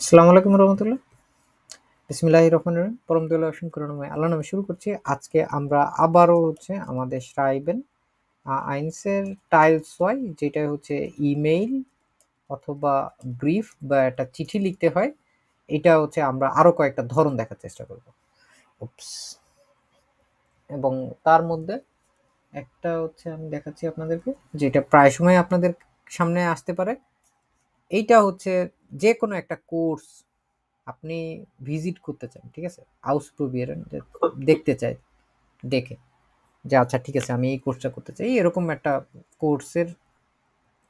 আসসালামু আলাইকুম রহমতুল্লাহ। বিসমিল্লাহির রহমানির রহিম। পরম দয়ালু অসীম করুণাময় আল্লাহর নামে শুরু করছি। আজকে আমরা আবারও আমাদের schreiben আইনসের টাইলস ওয়াই, যেটা ইমেইল অথবা ব্রিফ বা একটা চিঠি লিখতে হয়। এটা আমরা আরো কয়েকটা ধরন দেখার চেষ্টা করব। উপস। এবং তার মধ্যে একটা আমি দেখাচ্ছি আপনাদেরকে, যেটা প্রায় সময় আপনাদের সামনে আসতে পারে। এইটা যে কোনো একটা কোর্স আপনি ভিজিট করতে চান, ঠিক আছে, ausprobieren, দেখতে চাই, দেখে যে আচ্ছা ঠিক আছে আমি এই কোর্সটা করতে চাই, এরকম একটা কোর্সের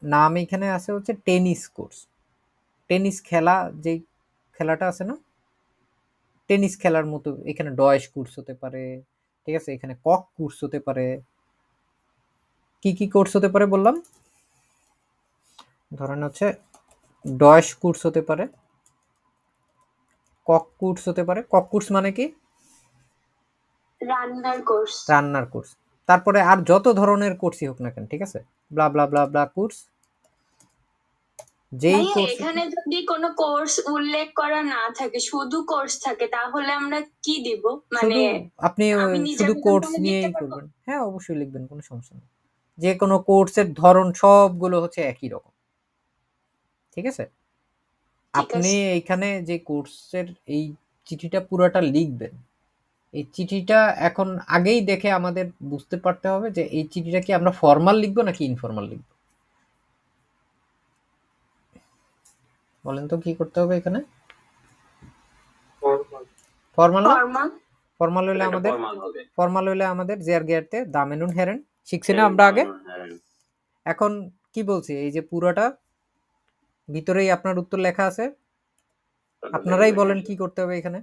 নাম এখানে আছে টেনিস কোর্স। টেনিস খেলা, যেই খেলাটা আছে না, টেনিস খেলার মতো এখানে ডয়েশ কোর্স হতে পারে, ঠিক আছে, এখানে কক কোর্স হতে পারে। কি কি কোর্স হতে পারে বললাম? ধরেন ডয়েশ কোর্স হতে পারে, কক কোর্স হতে পারে। কক কোর্স মানে কি? রান্নার কোর্স। তারপরে আর যত ধরনের কোর্সই হোক না কেন, ঠিক আছে, ব্লা ব্লা ব্লা ব্লা কোর্স। যেই কোর্স, এখানে যদি কোনো কোর্স উল্লেখ করা না থাকে, শুধু কোর্স থাকে, তাহলে আমরা কি দিব? শুধু আপনি শুধু কোর্স নিয়েই লিখতে পারবো? করবেন? হ্যাঁ, অবশ্যই লিখবেন, কোনো সমস্যা নেই। যে কোনো কোর্সের ধরন সবগুলো একই রকম, ঠিক আছে। আপনি এইখানে যে কোর্সের এই চিঠিটা পুরোটা লিখবেন, এই চিঠিটা এখন আগেই দেখে আমাদের বুঝতে পারতে হবে যে এই চিঠিটা কি আমরা ফর্মাল লিখবো নাকি ইনফর্মাল লিখবো। বলেন তো কি করতে হবে এখানে? ফর্মাল না? ফর্মাল হলে আমাদের জেয়ার গিয়ারতে দামেনুন হেরেন শিখছি না আমরা আগে। এখন কি বলছি, এই যে পুরোটা ভিতরেই আপনার উত্তর লেখা আছে, আপনারাই বলেন কি করতে হবে এখানে।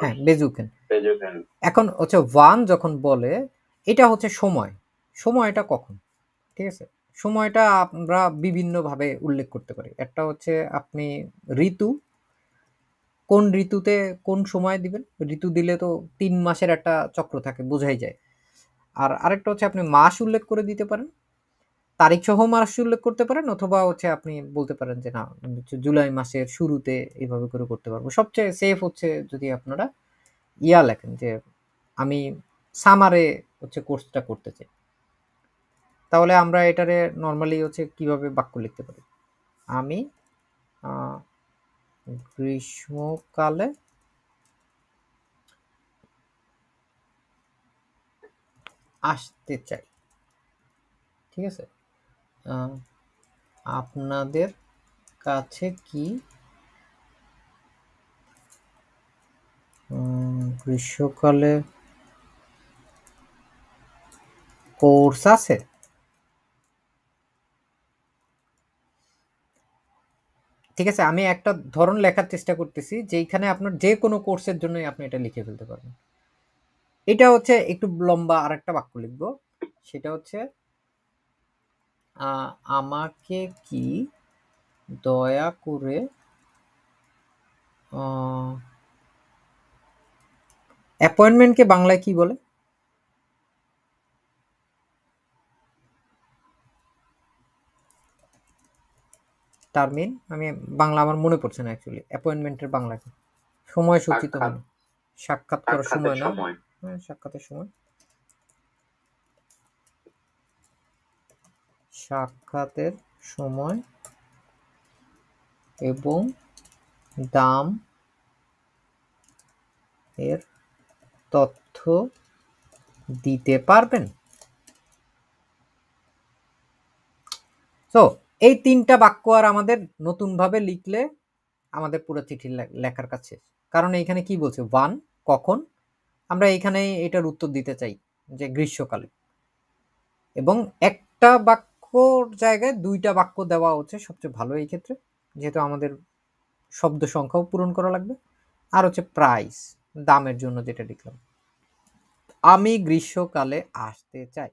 হ্যাঁ, বেজুকেন। এখন ওয়ান যখন বলে, এটা সময়, সময়টা কখন, ঠিক আছে। সময়টা আমরা বিভিন্নভাবে উল্লেখ করতে পারি। একটা আপনি ঋতু, কোন ঋতুতে কোন সময় দিবেন। ঋতু দিলে তো 3 মাসের একটা চক্র থাকে, বোঝাই যায়। আর আরেকটা আপনি মাস উল্লেখ করে দিতে পারেন, তারিখ সহ মাস উল্লেখ করতে পারেন, অথবা আপনি বলতে পারেন যে না, জুলাই মাসের শুরুতে এইভাবে করে করতে পারবো। সবচেয়ে সেফ যদি আপনারা লেখেন যে আমি সামারে কোর্সটা করতে চাই, তাহলে আমরা এটারে নর্মালি কিভাবে বাক্য লিখতে পারি। আমি গ্রীষ্মকালে আসতে চাই, ঠিক আছে। আপনাদের কাছে কি গ্রীষ্মকালে কোর্স আছে? ঠিক আছে, আমি একটা ধরন লেখার চেষ্টা করতেছি যেখানে আপনার যে কোনো কোর্সের জন্যই আপনি এটা লিখে ফেলতে পারবেন। এটা একটু লম্বা আর একটা বাক্য লিখবো, সেটা আমাকে কি দয়া করে অ্যাপয়েন্টমেন্টকে বাংলায় কি বলে? টার্মিন, আমি বাংলা আমার মনে পড়ছে না অ্যাকচুয়ালি। অ্যাপয়েন্টমেন্টের বাংলা কি? সময়সূচি তো হয় না, সাক্ষাৎ করার সময় না? হ্যাঁ, সাক্ষাতের সময়। সাক্ষাতের সময় এবং দাম এর তথ্য দিতে পারবেন। তো এই 3টা বাক্য আর আমাদের নতুন ভাবে লিখলে আমাদের পুরো চিঠি লেখার কাছে। কারণ এইখানে কি বলছে, ওয়ান কখন, আমরা এইখানে এটার উত্তর দিতে চাই যে গ্রীষ্মকালে, এবং একটা বাক্যর জায়গায় 2টা বাক্য দেওয়া সবচেয়ে ভালো এই ক্ষেত্রে, যেহেতু আমাদের শব্দ সংখ্যাও পূরণ করা লাগবে। আর প্রাইস, দামের জন্য যেটা লিখলাম, আমি গ্রীষ্মকালে আসতে চাই।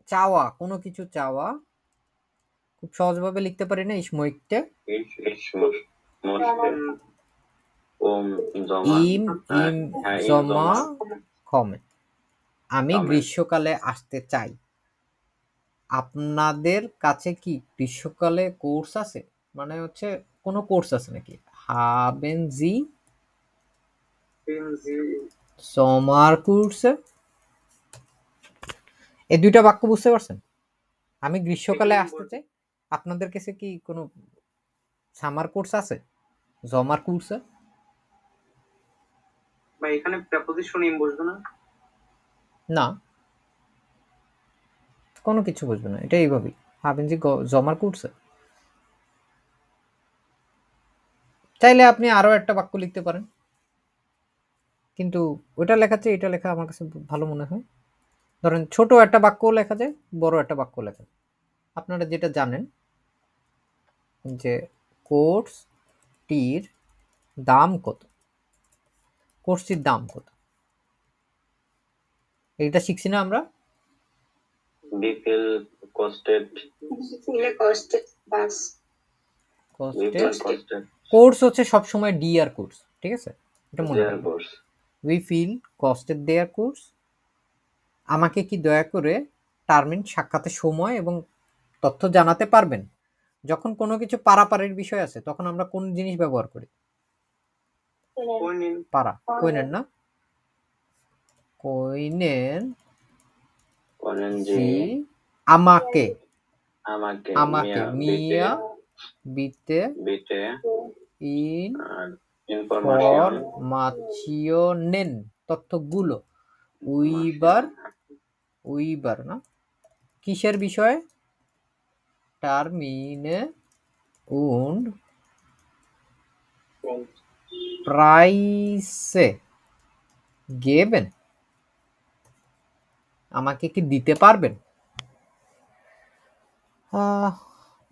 চাওয়া, কোনো কিছু চাওয়া খুব সহজভাবে লিখতে পারি না, ইসমইকতে ওম জমা ইম ইম হ্যাঁ ইম জমা জমা কমে। আমি কমে। গ্রীষ্মকালে আসতে চাই। আপনাদের কাছে কি গ্রীষ্মকালে কোর্স আছে? মানে হচ্ছে কোনো কোর্স আছে নাকি? হাবেন জি সমার কোর্স? এই দুইটা বাক্য বুঝতে পারছেন? আমি গ্রীষ্মকালে আসতে চাই। আপনাদের কাছে কি কোনো সামার কোর্স আছে? জমার কোর্স? বা এখানে প্রেপোজিশন ইম বসবে না? না, কোনো কিছু বুঝবে না, এটা এইভাবেই হাবেন জি জমার কোর্স। চাইলে আপনি আরো একটা বাক্য লিখতে পারেন, কিন্তু ওইটা লেখার চেয়ে এটা লেখা আমার কাছে ভালো মনে হয়। ধরেন ছোট একটা বাক্য লেখা যায়, বড় একটা বাক্য লেখা যায়। আপনারা যেটা জানেন যে কোর্সটির দাম কত, কোর্সটির দাম কত, এটা শিখছি না আমরা? we feel costed কোর্স হচ্ছে সবসময় ডিআর কোর্স, ঠিক আছে, এটা মনে their রাখবেন। course we feel costed their course. আমাকে কি দয়া করে টার্মিন সাক্ষাতের সময় এবং তথ্য জানাতে পারবেন? যখন কোনো কিছু পারাপারের বিষয় আছে তখন আমরা কোন জিনিস ব্যবহার করি? পারা, কইনেন না, কইনেন করেন জি যে আমাকে, আমাকে আমাকে মিয়া বিতে বিটে ইন ইনফরমেশন ফরমাশনের তথ্যগুলো উইবার, উইবার না, কিসের বিষয়ে? টার্মিনে und প্রাইসে গেবেন। আমাকে কি দিতে পারবেন?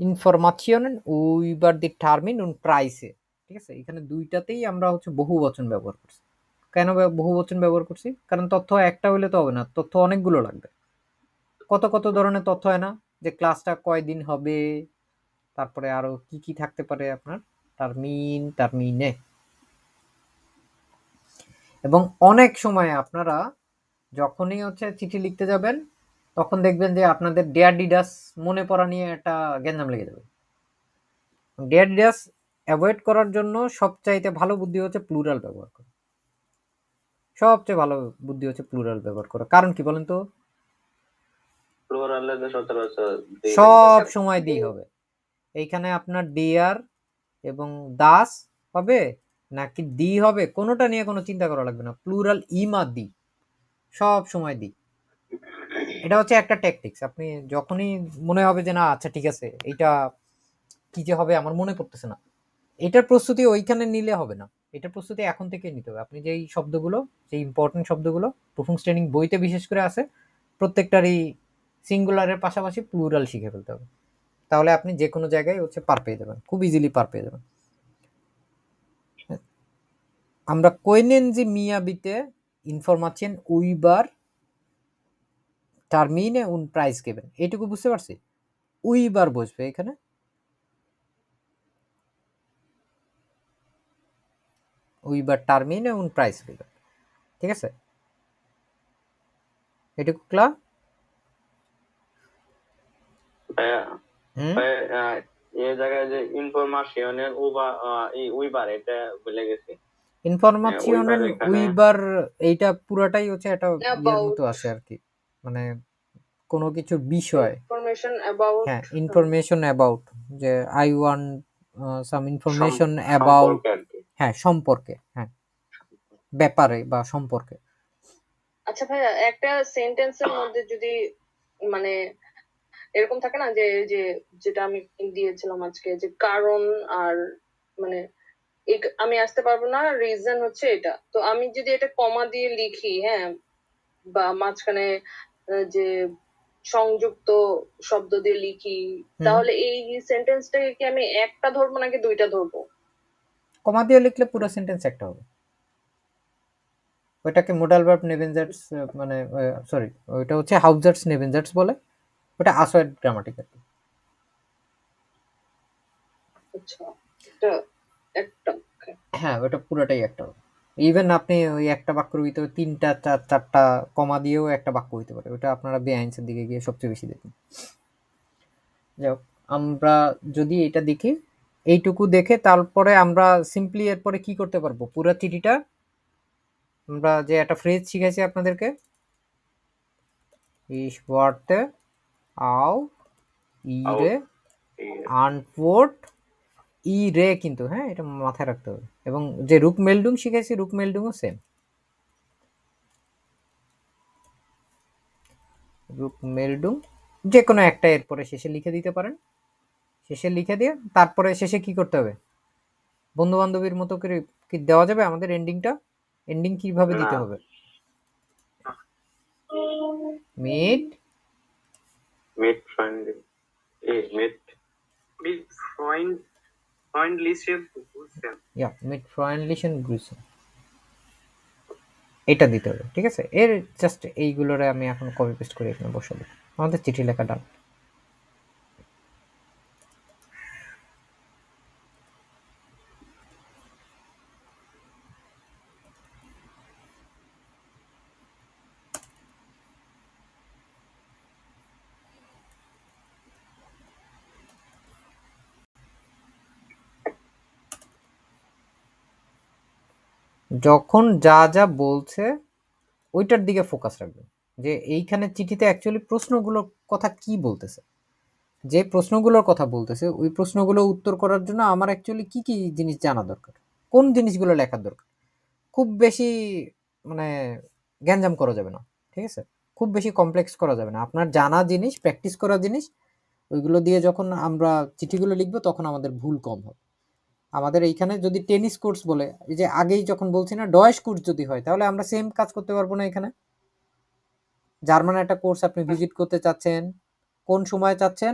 ইনফরমাশন উইবার দি টার্মিন und প্রাইসে, ঠিক আছে, এখানে দুইটাতেই আমরা হচ্ছে বহু বচন ব্যবহার করছি। কেন বহু বচন ব্যবহার করছি? কারণ তথ্য একটা হইলে তো হবে না, তথ্য অনেকগুলো লাগবে। কত কত ধরনের তথ্য হয় না, যে ক্লাসটা কয়দিন হবে, তারপরে আরো কি কি থাকতে পারে আপনার টার্মিন, টার্মিনে। এবং অনেক সময় আপনারা যখনই হচ্ছে চিঠি লিখতে যাবেন তখন দেখবেন যে আপনাদের ডেয়ার ডিডাস মনে পড়া নিয়ে একটা গ্যাঞ্জাম লেগে যাবে। ডেয়ার ডিডাস অ্যাভয়েড করার জন্য সবচাইতে ভালো বুদ্ধি হচ্ছে প্লুরাল ব্যবহার করা। সবচেয়ে ভালো বুদ্ধি হচ্ছে প্লুরাল ব্যবহার করা। কারণ কি বলেন তো? প্লুরালে তো সচরাচর সব সময় দি হবে। এইখানে আপনার ডিয়ার এবং দাস হবে নাকি দি হবে, কোনোটা নিয়ে কোনো চিন্তা করা লাগবে না। প্লুরাল ইমা দি, সব সময় দি। এটা হচ্ছে একটা ট্যাকটিক্স। আপনি যখনই মনে হবে যে না আচ্ছা ঠিক আছে এইটা কি যে হবে আমার মনে পড়তেছে না, এটার প্রস্তুতি ওইখানে নিলে হবে না, এটার প্রস্তুতি এখন থেকে নিতে হবে। আপনি যেই শব্দগুলো, যে ইম্পর্টেন্ট শব্দগুলো প্রফুংস ট্রেনিং বইতে বিশেষ করে আছে, প্রত্যেকটারই সিঙ্গুলারের পাশাপাশি প্লুরাল শিখে ফেলতে হবে। তাহলে আপনি যে কোনো জায়গায় হচ্ছে পার পেয়ে যাবেন, খুব ইজিলি পার পেয়ে যাবেন। আমরা কইনেন যে মিয়াবিতে ইনফরমাশন উইবার টার্মিনে উন প্রাইস গেবেন, এইটুকু বুঝতে পারছি। উইবার বসবে এখানে, উইবার টার্মিনে উন প্রাইস গেবেন, ঠিক আছে, এটুকু ক্লিয়ার? এই জায়গায় যে ইনফরমেশনের উইবার এটা ভুলে গেছি। ইনফরমেশনের উইবার এইটা পুরাটাই হচ্ছে একটা ইয়ের মতো আসে আর কি, মানে কোনো কিছু বিষয়, ইনফরমেশন অ্যাবাউট, হ্যাঁ ইনফরমেশন অ্যাবাউট, যে I want some information about, হ্যাঁ সম্পর্কে, হ্যাঁ ব্যাপারে বা সম্পর্কে। আচ্ছা ভাইয়া, একটা সেন্টেন্সের মধ্যে যদি মানে এরকম থাকে না যে যে যেটা আমি দিয়েছিলাম আজকে, যে কারণ আর মানে আমি আসতে পারবো না, রিজন হচ্ছে এটা, তো আমি যদি এটা কমা দিয়ে লিখি, হ্যাঁ, বা মাঝখানে যে সংযুক্ত শব্দ দিয়ে লিখি, তাহলে এই সেন্টেন্সটাকে কি আমি একটা ধরবো নাকি দুইটা ধরবো? কমা দিয়ে লিখলে পুরো সেন্টেন্স একটা হবে। ওইটাকে মোডাল ভার্ব নেভেনজার্টস, মানে সরি ওইটা হচ্ছে হাউজার্টস নেভেনজার্টস বলে, ওটা আসোয়েড গ্রামাটিক্যাল। আচ্ছা, এটা একটা হ্যাঁ, ওটা পুরোটাই একটা হবে। ইভেন আপনি ওই একটা বাক্যের ভিতরে ৩টা ৪টা কমা দিয়েও একটা বাক্য হইতে পারে। ওটা আপনারা বেআইনসের দিকে গিয়ে সবচেয়ে বেশি দেখবেন। যাই হোক, আমরা যদি এটা দেখি, এইটুকু দেখে তারপরে আমরা সিম্পলি এরপরে কি করতে পারবো, পুরো চিঠিটা আমরা যে একটা ফ্রেজ শিখাইছি আপনাদেরকে, Ich warte auf ihre Antwort, ইরে কিন্তু, হ্যাঁ, এটা মাথায় রাখতে হবে। এবং যে রুকমেল্ডুং শিখেছি, রুকমেল্ডুংও সেম। রুকমেল্ডুং যে কোনো একটা এরপরে শেষে লিখে দিতে পারেন। শেষে লিখে দিয়ে তারপরে শেষে কি করতে হবে, বন্ধু বান্ধবীর মতো করে কি দেওয়া যাবে আমাদের এন্ডিংটা? এন্ডিং কিভাবে দিতে হবে? মিট মিট ফ্রেন্ডলিশন গ্রুসেন, এটা দিতে হবে। ঠিক আছে, এর জাস্ট এইগুলোরে আমি এখন কপি পেস্ট করে এখানে বসাবো। আমাদের চিঠি লেখা ডান। যখন যা যা বলছে ওইটার দিকে ফোকাস রাখবেন, যে এইখানে চিঠিতে অ্যাকচুয়ালি প্রশ্নগুলোর কথা কি বলতেছে। যে প্রশ্নগুলোর কথা বলতেছে ওই প্রশ্নগুলো উত্তর করার জন্য আমার অ্যাকচুয়ালি কি কি জিনিস জানা দরকার, কোন জিনিসগুলো লেখার দরকার। খুব বেশি মানে গ্যাঞ্জাম করা যাবে না, ঠিক আছে, খুব বেশি কমপ্লেক্স করা যাবে না। আপনার জানা জিনিস, প্র্যাকটিস করা জিনিস, ওইগুলো দিয়ে যখন আমরা চিঠিগুলো লিখবো তখন আমাদের ভুল কম হবে। আমাদের এইখানে যদি টেনিস কোর্স বলে, এই যে আগেই যখন বলছি না, ডয়েশ কোর্স যদি হয় তাহলে আমরা সেম কাজ করতে পারবো না। এখানে জার্মান একটা কোর্স আপনি ভিজিট করতে চাচ্ছেন, কোন সময় চাচ্ছেন,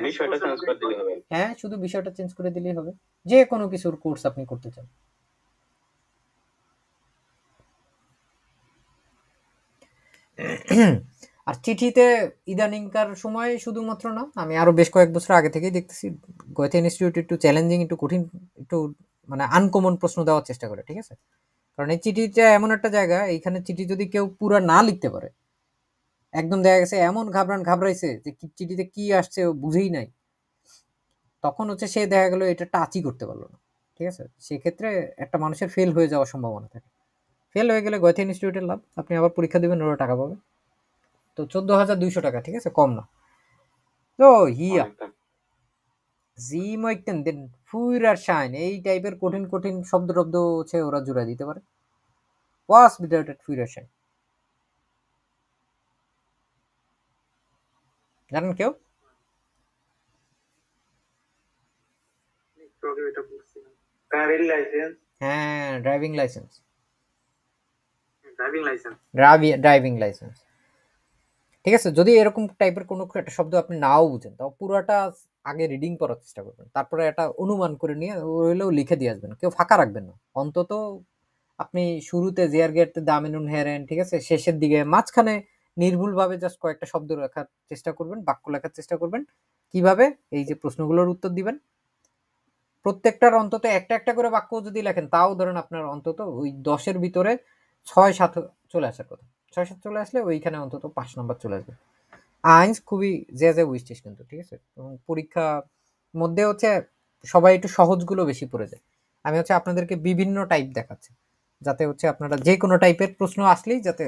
বিষয়টা চেঞ্জ করে দিলে হবে। হ্যাঁ, শুধু বিষয়টা চেঞ্জ করে দিলেই হবে। যে কোনো কিছুর কোর্স আপনি করতে চান। আর চিঠিতে ইদানিংকার সময় শুধুমাত্র না, আমি আরো বেশ কয়েক বছর আগে থেকেই দেখতেছি গোয়েথে ইনস্টিটিউট একটু চ্যালেঞ্জিং, একটু কঠিন, একটু মানে আনকমন প্রশ্ন দেওয়ার চেষ্টা করে। ঠিক আছে, কারণ এই চিঠিটা এমন একটা জায়গা, এইখানে চিঠি যদি কেউ পুরো না লিখতে পারে, একদম দেখা গেছে এমন ঘাবড়াইছে যে চিঠিতে কি আসছে ও বুঝেই নাই, তখন হচ্ছে সে দেখা গেল এটা টাচই করতে পারলো না। ঠিক আছে, সেক্ষেত্রে একটা মানুষের ফেল হয়ে যাওয়ার সম্ভাবনা থাকে। ফেল হয়ে গেলে গোয়েথে ইনস্টিটিউটের লাভ, আপনি আবার পরীক্ষা দেবেন, ওরা টাকা পাবে। তো 14,200 টাকা, ঠিক আছে, কম না। তো হিয়া জি মইটেন দেন ফুইরার শাইন, এই টাইপের কঠিন কঠিন শব্দ টব্দ হচ্ছে ওরা জুড়ে দিতে পারে। ওয়াস বিডাউটেড ফুইরার শাইন, জানেন কেউ? হ্যাঁ, ড্রাইভিং লাইসেন্স। ড্রাইভিং লাইসেন্স, ঠিক আছে। যদি এরকম টাইপের কোনো একটা শব্দ আপনি নাও বুঝেন, তাও পুরোটা আগে রিডিং করার চেষ্টা করবেন, তারপরে এটা অনুমান করে নিয়ে হইলেও লিখে দিয়ে আসবেন, কেউ ফাঁকা রাখবেন না। অন্তত আপনি শুরুতে জেয়ার গেটতে দামিনুন হেরেন, ঠিক আছে, শেষের দিকে মাঝখানে নির্ভুলভাবে জাস্ট কয়েকটা শব্দ লেখার চেষ্টা করবেন, বাক্য লেখার চেষ্টা করবেন। কিভাবে? এই যে প্রশ্নগুলোর উত্তর দিবেন, প্রত্যেকটার অন্তত একটা একটা করে বাক্য যদি লেখেন, তাও ধরেন আপনার অন্তত ওই 10-এর ভিতরে 6-7 চলে আসার কথা। 6-7 চলে আসলে ওইখানে অন্তত 5 নম্বর চলে আসবে। আইনস খুবই যে উইস্টিস কিন্তু, ঠিক আছে। এবং পরীক্ষা মধ্যে হচ্ছে সবাই একটু সহজগুলো বেশি পড়ে যায়। আমি হচ্ছে আপনাদেরকে বিভিন্ন টাইপ দেখাচ্ছি, যাতে হচ্ছে আপনারা যে কোনো টাইপের প্রশ্ন আসলেই যাতে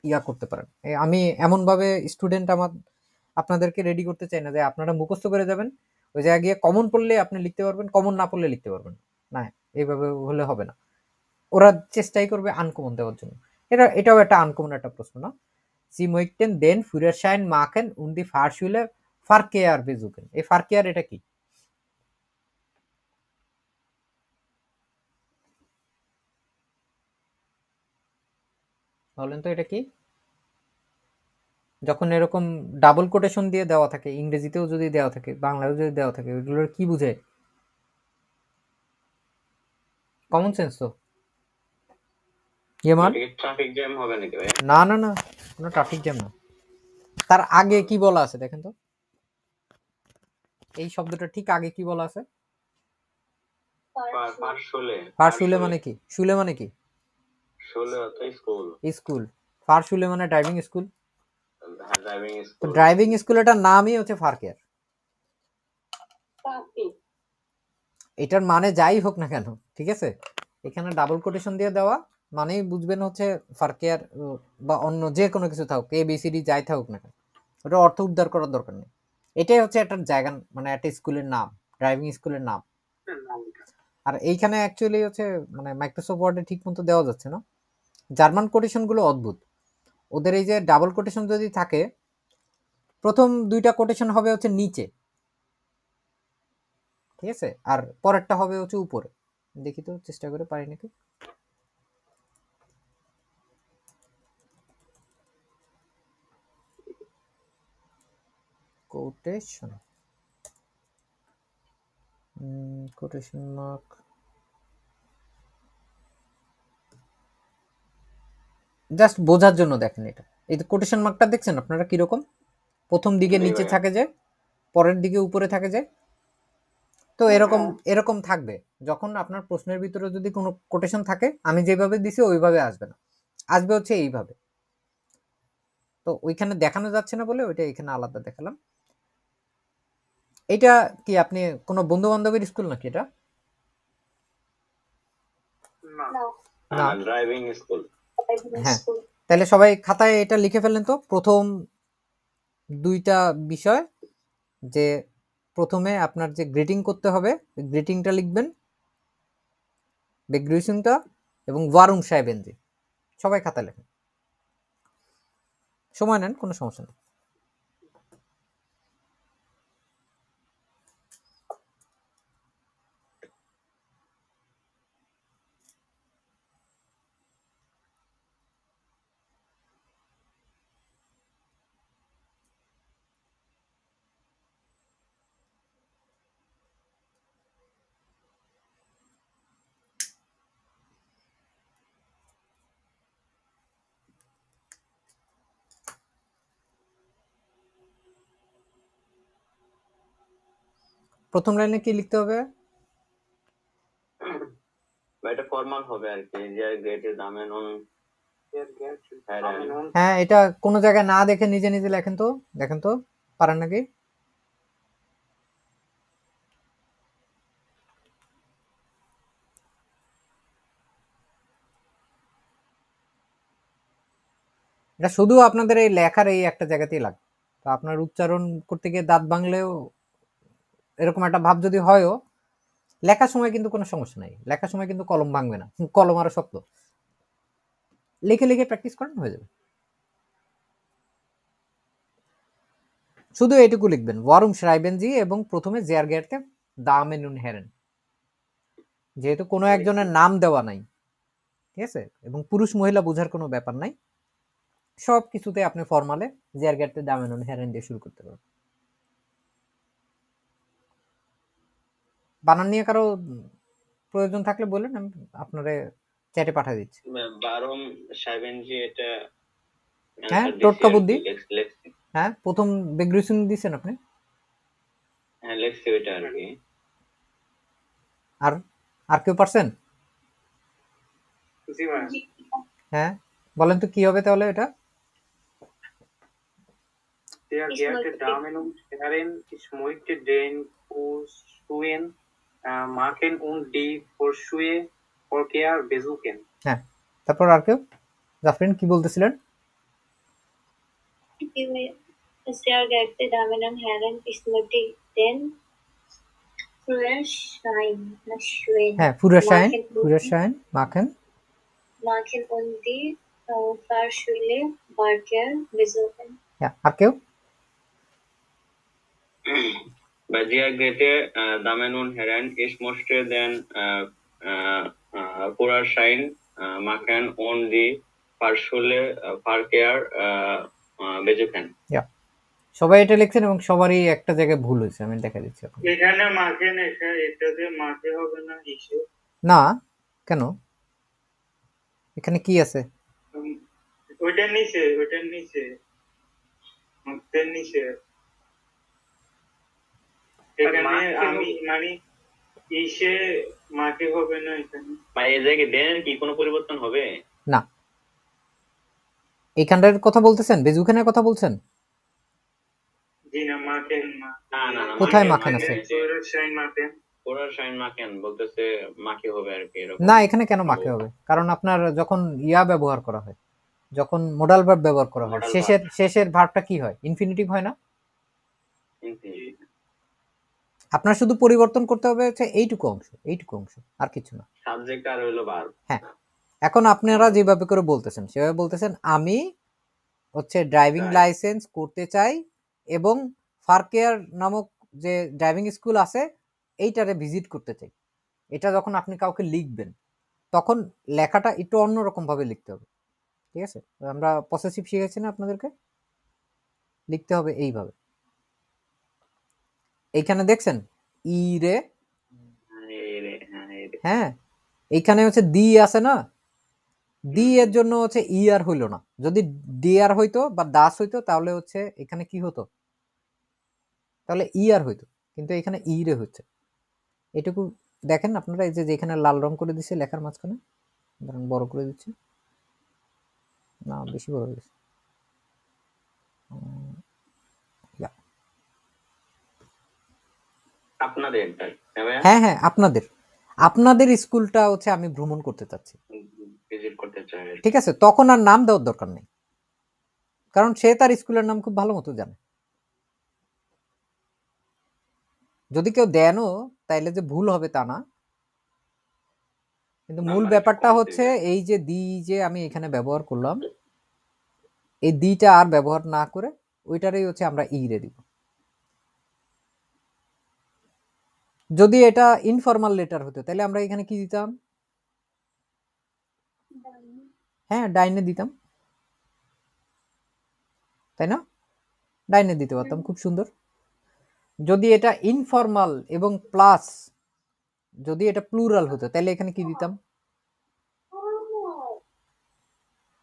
ইয়া করতে পারেন। আমি এমনভাবে স্টুডেন্ট আপনাদেরকে রেডি করতে চাই না যে আপনারা মুখস্থ করে যাবেন, ওই জায়গায় গিয়ে কমন পড়লে আপনি লিখতে পারবেন, কমন না পড়লে লিখতে পারবেন না। এইভাবে হলে হবে না। ওরা চেষ্টাই করবে আনকমন দেওয়ার জন্য। এটাও একটা আনকমন একটা প্রশ্ন না। Sie möchten den Führerschein machen und die Fahrschule Verkehr besuchen. এই Verkehr এটা কি? বলেন তো এটা কি? যখন এরকম ডাবল কোটেশন দিয়ে দেওয়া থাকে, ইংরেজিতেও যদি দেওয়া থাকে, বাংলাতেও যদি দেওয়া থাকে, ওইগুলোর কি বুঝে? কমন সেন্স তো। ট্রাফিক জ্যাম হবে নাকি ভাই? না না না, কোনো ট্রাফিক জ্যাম না। তার আগে কি বলা আছে দেখেন তো, এই শব্দটা ঠিক আগে কি বলা আছে? পারশুলে ফারশুলে মানে কি? শুলে মানে কি? শুলে তো স্কুল, স্কুল। ফারশুলে মানে ড্রাইভিং স্কুল। ড্রাইভিং তো স্কুল। ড্রাইভিং স্কুলটার নামই হচ্ছে ফারকেয়ার। এটার মানে যাই হোক না কেন, ঠিক আছে, এখানে ডাবল কোটেশন দিয়ে দেওয়া মানেই বুঝবেন হচ্ছে ফারকেয়ার বা অন্য যে কোনো কিছু থাকুক, ABCD যাই থাকুক না কেন, ওটা অর্থ উদ্ধার করার দরকার নেই। এটাই হচ্ছে একটা জায়গা, মানে একটা স্কুলের নাম, ড্রাইভিং স্কুলের নাম। আর এইখানে অ্যাকচুয়ালি হচ্ছে মানে মাইক্রোসফট ওয়ার্ডে ঠিক মতো দেওয়া যাচ্ছে না। জার্মান কোটেশনগুলো অদ্ভুত। ওদের এই যে ডাবল কোটেশন যদি থাকে, প্রথম দুইটা কোটেশন হবে হচ্ছে নিচে, ঠিক আছে, আর পরেরটা হবে হচ্ছে উপরে। দেখি তো চেষ্টা করে পারি নাকি। কোটেশন, কোটেশন মার্ক, জাস্ট বোঝার জন্য দেখেন এটা। এই কোটেশন মার্কটা দেখছেন আপনারা কিরকম? প্রথম দিকে নিচে থাকে যে, পরের দিকে উপরে থাকে যে। তো এরকম এরকম থাকবে। যখন আপনার প্রশ্নের ভিতরে যদি কোনো কোটেশন থাকে, আমি যেভাবে দিছি ওইভাবে আসবে না, আসবে হচ্ছে এইভাবে। তো ওইখানে দেখানো যাচ্ছে না বলে ওইটা এখানে আলাদা দেখালাম। এটা কি আপনি কোনো বন্ধু বান্ধবের স্কুল নাকি এটা? না, ড্রাইভিং স্কুল। হ্যাঁ, তাহলে সবাই খাতায় এটা লিখে ফেললেন তো। প্রথম দুইটা বিষয়, যে প্রথমে আপনার যে গ্রিটিং করতে হবে, গ্রিটিংটা লিখবেন, বেগ্রিউসিংটা, এবং ওয়ারুম সাহেবেনজি। সবাই খাতা লেখেন, সময় নেন, কোনো সমস্যা নেই। প্রথম লাইনে কি লিখতে হবে? এটা ফর্মাল হবে আর কি, যে গ্রেটের দামে নন। হ্যাঁ, এটা কোনো জায়গায় না দেখে নিজে নিজে লেখেন তো, দেখেন তো পারেন নাকি। এটা শুধু আপনাদের এই লেখার এই একটা জায়গাতেই লাগবে। তো আপনার উচ্চারণ করতে গিয়ে দাঁত ভাঙলেও এরকম একটা ভাব যদি হয়ও, লেখার সময় কিন্তু কোনো সমস্যা নাই। লেখার সময় কিন্তু কলম ভাঙবে না, কলম আরো শক্ত। লিখে লিখে প্র্যাকটিস করেন, হয়ে যাবে। শুধু এইটুকু লিখবেন, ওয়ারুম শ্রাইবেনজি, এবং প্রথমে জেয়ার গেরতে দামে নুন হেরেন, যেহেতু কোনো একজনের নাম দেওয়া নাই, ঠিক আছে, এবং পুরুষ মহিলা বোঝার কোনো ব্যাপার নাই, সব কিছুতে আপনি ফর্মালে জেয়ার গেরতে দামে নুন হেরেন দিয়ে শুরু করতে পারবেন। বানান নিয়ে কারো প্রয়োজন থাকলে বলেন, আমি আপনারে চ্যাটে পাঠিয়ে দিচ্ছি। বারম সাহেবেনজি, এটা হ্যাঁ, টোটকা বুদ্ধি। হ্যাঁ, প্রথম বেগ্রিউসিং দিছেন আপনি? হ্যাঁ, লেখছি ওইটা আর কি। আর আর কেউ পারছেন? হ্যাঁ, বলেন তো কি হবে তাহলে এটা? Der geehrte Damen und Herren, ich möchte den Pursuien machen und die Verkehr besuchen. হ্যাঁ, তারপর আর কেউ? জাফরিন কি বলতেছিলেন? Sehr geehrte Damen und Herren, ich möchte den Führerschein হ্যাঁ, Führerschein machen und die Fahrschule Verkehr besuchen. হ্যাঁ, আর কেউ? Bei sehr geehrte Damen und Herren, ich möchte den Führerschein machen und die Fahrschule Verkehr besuchen. Ja. সবাই এটা লিখছেন এবং সবারই একটা জায়গায় ভুল হয়েছে, আমি দেখা দিচ্ছি আপনাকে। এখানে মাঝে না, এটাতে মাঝে হবে না ইস্যু? না, কেন? এখানে কি আছে? ওইটার নিচে এখানে আমি মানে ইসে মাঝে মাকে হবে না এখানে? ভাই এই জায়গায় দেনের কি কোনো পরিবর্তন হবে? না, এইখানটার কথা বলতেছেন, বেজুখানের কথা বলছেন? জি না, মাকে না। না না না, কোথায় মাকেন মাখেন আছে? পুরো শাইন মাকে। পুরার শাইন মাকেন বলতেছে মাকে হবে আর কি এরকম। না, এখানে কেন মাকে হবে? কারণ আপনার যখন ইয়া ব্যবহার করা হয়, যখন মোডাল ভার্ব ব্যবহার করা হয়, Modal শেষের ভার্বটা কি হয়? ইনফিনিটিভ হয় না? আপনার শুধু পরিবর্তন করতে হবে হচ্ছে এইটুকু অংশ, আর কিছু না। সাবজেক্ট আর হইলো ভার্ব। হ্যাঁ, এখন আপনারা যেভাবে করে বলতেছেন সেভাবে বলতেছেন, আমি হচ্ছে ড্রাইভিং চাই। লাইসেন্স করতে চাই এবং ফারকেয়ার নামক যে ড্রাইভিং স্কুল আছে এইটারে ভিজিট করতে চাই। এটা যখন আপনি কাউকে লিখবেন তখন লেখাটা একটু অন্যরকম ভাবে লিখতে হবে, ঠিক আছে? আমরা পসেসিভ শিখেছি না আপনাদেরকে, লিখতে হবে এইভাবে। এইখানে দেখছেন ই রে, হ্যাঁ, এইখানে হচ্ছে দি আছে না, দি এর জন্য হচ্ছে ই আর হইলো না। যদি ডি আর হইতো বা দাস হইতো তাহলে হচ্ছে এখানে কি হতো? তাহলে ই আর হইতো, কিন্তু এখানে ই রে হচ্ছে। এটুকু দেখেন আপনারা, এই যে যেখানে লাল রং করে দিচ্ছে লেখার মাঝখানে, ধরেন বড় করে দিচ্ছি, না বেশি বড় হয়ে গেছে। আপনাদের হ্যাঁ হ্যাঁ, আপনাদের স্কুলটা হচ্ছে আমি ভ্রমণ করতে চাচ্ছি, ভিজিট করতে চাই। ঠিক আছে? তখন আর নাম দেওয়ার দরকার নেই, কারণ সে তার স্কুলের নাম খুব ভালো মতো জানে। যদি কেউ দেনও তাইলে যে ভুল হবে তা না, কিন্তু মূল ব্যাপারটা হচ্ছে এই যে দি যে আমি এখানে ব্যবহার করলাম, এই দিটা আর ব্যবহার না করে ওইটারই হচ্ছে আমরা ই রে দিব। যদি এটা ইনফর্মাল লেটার হতো তাহলে আমরা এখানে কি দিতাম? হ্যাঁ, ডাইনে দিতাম, তাই না? ডাইনে দিতে পারতাম, খুব সুন্দর। যদি এটা ইনফর্মাল এবং প্লাস যদি এটা প্লুরাল হতো তাহলে এখানে কি দিতাম?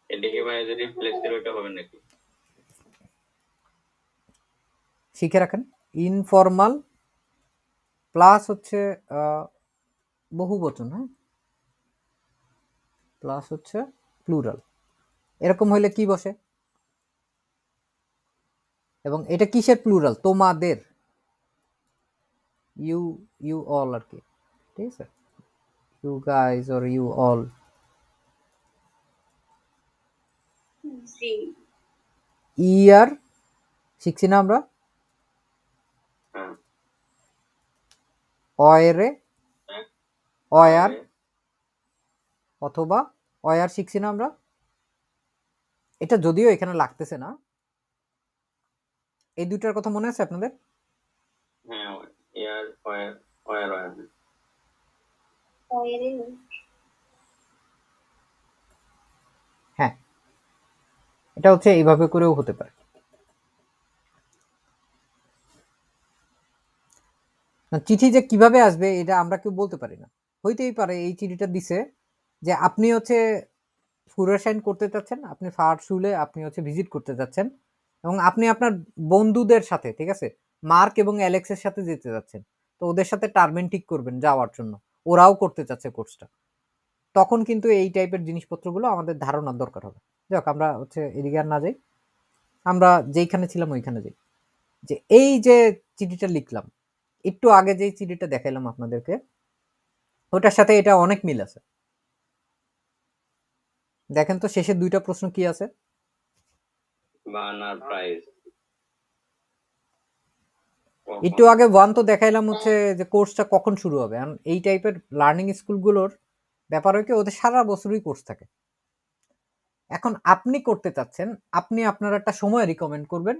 এদিকে ভাই যদি রিপ্লেসের ওটা হবে নাকি? শিখে রাখেন, ইনফর্মাল প্লাস হচ্ছে বহু বচন, হ্যাঁ, প্লাস হচ্ছে প্লুরাল, এরকম হইলে কি বসে? এবং এটা কিসের প্লুরাল? তোমাদের, ইউ ইউ অল আর কি, ঠিক আছে? You guys or you all. জি ইয়ার শিখছি না আমরা, হ্যাঁ অয়রে, হ্যাঁ, অয়ার অথবা অয়ার শিখছি না আমরা। এটা যদিও এখানে লাগতেছে না, এই দুইটার কথা মনে আছে আপনাদের? হ্যাঁ, ইয়ার ওয়ার ওয়ার ওয়ার। হ্যাঁ, এটা হচ্ছে এইভাবে করেও হতে পারে। চিঠি যে কিভাবে আসবে এটা আমরা কেউ বলতে পারি না। হইতেই পারে এই চিঠিটা দিছে যে আপনি হচ্ছে ফুরাসাইন করতে চাচ্ছেন, আপনি ফারসুলে আপনি হচ্ছে ভিজিট করতে যাচ্ছেন এবং আপনি আপনার বন্ধুদের সাথে, ঠিক আছে, মার্ক এবং অ্যালেক্সের সাথে যেতে যাচ্ছেন, তো ওদের সাথে টার্মেন ঠিক করবেন যাওয়ার জন্য, ওরাও করতে চাচ্ছে কোর্সটা, তখন কিন্তু এই টাইপের জিনিসপত্রগুলো আমাদের ধারণার দরকার হবে। যাক, আমরা হচ্ছে এদিকে আর না যাই, আমরা যেইখানে ছিলাম ওইখানে যাই। যে এই যে চিঠিটা লিখলাম, একটু আগে যে চিঠিটা দেখাইলাম আপনাদেরকে, ওটার সাথে এটা অনেক মিল আছে। দেখেন তো শেষের দুইটা প্রশ্ন কি আছে? বার্নার প্রাইস। একটু আগে ওয়ান তো দেখাইলাম হচ্ছে যে কোর্সটা কখন শুরু হবে। এই টাইপের লার্নিং স্কুলগুলোর ব্যাপার হয় কি, ওদের সারা বছরই কোর্স থাকে। এখন আপনি করতে চাচ্ছেন, আপনি আপনার একটা সময় রিকমেন্ড করবেন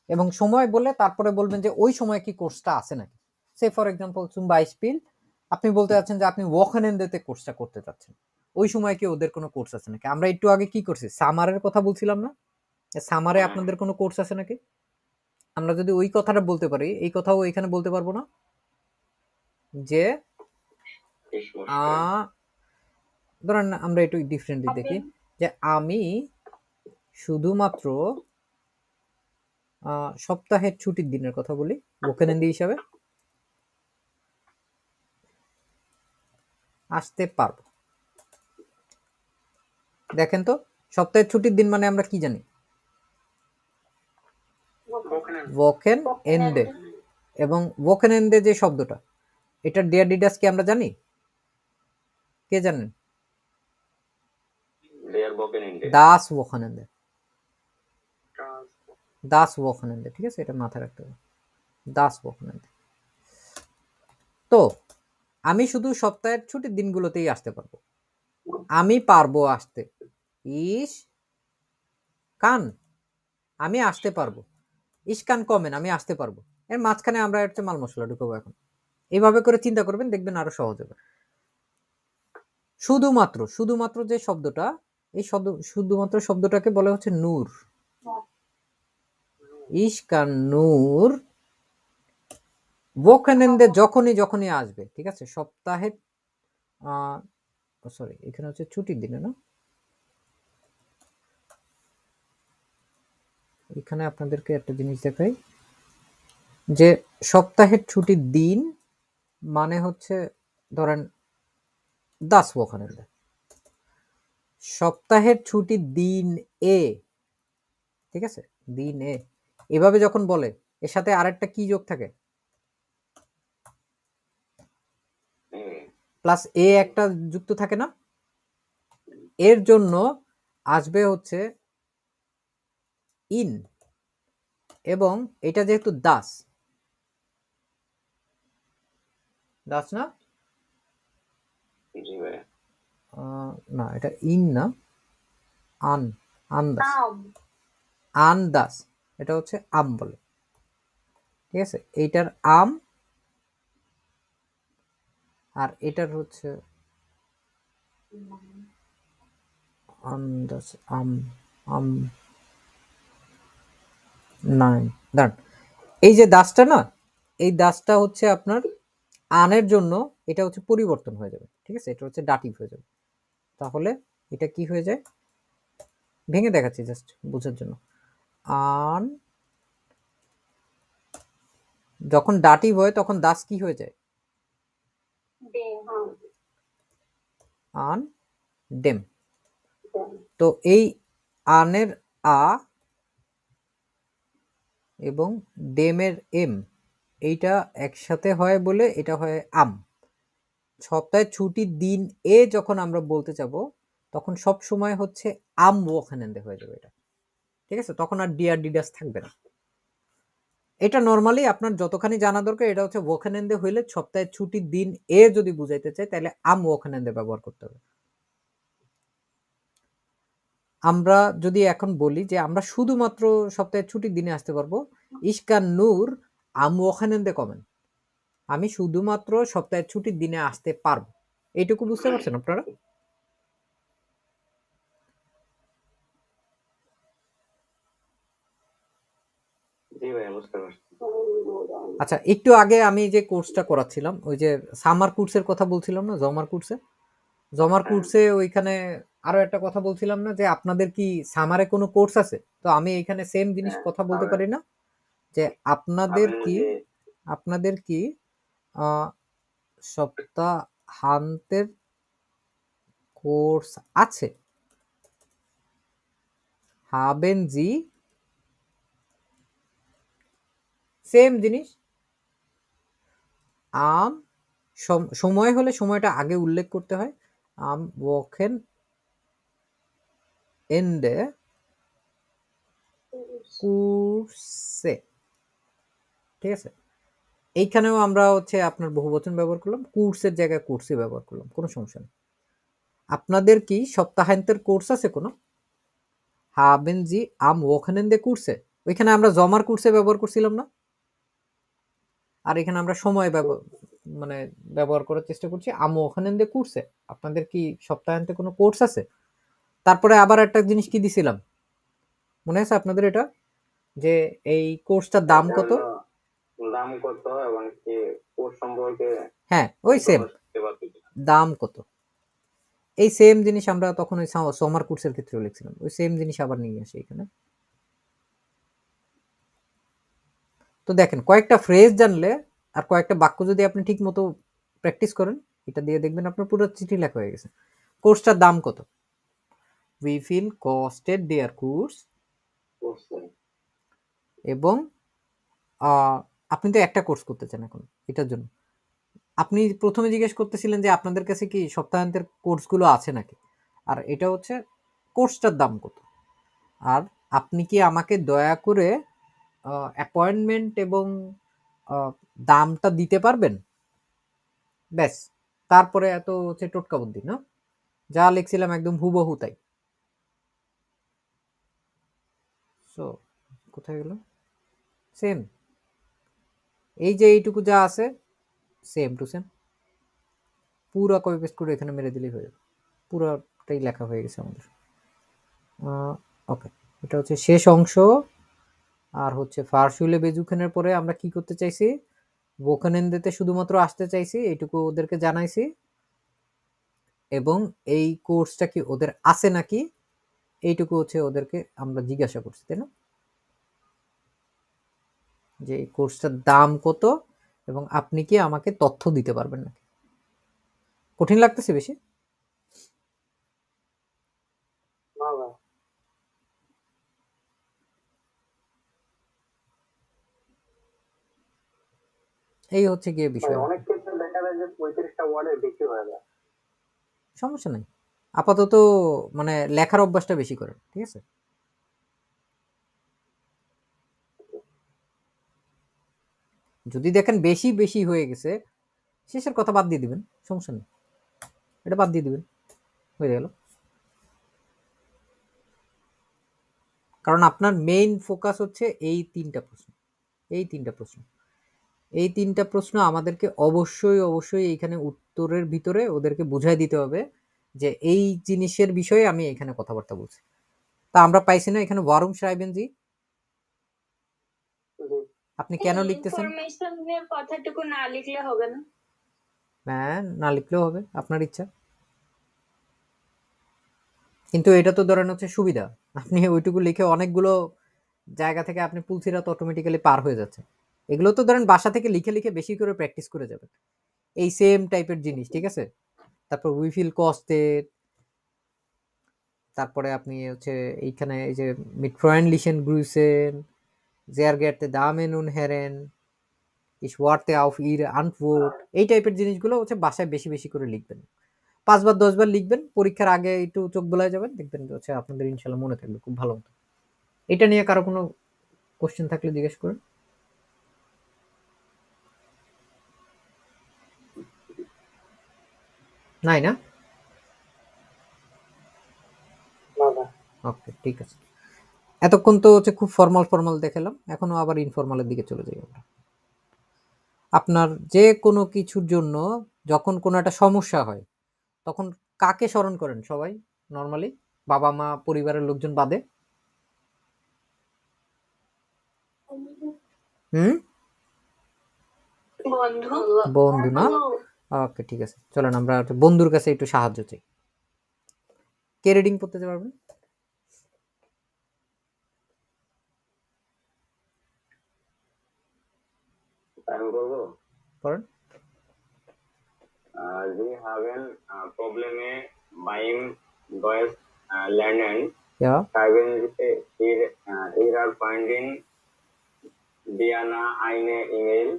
এবং সময় বলে তারপরে বলবেন যে ওই সময় কি কোর্সটা আছে নাকি। সে ফর এক্সাম্পল zum Beispiel আপনি বলতে চাচ্ছেন যে আপনি ওয়াকেনেন্ডেতে কোর্সটা করতে চাচ্ছেন, ওই সময় কি ওদের কোনো কোর্স আছে নাকি? আমরা একটু আগে কি করছি, সামারের কথা বলছিলাম না, সামারে আপনাদের কোনো কোর্স আছে নাকি? আমরা যদি ওই কথাটা বলতে পারি, এই কথাও এখানে বলতে পারবো না যে ধরেন আমরা একটু ডিফারেন্টলি দেখি, যে আমি শুধুমাত্র সপ্তাহের ছুটির দিনের কথা বলি ওকেনেন্ডি হিসাবে, আসতে পারবো। দেখেন তো সপ্তাহের ছুটির দিন মানে আমরা কি জানি? ওকেন এন্ডে। এবং ওকেন এন্ডে যে শব্দটা, এটা ডিয়াডিডাস কি আমরা জানি? কে জানেন? দেয়ার বকেন ইন্ডে। দাস ওখানেন্দে, দাস ওখানেন্দে, ঠিক আছে, এটা মাথায় রাখতে হবে, দাস ওখানেন্দে। তো আমি শুধু সপ্তাহের ছুটির দিনগুলোতেই আসতে পারবো। আমি পারবো আসতে, ইস কান, আমি আসতে পারবো, ইস কান কমেন, আমি আসতে পারবো। এর মাঝখানে আমরা একটা মাল মশলা ঢুকাবো। এখন এইভাবে করে চিন্তা করবেন, দেখবেন আরো সহজ হবে। শুধুমাত্র, শুধুমাত্র যে শব্দটা, এই শব্দ শুধুমাত্র শব্দটাকে বলা হচ্ছে নূর। ইস কান নূর ওখানেন্দে যখনই যখনই আসবে, ঠিক আছে, সপ্তাহে সরি এখানে হচ্ছে ছুটির দিনে না, এখানে আপনাদেরকে একটা জিনিস দেখাই যে সপ্তাহের ছুটির দিন মানে হচ্ছে ধরেন দাস ওখানেন্দে, সপ্তাহের ছুটির দিন এ, ঠিক আছে, দিন এ, এভাবে যখন বলে এর সাথে আরেকটা কি যোগ থাকে, প্লাস এ একটা যুক্ত থাকে না, এর জন্য আসবে হচ্ছে ইন, এবং এটা যেহেতু দাস, দাস না, জি ভাই। না এটা ইন না, আন, আন্দাস, আন্দাস, এটা হচ্ছে আম বলে, ঠিক আছে, এইটার আম আর এটার হচ্ছে আন্দাস, আম, আম নাই, দাঁড়ান, এই যে দাসটা না, এই দাসটা হচ্ছে আপনার আনের জন্য এটা হচ্ছে পরিবর্তন হয়ে যাবে, ঠিক আছে, এটা হচ্ছে ডাটিভ হয়ে যাবে। তাহলে এটা কি হয়ে যায়, ভেঙে দেখাচ্ছি জাস্ট বোঝার জন্য। আন, যখন ডাটিভ হয় তখন দাস কি হয়ে যায়, আন ডেম। তো এই আনের আ এবং ডেমের এম, এইটা একসাথে হয় বলে এটা হয় আম। সপ্তাহে ছুটির দিন এ যখন আমরা বলতে যাব তখন সব সময় হচ্ছে আম ওখানেন্দে হয়ে যাবে এটা, ঠিক আছে, তখন আর ডিআর ডিডাস থাকবে না। এটা নরমালি আপনার যতখানি জানা দরকার, এটা হচ্ছে ওখানেন্দে হইলে সপ্তাহের ছুটির দিন এ যদি বুঝাইতে চাই তাহলে আম ওখানেন্দে ব্যবহার করতে হবে। আমরা যদি এখন বলি যে আমরা শুধুমাত্র সপ্তাহের ছুটির দিনে আসতে পারবো, ইস্কান নূর আম ওখানেন্দে কমেন, আমি শুধুমাত্র সপ্তাহের ছুটির দিনে আসতে পারবো। এইটুকু বুঝতে পারছেন আপনারা? জি ভাই বুঝতে পারছি। আচ্ছা, একটু আগে আমি যে কোর্সটা করাচ্ছিলাম, ওই যে সামার কোর্সের কথা বলছিলাম না, জমার কোর্সে, জমার কোর্সে ওইখানে আরো একটা কথা বলছিলাম না যে আপনাদের কি সামারে কোনো কোর্স আছে? তো আমি এখানে সেম জিনিস কথা বলতে পারি না যে আপনাদের কি সপ্তাহান্তের কোর্স আছে? হাবেন জি, সেম জিনিস, আম সময় হলে সময়টা আগে উল্লেখ করতে হয়, আম ওয়াকেন এন্ডে কুরসে, ঠিক আছে। এইখানেও আমরা হচ্ছে আপনার বহুবচন ব্যবহার করলাম, কোর্সের জায়গায় কোর্সে ব্যবহার করলাম, কোনো সমস্যা নেই। আপনাদের কি সপ্তাহান্তের কোর্স আছে কোনো? হাবেন জি আম ওখানেন্দে কোর্সে, ওইখানে আমরা জমার কোর্সে ব্যবহার করছিলাম না, আর এখানে আমরা সময় ব্যবহার করার চেষ্টা করছি আম ওখানেন্দে কোর্সে। আপনাদের কি সপ্তাহান্তে কোনো কোর্স আছে? তারপরে আবার একটা জিনিস কি দিছিলাম মনে আছে আপনাদের, এটা যে এই কোর্সটার দাম কত, দাম কত এবং কি কোর্স সম্পর্কে, হ্যাঁ ওই সেম দাম কত, এই সেম জিনিস আমরা তখন ওই সামার কোর্সের ক্ষেত্রে লিখছিলাম, ওই সেম জিনিস আবার নিয়ে আসি এখানে। তো দেখেন কয়েকটা ফ্রেজ জানলে আর কয়েকটা বাক্য যদি আপনি ঠিক মতো প্র্যাকটিস করেন, এটা দিয়ে দেখবেন আপনার পুরো চিঠি লেখা হয়ে গেছে। কোর্সটার দাম কত? We feel costed their course, এবং আপনি তো একটা কোর্স করতে চান এখন, এটার জন্য আপনি প্রথমে জিজ্ঞেস করতেছিলেন যে আপনাদের কাছে কি সপ্তাহান্তের কোর্সগুলো আছে নাকি, আর এটা হচ্ছে কোর্সটার দাম কত। আর আপনি কি আমাকে দয়া করে অ্যাপয়েন্টমেন্ট এবং দামটা দিতে পারবেন? ব্যাস, তারপরে এত হচ্ছে টোটকা বুদ্ধি না, যা লিখছিলাম একদম হুবহু তাই। সো কোথায় গেল? সেম, এই যে এইটুকু যা আছে সেম টু সেম, পুরো কপি পেস্ট করে এখানে মেরে দিলেই হয়ে যাবে, পুরোটাই লেখা হয়ে গেছে আমাদের। ওকে, এটা হচ্ছে শেষ অংশ। আর হচ্ছে ফারশুলে বেজুখানের পরে আমরা কি করতে চাইছি, বোকানেন্দেতে শুধুমাত্র আসতে চাইছি, এইটুকু ওদেরকে জানাইছি, এবং এই কোর্সটা কি ওদের আছে নাকি এইটুকু হচ্ছে ওদেরকে আমরা জিজ্ঞাসা করছি, তাই না, যে এই কোর্সটার দাম কত এবং আপনি কি আমাকে তথ্য দিতে পারবেন নাকি। কঠিন লাগতেছে বেশি? এই হচ্ছে গিয়ে বিষয়। অনেক ক্ষেত্রে দেখা যায় যে 35টা ওয়ার্ডের বেশি হয়ে যায়। সমস্যা নাই, আপাতত মানে লেখার অভ্যাসটা বেশি করেন, ঠিক আছে। যদি দেখেন বেশি বেশি হয়ে গেছে, শেষের কথা বাদ দিয়ে দিবেন, সমস্যা নেই, এটা বাদ দিয়ে দিবেন, হয়ে গেল। কারণ আপনার মেইন ফোকাস হচ্ছে এই তিনটা প্রশ্ন, এই তিনটা প্রশ্ন, এই তিনটা প্রশ্ন আমাদেরকে অবশ্যই অবশ্যই এইখানে উত্তরের ভিতরে ওদেরকে বুঝাই দিতে হবে যে এই জিনিসের বিষয়ে আমি এখানে কথাবার্তা বলছি। তা আমরা পাইছি না এখানে ওয়ারুম সাহেবেন জি, আপনি কেন লিখতেছেন? ইনফরমেশনের কথাটুকু না লিখলে হবে না? হ্যাঁ, না লিখলেও হবে, আপনার ইচ্ছা। কিন্তু এটা তো ধরেন হচ্ছে সুবিধা, আপনি ওইটুকু লিখে অনেকগুলো জায়গা থেকে আপনি পুলসিরাত অটোমেটিক্যালি পার হয়ে যাচ্ছে। এগুলো তো ধরেন বাসা থেকে লিখে লিখে বেশি করে প্র্যাকটিস করে যাবেন, এই সেম টাইপের জিনিস, ঠিক আছে। তারপর উই ফিল কস্টেড, তারপরে আপনি হচ্ছে এইখানে এই যে মিট ফ্রেন্ডলিশন গ্রুসেন জেয়ার গেটতে দামেন উন হেরেন ইস ওয়ার্তে আউফ ইর আনটওয়ার্ড, এই টাইপের জিনিসগুলো হচ্ছে বাসায় বেশি বেশি করে লিখবেন, 5 বার 10 বার লিখবেন, পরীক্ষার আগে একটু চোখ বোলায় যাবেন, দেখবেন হচ্ছে আপনাদের ইনশাল্লাহ মনে থাকবে খুব ভালো মতো। এটা নিয়ে কারো কোনো কোশ্চেন থাকলে জিজ্ঞেস করুন। নাই না? ওকে, ঠিক আছে। এতক্ষণ তো হচ্ছে খুব ফর্মাল ফর্মাল দেখালাম, এখনো আবার ইনফর্মালের দিকে চলে যাই আমরা। আপনার যে কোনো কিছুর জন্য যখন কোনো একটা সমস্যা হয় তখন কাকে স্মরণ করেন সবাই নর্মালি, বাবা মা পরিবারের লোকজন বাদে? বন্ধু। বন্ধু না? ওকে, ঠিক আছে, চলেন আমরা বন্ধুর কাছে একটু সাহায্য চাই। কে রিডিং করতে পারবেন? আমি বলবো, করেন। Sie haben Probleme beim Deutsch lernen. Ja, Schreiben Sie Ihrer Freundin Diana eine E-Mail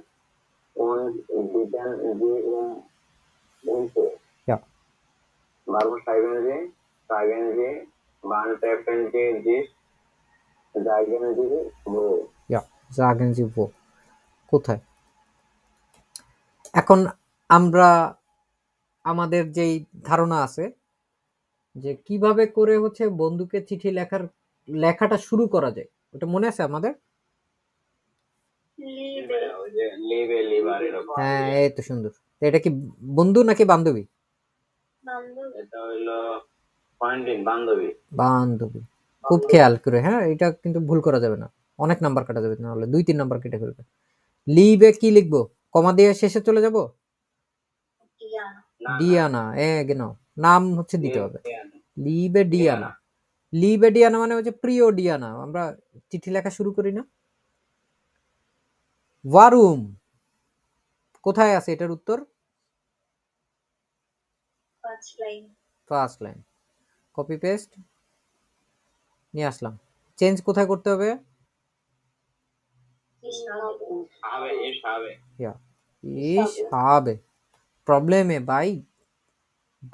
und bitten Sie um Hilfe. ja, Warum schreiben Sie, wann treffen Sie sich, sagen Sie wo. ja, sagen Sie wo, কোথায়। এখন আমরা আমাদের যেই ধারণা আছে যে কিভাবে করে হচ্ছে বন্ধুকে চিঠি লেখাটা শুরু করা যায়, ওটা মনে আছে আমাদের? ওই যে লিভে লিভার এরকম। হ্যাঁ, এই তো সুন্দর। তো এটা কি বন্ধু নাকি বান্ধবী? এটা হইলো ফ্রেন্ডিন, বান্ধবী। বান্ধবী, খুব খেয়াল করে, হ্যাঁ, এটা কিন্তু ভুল করা যাবে না, অনেক নাম্বার কাটা যাবে, নাহলে 2-3 নাম্বার কেটে ফেলবে। লিবে কি লিখবো, কমা দিয়ে শেষে চলে যাব? ডিয়ানা, genau, নাম হচ্ছে দিতে হবে। লিবে ডিয়ানা, লিবে ডিয়ানা মানে হচ্ছে প্রিয় ডিয়ানা, আমরা চিঠি লেখা শুরু করি না। ওয়ারুম কোথায় আছে, এটার উত্তর ফার্স্ট লাইন কপি পেস্ট নিয়ে আসলাম। চেঞ্জ কোথায় করতে হবে? ইস habe Probleme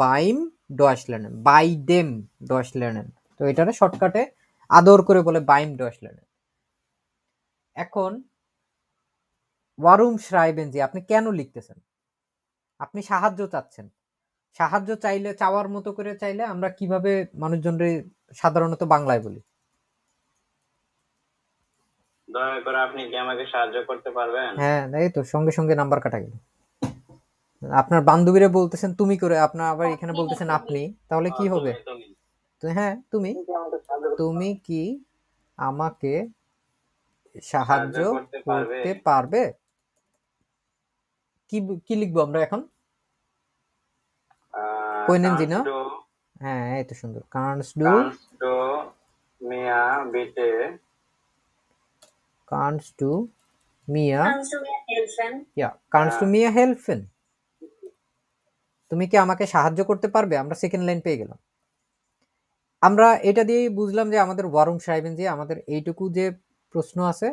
beim Deutsch lernen, bei dem Deutsch lernen। তো এটারে শর্টকাটে আদর করে বলে beim Deutsch lernen। এখন warum schreiben Sie, আপনি কেন লিখতেছেন? আপনি সাহায্য চাচ্ছেন। সাহায্য চাইলে, চাওয়ার মতো করে চাইলে আমরা কিভাবে মানুষজনরে সাধারণত বাংলায় বলি? দয়া করে আপনি কি আমাকে সাহায্য করতে পারবেন? হ্যাঁ, এই তো সঙ্গে সঙ্গে নাম্বার কাটা গেল। আপনার বান্ধবীরে বলতেছেন তুমি করে, আপনার আবার এখানে বলতেছেন আপনি, তাহলে কি হবে? তো হ্যাঁ, তুমি কি আমাকে সাহায্য করতে পারবে? কি লিখবো আমরা এখন? কইনেন জি না? হ্যাঁ, এই তো সুন্দর। kannst du mir bitte kannst du mir helfen? Ja, kannst du mir helfen? তুমি কি আমাকে সাহায্য করতে পারবে? আমরা সেকেন্ড লাইন পেয়ে গেলাম। আমরা এটা দিয়েই বুঝলাম যে আমাদের warum schreiben Sie, আমাদের এইটুকু যে প্রশ্ন আছে,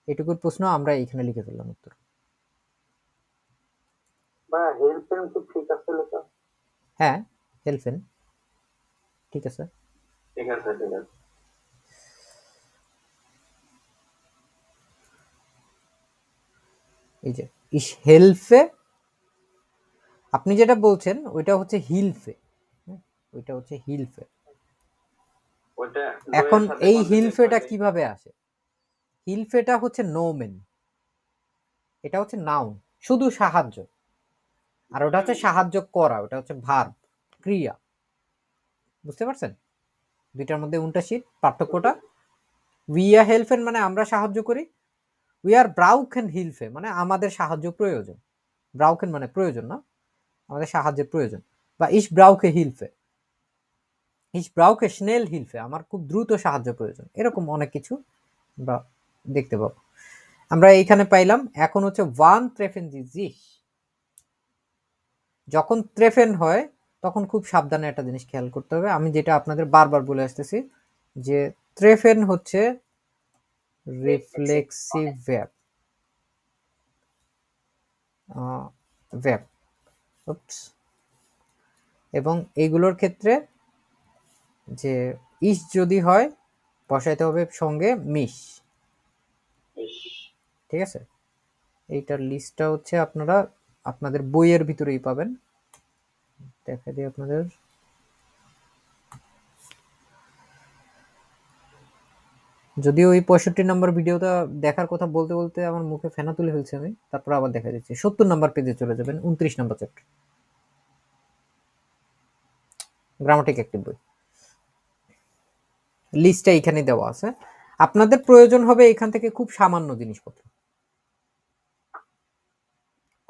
এইটুকুর প্রশ্ন আমরা এইখানে লিখে ফেললাম উত্তর। বা হেল্পেন তো ঠিক আছে লেখা। হ্যাঁ, হেল্পেন ঠিক আছে। এই যে ich helfe, আপনি যেটা বলছেন ওইটা হচ্ছে হিলফে, ওইটা হচ্ছে হিলফে। এখন এই হিলফেটা কিভাবে আসে? হিলফেটা হচ্ছে নোমেন, এটা হচ্ছে নাউন, শুধু সাহায্য। আর ওটা হচ্ছে সাহায্য করা, ওটা হচ্ছে ভার্ব, ক্রিয়া। বুঝতে পারছেন দুইটার মধ্যে উনটাশিট পার্থক্যটা? উইয়া হেল্পেন মানে আমরা সাহায্য করি, উইয়ার ব্রাউকেন হিলফে মানে আমাদের সাহায্য প্রয়োজন। ব্রাউকেন মানে প্রয়োজন না, আমাদের সাহায্যের প্রয়োজন। বা ইস ব্রাউকে হিলফে, ইস ব্রাউকে স্নেল হিলফে, আমার খুব দ্রুত সাহায্য প্রয়োজন। এরকম অনেক কিছু আমরা দেখতে পাবো। আমরা এইখানে পাইলাম। এখন হচ্ছে ওয়ান ট্রেফেন জিস, যখন ট্রেফেন হয় তখন খুব সাবধানে একটা জিনিস খেয়াল করতে হবে। আমি যেটা আপনাদের বারবার বলে আসতেছি যে ট্রেফেন হচ্ছে রিফ্লেক্সিভ ভ্যাব, এবং এইগুলোর ক্ষেত্রে যে ইস যদি হয় বসাইতে হবে সঙ্গে মিশ। ঠিক আছে, এইটার লিস্টটা হচ্ছে আপনারা আপনাদের বইয়ের ভিতরেই পাবেন। দেখা দিই আপনাদের, যদিও ওই 65 নম্বর ভিডিওটা দেখার কথা বলতে বলতে আমার মুখে ফেনা তুলে ফেলছি আমি, তারপর আবার দেখা দিচ্ছি। 70 নম্বর পেজে চলে যাবেন, 29 নম্বর চ্যাপ্টার, গ্রামাটিক অ্যাক্টিভ বই। লিস্টটা এখানে দেওয়া আছে। আপনাদের প্রয়োজন হবে এখান থেকে খুব সামান্য জিনিসপত্র,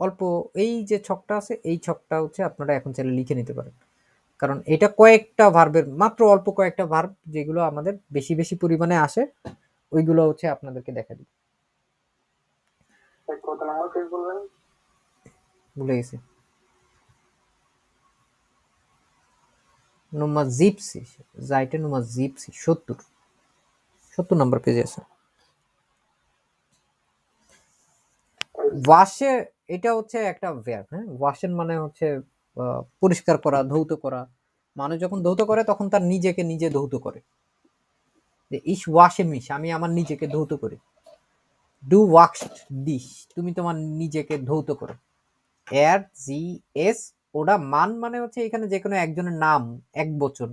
অল্প। এই যে ছকটা আছে, এই ছকটা হচ্ছে আপনারা এখন চাইলে লিখে নিতে পারেন, কারণ এটা কয়েকটা ভার্বের, মাত্র অল্প কয়েকটা ভার্ব যেগুলো আমাদের বেশি বেশি পরিমাণে আসে, ওইগুলো হচ্ছে আপনাদেরকে দেখা দিই। ভুলে গেছি, Nummer 70, Seite Nummer 70, 70 নম্বর পেজে আছে। ওয়াশে, এটা হচ্ছে একটা ভার্ব। হ্যাঁ, ওয়াশেন মানে হচ্ছে পরিষ্কার করা, ধৌত করা। মানুষ যখন ধৌত করে তখন তার নিজেকে নিজে ধৌত করে। যে ইস ওয়াশে মিশ, আমি আমার নিজেকে ধৌত করি। ডু ওয়াশড ডিশ, তুমি তোমার নিজেকে ধৌত করো। এর জি এস, ওটা মান মানে হচ্ছে এখানে যে কোনো একজনের নাম, এক বচন।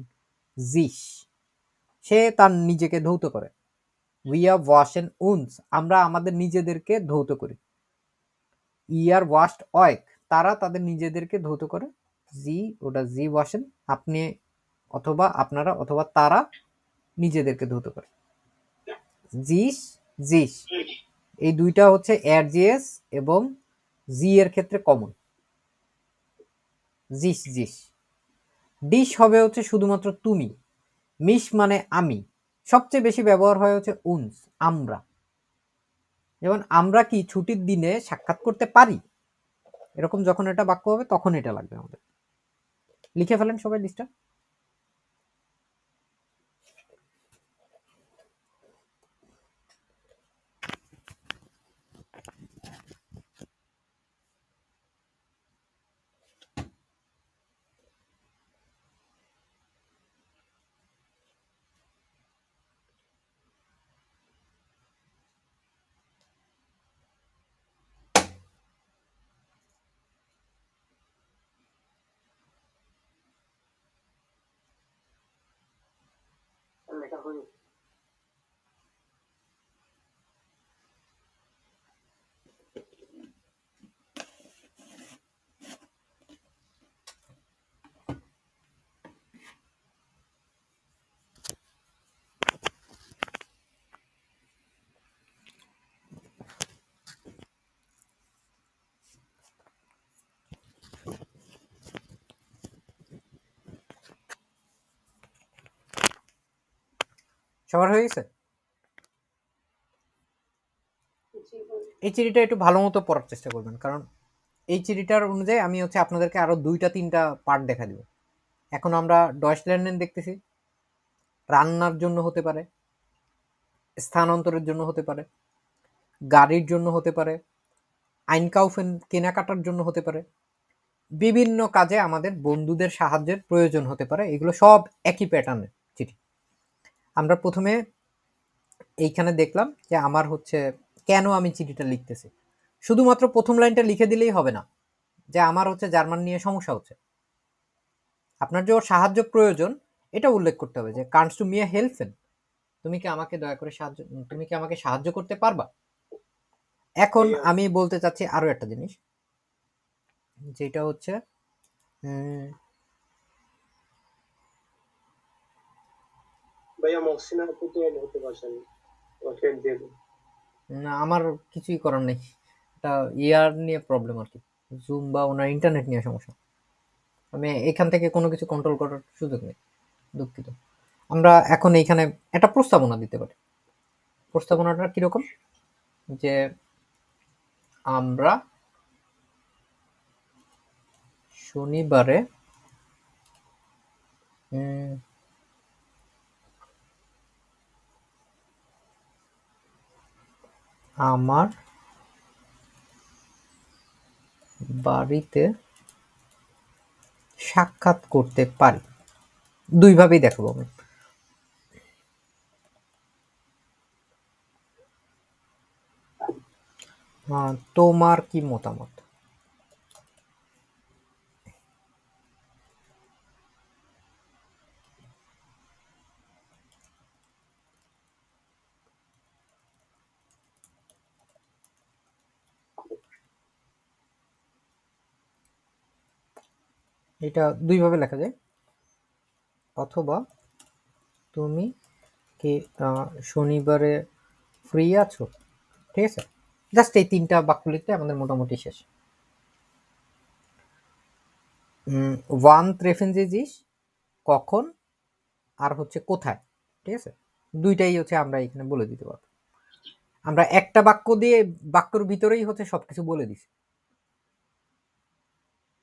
জিস, সে তার নিজেকে ধৌত করে। উই আর ওয়াশেন উনস, আমরা আমাদের নিজেদেরকে ধৌত করি। ইয়ার ওয়াশড অয়েক, তারা তাদের নিজেদেরকে ধৌত করে। জি, ওটা জি ওয়াশেন, আপনি অথবা আপনারা অথবা তারা নিজেদেরকে ধৌত করে। জিস জিস, এই দুইটা হচ্ছে এর জিএস এবং জি এর ক্ষেত্রে কমন। জিস জিস। ডিশ হবে হচ্ছে শুধুমাত্র তুমি। মিশ মানে আমি। সবচেয়ে বেশি ব্যবহার হয় হচ্ছে উনস, আমরা। যেমন আমরা কি ছুটির দিনে সাক্ষাৎ করতে পারি, এরকম যখন এটা বাক্য হবে তখন এটা লাগবে আমাদের। লিখে ফেলেন সবাই লিস্টটা। সবার হয়ে গেছে? এই চিঠিটা একটু ভালো মতো পড়ার চেষ্টা করবেন, কারণ এই চিঠিটার অনুযায়ী আমি হচ্ছে আপনাদেরকে আরো 2-3টা পার্ট দেখা দিব। এখন আমরা ডয়েচল্যান্ডেন দেখতেছি, রান্নার জন্য হতে পারে, স্থানান্তরের জন্য হতে পারে, গাড়ির জন্য হতে পারে, আইনকাউফেন কেনাকাটার জন্য হতে পারে, বিভিন্ন কাজে আমাদের বন্ধুদের সাহায্যের প্রয়োজন হতে পারে। এগুলো সব একই প্যাটার্নের চিঠি। আমরা প্রথমে এইখানে দেখলাম যে আমার হচ্ছে কেন আমি চিঠিটা লিখতেছি। শুধুমাত্র প্রথম লাইনটা লিখে দিলেই হবে না যে আমার হচ্ছে জার্মান নিয়ে সমস্যা হচ্ছে। আপনার যে ওর সাহায্য প্রয়োজন এটা উল্লেখ করতে হবে, যে কান্টস টু মি হেল্পেন, তুমি কি আমাকে দয়া করে তুমি কি আমাকে সাহায্য করতে পারবা। এখন আমি বলতে চাচ্ছি আরো একটা জিনিস, যেটা হচ্ছে ভাইয়া মহসিনা আপু তো add হতে পারছেন, ওকে add দিয়ে দিন। না, আমার কিছুই করার নেই, এটা ইয়ার নিয়ে প্রবলেম আর কি, জুম বা ওনার ইন্টারনেট নিয়ে সমস্যা। আমি এখান থেকে কোনো কিছু কন্ট্রোল করার সুযোগ নেই, দুঃখিত। আমরা এখন এইখানে একটা প্রস্তাবনা দিতে পারি। প্রস্তাবনাটা কিরকম, যে আমরা শনিবারে আমার বাড়িতে সাক্ষাৎ করতে পারি। দুইভাবেই দেখাবো আমি। তোমার কি মতামত? এটা দুইভাবে লেখা যায়, অথবা তুমি কি শনিবারে ফ্রি আছো, ঠিক আছে। জাস্ট এই 3টা বাক্য লিখতে আমাদের মোটামুটি শেষ। ওয়ান ট্রেফেন জিস, কখন আর হচ্ছে কোথায়, ঠিক আছে। দুইটাই হচ্ছে আমরা এখানে বলে দিতে পারবো। আমরা একটা বাক্য দিয়ে বাক্যর ভিতরেই হচ্ছে সবকিছু বলে দিছি।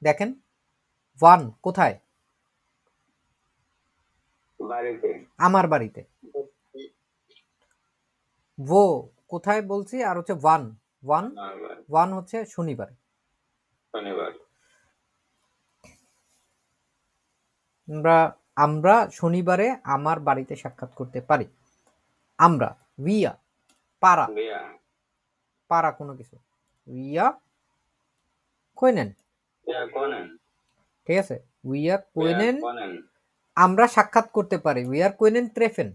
দেখেন, ওয়ান কোথায়, বাড়িতে, আমার বাড়িতে। ও কোথায় বলছি, আর হচ্ছে ওয়ান ওয়ান ওয়ান হচ্ছে শনিবার। শনিবার আমরা শনিবারে আমার বাড়িতে সাক্ষাৎ করতে পারি। আমরা উইয়া পারা পারা কোনো কিছু উইয়া কইনেন, ঠিক আছে। উইয়া কইনেন আমরা সাক্ষাৎ করতে পারি, উইয়ার কইনেন ট্রেফেন।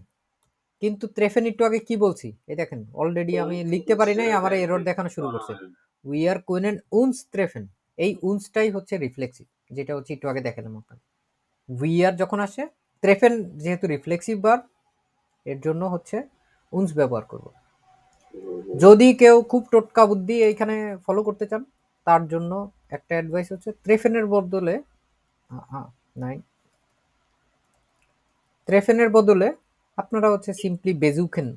কিন্তু ট্রেফেন একটু আগে কি বলছি, এই দেখেন অলরেডি আমি লিখতে পারি নাই, আমার এরর দেখানো শুরু করছে। উইয়ার কইনেন উনস ট্রেফেন, এই উনসটাই হচ্ছে রিফ্লেক্সিভ, যেটা হচ্ছে একটু আগে দেখালাম আপনাকে। উইয়ার যখন আসে, ট্রেফেন যেহেতু রিফ্লেক্সিভ ভার্ব, এর জন্য হচ্ছে উনস ব্যবহার করব। যদি কেউ খুব টোটকা বুদ্ধি এইখানে ফলো করতে চান, তার জন্য একটা অ্যাডভাইস হচ্ছে ট্রেফেনের বদলে ট্রেফেনের বদলে আপনারা হচ্ছে সিম্পলি বেজুকেন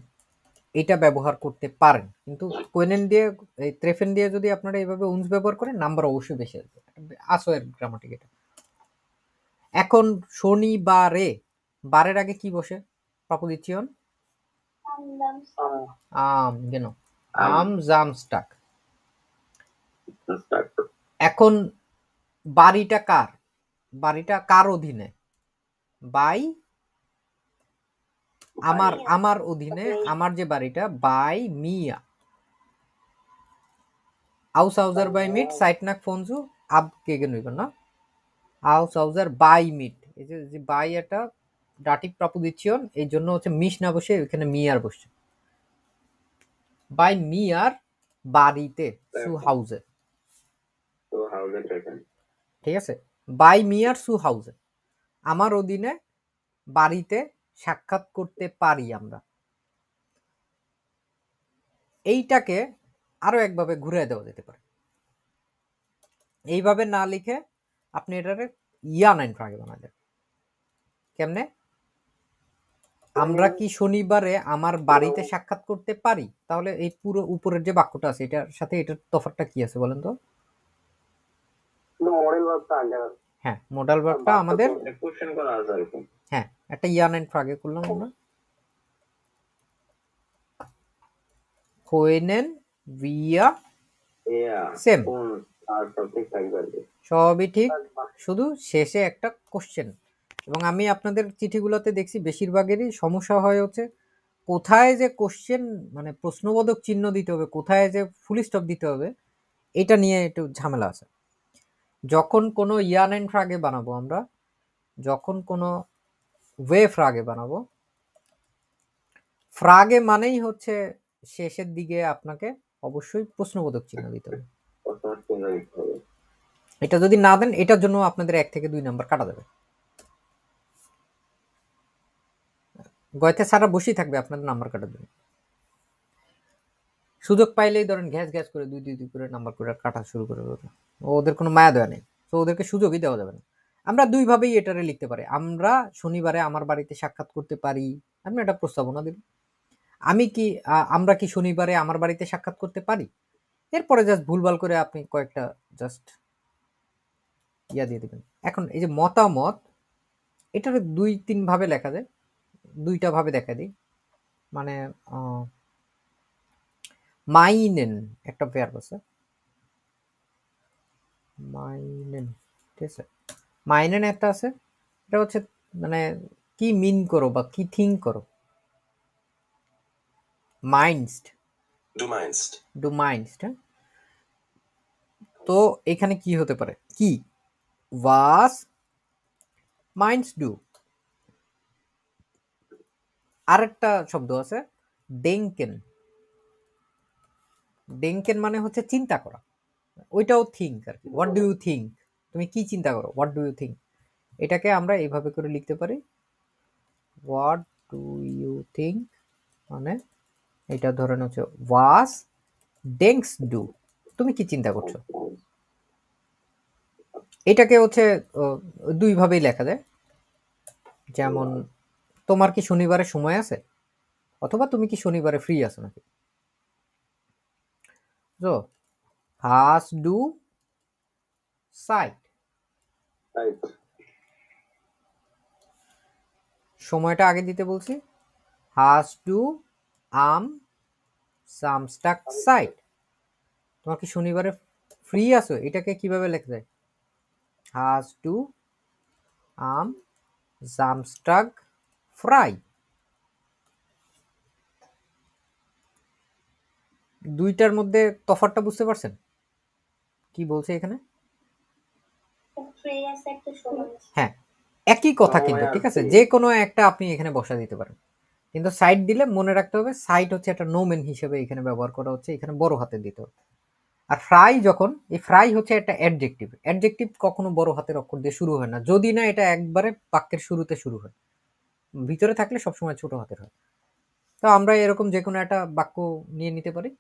এটা ব্যবহার করতে পারেন। কিন্তু কোয়েনেন দিয়ে এই ট্রেফেন দিয়ে যদি আপনারা এইভাবে উনস ব্যবহার করেন, নাম্বার অবশ্যই বেশি আসবে। আসোয়ের গ্রামাটিক এটা। এখন শনিবারে, বারের আগে কি বসে? Proposition genau am Samstag। এখন বাড়িটা কার? বাড়িটা কার অধীনে? বাই আমার অধীনে, আমার যে বাড়িটা বাই মিয়া। Aushauser bei mit Zeit nach von zu ab gegenüber না? Aushauser bei mit, এই যে বাই একটা ডাটিভ প্রপোজিশন, এই জন্য হচ্ছে মিশ না বসে এখানে মিয়ার বসছে। বাই মিয়ার বাড়িতে, সু হাউজে, ঠিক আছে? বাই মিয়ার সু হাউজে, আমার অধীনে বাড়িতে সাক্ষাৎ করতে পারি আমরা। এইটাকে আরো একভাবে ঘুরে দেওয়া যেতে পারে। এইভাবে না লিখে আপনি এটারে ইয়া নাইন ফ্রাগে বানাবেন। কেমনে? আমরা কি শনিবারে আমার বাড়িতে সাক্ষাৎ করতে পারি? তাহলে এই পুরো উপরের যে বাক্যটা আছে এটার সাথে এটার তফাৎটা কি আছে বলেন তো? মডেল ভার্বটা আগে আছে। হ্যাঁ, মডাল ভার্বটা আমাদের কোশ্চেন করা আছে আর কি। হ্যাঁ, একটা ইয়া নাইন ফ্রাগে করলাম আমরা। Können wir সেম, আর সব ঠিক থাকবে আর কি। সবই ঠিক, শুধু শেষে একটা কোশ্চেন। এবং আমি আপনাদের চিঠিগুলোতে দেখছি বেশিরভাগেরই সমস্যা হয় হচ্ছে কোথায় যে কোশ্চেন মানে প্রশ্নবোধক চিহ্ন দিতে হবে, কোথায় যে ফুল স্টপ দিতে হবে, এটা নিয়ে একটু ঝামেলা আছে। যখন কোনো ইয়ান এন্ড ফ্রাগে বানাবো আমরা, যখন কোনো ওয়ে ফ্রাগে বানাবো, ফ্রাগে মানেই হচ্ছে শেষের দিকে আপনাকে অবশ্যই প্রশ্নবোধক চিহ্ন দিতে হবে। এটা যদি না দেন এটার জন্য আপনাদের 1 থেকে 2 নাম্বার কাটা যাবে। গয়তে সারা বসেই থাকবে আপনাদের নাম্বার কাটার জন্য। সুযোগ পাইলেই ধরেন ঘ্যাস ঘ্যাস করে 2 করে নাম্বার করে কাটা শুরু করে দেবে। ওদের কোনো মায়া দেওয়া নেই, তো ওদেরকে সুযোগই দেওয়া যাবে না। আমরা দুইভাবেই এটারে লিখতে পারি। আমরা শনিবারে আমার বাড়িতে সাক্ষাৎ করতে পারি, আপনি একটা প্রস্তাবনা দিন। আমরা কি শনিবারে আমার বাড়িতে সাক্ষাৎ করতে পারি, এরপরে জাস্ট ভুলভাল করে আপনি কয়েকটা জাস্ট ইয়া দিয়ে দেবেন। এখন এই যে মতামত, এটার 2-3 ভাবে লেখা যায়, 2টা ভাবে দেখা দিই। মানে মাইনেন একটা ভার্ব আছে, মাইনেন, ঠিক আছে? মাইনেন একটা আছে, এটা হচ্ছে মানে কি মিন করো বা কি থিঙ্ক করো। মাইন্সড, ডু মাইন্সড, হ্যাঁ? তো এখানে কি হতে পারে? কি ওয়াস মাইন্স ডু। আরেকটা শব্দ আছে ডেঙ্কেন। ডেঙ্কেন মানে হচ্ছে চিন্তা করা, ওইটাও থিঙ্ক আর কি। হোয়াট ডু ইউ থিঙ্ক, তুমি কি চিন্তা করো, হোয়াট ডু ইউ থিঙ্ক। এটাকে আমরা এইভাবে করে লিখতে পারি, হোয়াট ডু ইউ থিঙ্ক মানে এটা ধরেন হচ্ছে ওয়াস ডেঙ্কস ডু, তুমি কি চিন্তা করছো। এটাকে হচ্ছে 2 ভাবেই লেখা যায়। যেমন তোমার কি শনিবারে সময় আছে, অথবা তুমি কি শনিবারে ফ্রি আছো নাকি। তো হাস ডু সাইট, সময়টা আগে দিতে বলছি। হাস ডু আম সামস্টাক সাইট, তোমার কি শনিবারে ফ্রি আছো, এটাকে কিভাবে লেখা যায়? হাস ডু আম সামস্টাক ফ্রাই। দুইটার মধ্যে তফাৎটা বুঝতে পারছেন কি বলছে এখানে? হ্যাঁ, একই কথা কিন্তু, ঠিক আছে? যে কোনো একটা আপনি এখানে বসা দিতে পারেন, কিন্তু সাইট দিলে মনে রাখতে হবে সাইট হচ্ছে একটা নোমেন হিসেবে এখানে ব্যবহার করা হচ্ছে, এখানে বড় হাতে দিতে হবে। আর ফ্রাই যখন, এই ফ্রাই হচ্ছে একটা অ্যাডজেক্টিভ। অ্যাডজেক্টিভ কখনো বড় হাতের অক্ষর দিয়ে শুরু হয় না, যদি না এটা একবারে বাক্যের শুরুতে শুরু হয়, ভিতরে থাকলে সবসময় ছোট হাতের হয়। তো আমরা এরকম যে কোনো একটা বাক্য নিয়ে নিতে পারি।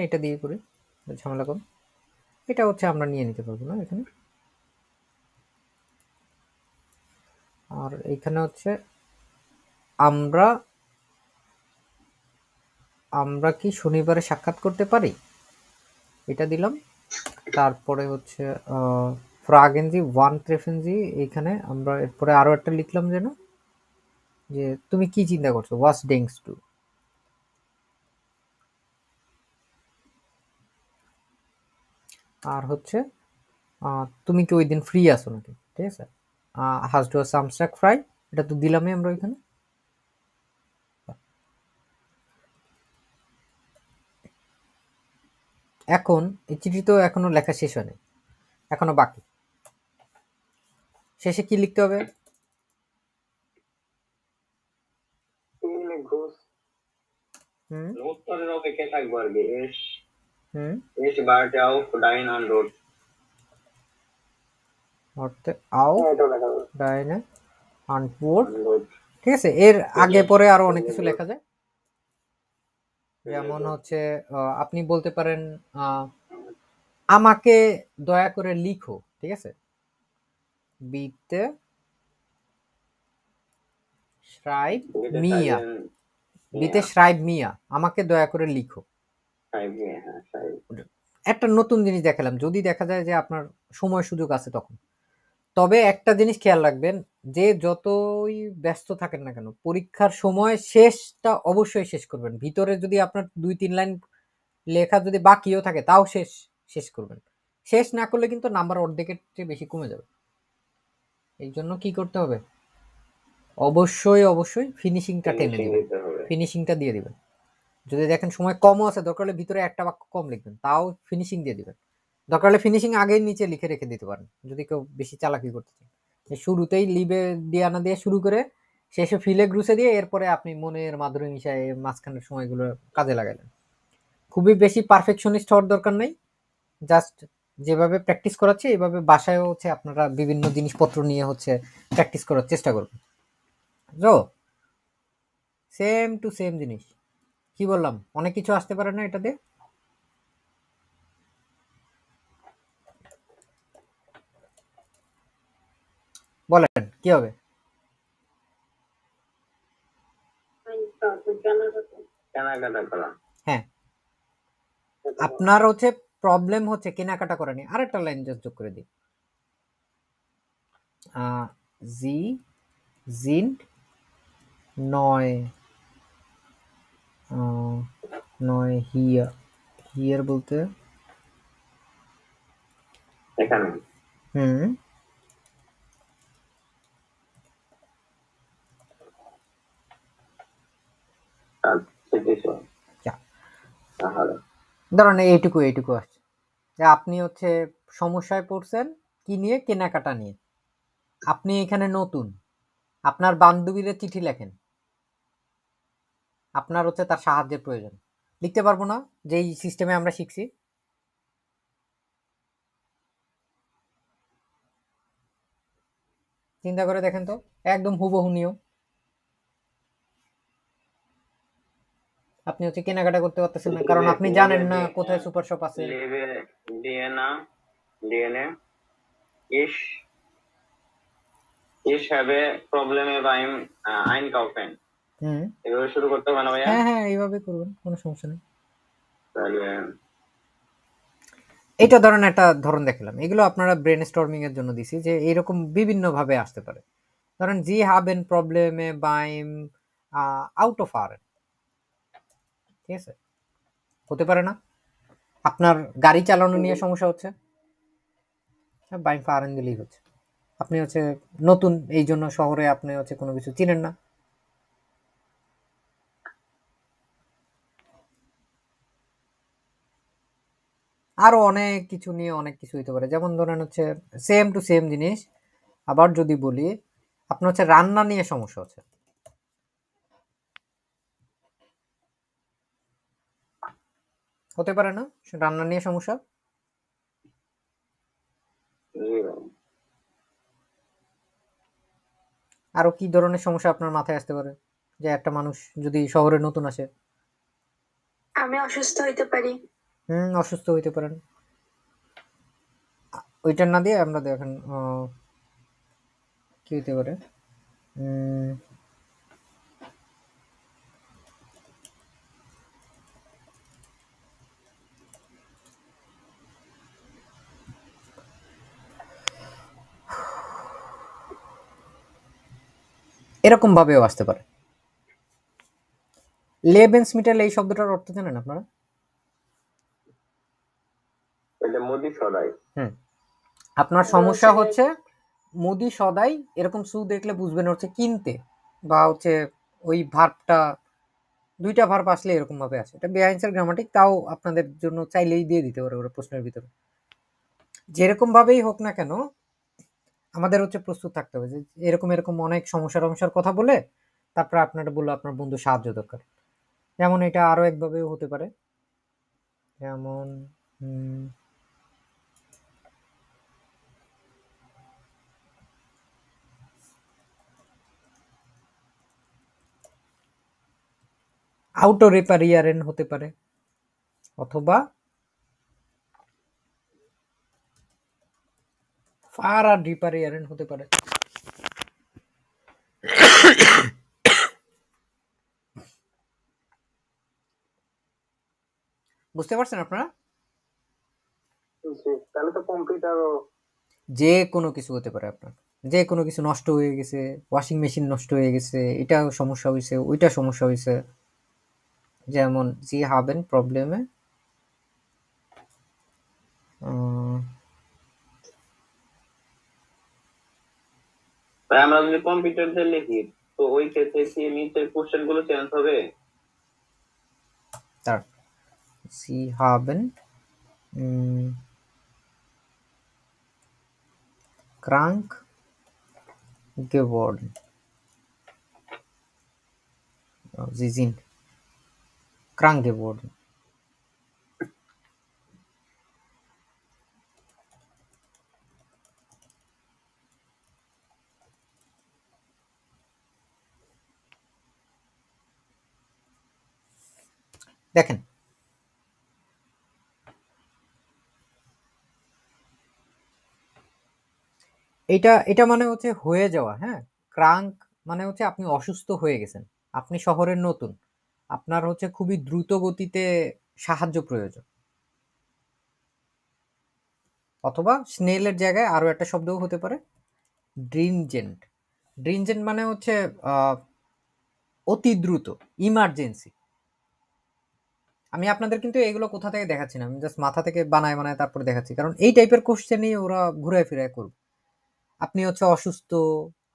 এটা দিয়ে করি, ঝামেলা কম। এটা হচ্ছে আমরা নিয়ে নিতে পারবো না এখানে। আর এখানে হচ্ছে আমরা আমরা কি শনিবারে সাক্ষাৎ করতে পারি, এটা দিলাম। তারপরে হচ্ছে ফ্রাগেন জি ওয়ান ট্রেফেন জি, এইখানে আমরা এরপরে আরো একটা লিখলাম যেন, যে তুমি কি চিন্তা করছো, ওয়াস ডেংস টু। আর হচ্ছে তুমি কি ওই দিন ফ্রি আছো নাকি, ঠিক আছে। হাজ টু সামস্টাক ফ্রাই, এটা তো দিলামই আমরা ওইখানে। এখন এই চিঠি তো এখনো লেখা শেষ হয়নি, এখনো বাকি। শেষে কি লিখতে হবে? হুম উত্তরের অপেক্ষায় থাকবো আর কি। হুম Ich warte auf deine Antwort. অর্থে আও এটা লেখা যাবে। ডাইনে আনপোর্ট, Antwort. ঠিক আছে। এর আগে পরে আরো অনেক কিছু লেখা যায়, যেমন হচ্ছে আপনি বলতে পারেন আমাকে দয়া করে লিখো, ঠিক আছে। বিতে schreib Bitte মিয়া, schreiben. বিতে schreib মিয়া, আমাকে দয়া করে লিখো। Schreib mir, হ্যাঁ, schreib. একটা নতুন জিনিস দেখালাম, যদি দেখা যায় যে আপনার সময় সুযোগ আছে তখন। তবে একটা জিনিস খেয়াল রাখবেন, যে যতই ব্যস্ত থাকেন না কেন, পরীক্ষার সময় শেষটা অবশ্যই শেষ করবেন। ভিতরে যদি আপনার 2-3 লাইন লেখা যদি বাকিও থাকে, তাও শেষ করবেন। শেষ না করলে কিন্তু নাম্বার অর্ধেকের চেয়ে বেশি কমে যাবে। এই জন্য কি করতে হবে, অবশ্যই ফিনিশিংটা টেনে Finishing দিবেন, দিতে হবে। ফিনিশিংটা দিয়ে দিবেন। যদি দেখেন সময় কমও আছে, দরকার হলে ভিতরে একটা বাক্য কম লিখবেন, তাও ফিনিশিং দিয়ে দিবেন। দরকার হলে ফিনিশিং আগেই নিচে লিখে রেখে দিতে পারেন, যদি কেউ বেশি চালাকি করতে চান। শুরুতেই লিবে দিয়ে আনা দিয়ে শুরু করে শেষে ফিলে গ্রুসে দিয়ে, এরপরে আপনি মনের মাধুরী মিশায় মাঝখানের সময়গুলো কাজে লাগালেন। খুবই বেশি পারফেকশনিস্ট হওয়ার দরকার নেই, জাস্ট যেভাবে প্র্যাকটিস করাচ্ছে এইভাবে বাসায়ও হচ্ছে আপনারা বিভিন্ন জিনিসপত্র নিয়ে হচ্ছে প্র্যাকটিস করার চেষ্টা করবেন। তো সেম টু সেম জিনিস, কি বললাম, অনেক কিছু আসতে পারে না এটাতে। বলেন কি হবে? কেনাকাটা করা। হ্যাঁ, আপনার হচ্ছে প্রবলেম হচ্ছে কেনাকাটা করা নিয়ে। আরেকটা লাইন জাস্ট যোগ করে দিই, জি জিন্ট নয় নয় হিয়ার, হিয়ার বলতে এখানে হুম যা। তাহলে ধরেন এইটুকু আসছে যে আপনি হচ্ছে সমস্যায় পড়ছেন কি নিয়ে, কেনাকাটা নিয়ে। আপনি এখানে নতুন, আপনার বান্ধবীরে চিঠি লেখেন, আপনার হচ্ছে তার সাহায্যের প্রয়োজন। লিখতে পারবো না যেই সিস্টেমে আমরা শিখছি? চিন্তা করে দেখেন তো, একদম হুবহু নিয়ম। আপনি হচ্ছে কেনাকাটা করতে পারতেছেন না, কারণ আপনি জানেন না কোথায় সুপার শপ আছে। লিবে DNA ich ich habe Probleme beim Einkaufen. হুম এভাবে শুরু করতে হবে না ভাইয়া? হ্যাঁ এইভাবে করবেন, কোনো সমস্যা নেই। তাহলে এটা ধরেন একটা ধরন দেখালাম, এগুলো আপনারা ব্রেন স্টর্মিং এর জন্য দিছি, যে এরকম বিভিন্ন ভাবে আসতে পারে। ধরেন জি হাবেন প্রবলেমে বাইম আউট অফ আর, ঠিক আছে, হতে পারে না। আপনার গাড়ি চালানো নিয়ে সমস্যা হচ্ছে, বাইম ফারেন দিলেই হচ্ছে। আপনি হচ্ছে নতুন, এই জন্য শহরে আপনি হচ্ছে কোনো কিছু চিনেন না। আরো অনেক কিছু নিয়ে অনেক কিছু হইতে পারে, যেমন ধরেন হচ্ছে সেম টু সেম জিনিস। আবার যদি বলি আপনার হচ্ছে রান্না নিয়ে সমস্যা হচ্ছে, হতে পারে না রান্না নিয়ে সমস্যা। আরো কি ধরনের সমস্যা আপনার মাথায় আসতে পারে, যে একটা মানুষ যদি শহরে নতুন আসে? আমি অসুস্থ হইতে পারি। অসুস্থ হইতে পারেন। ওইটা না দিয়ে আমরা দেখেন কি হইতে পারে, এরকম ভাবেও আসতে পারে। লেবেন্সমিটার এই শব্দটার অর্থ জানেন আপনারা? এটা মোদি সদাই। আপনার সমস্যা হচ্ছে মুদি সদাই, এরকম সু দেখলে বুঝবেন হচ্ছে কিনতে, বা হচ্ছে ওই ভার্বটা দুইটা ভার্ব আসলে এরকম ভাবে আসে। এটা বেআইনসের গ্রামাটিক, তাও আপনাদের জন্য চাইলেই দিয়ে দিতে পারে ওরা প্রশ্নের ভিতরে। যেরকম ভাবেই হোক না কেন আমাদের হচ্ছে প্রস্তুত থাকতে হবে যে এরকম এরকম অনেক সমস্যার কথা বলে তারপর আপনারা বললো আপনার বন্ধু সাহায্য দরকার। যেমন এটা আরো একভাবেও হতে পারে, যেমন আউটো রিপারিয়ারেন হতে পারে, অথবা ফারা রিপারিয়ারেন হতে পারে। বুঝতে পারছেন আপনারা? তাহলে তো কম্পিউটারও যে কোনো কিছু হতে পারে আপনার, যে কোনো কিছু নষ্ট হয়ে গেছে, ওয়াশিং মেশিন নষ্ট হয়ে গেছে, এটা সমস্যা হয়েছে, ওইটা সমস্যা হয়েছে। যেমন জি হাবেন প্রবলেমে আমরা যদি কম্পিউটার দিয়ে লিখি তো ওই ক্ষেত্রে কি নিচের কোশ্চেন গুলো চেঞ্জ হবে? তার জি হাবেন crank geworden, sie sind krank geworden। দেখেন এটা এটা মানে হচ্ছে হয়ে যাওয়া। হ্যাঁ, ক্রাঙ্ক মানে হচ্ছে আপনি অসুস্থ হয়ে গেছেন, আপনি শহরের নতুন, আপনার হচ্ছে খুবই দ্রুত গতিতে সাহায্য প্রয়োজন। অথবা স্নেলের জায়গায় আরো একটা শব্দও হতে পারে ড্রিনজেন্ট। ড্রিনজেন্ট মানে হচ্ছে অতি দ্রুত, ইমার্জেন্সি। আমি আপনাদের কিন্তু এগুলো কোথা থেকে দেখাচ্ছি না, আমি জাস্ট মাথা থেকে বানায় বানায় তারপরে দেখাচ্ছি, কারণ এই টাইপের কোশ্চেনই ওরা ঘুরে ফিরে করবে। আপনি হচ্ছে অসুস্থ,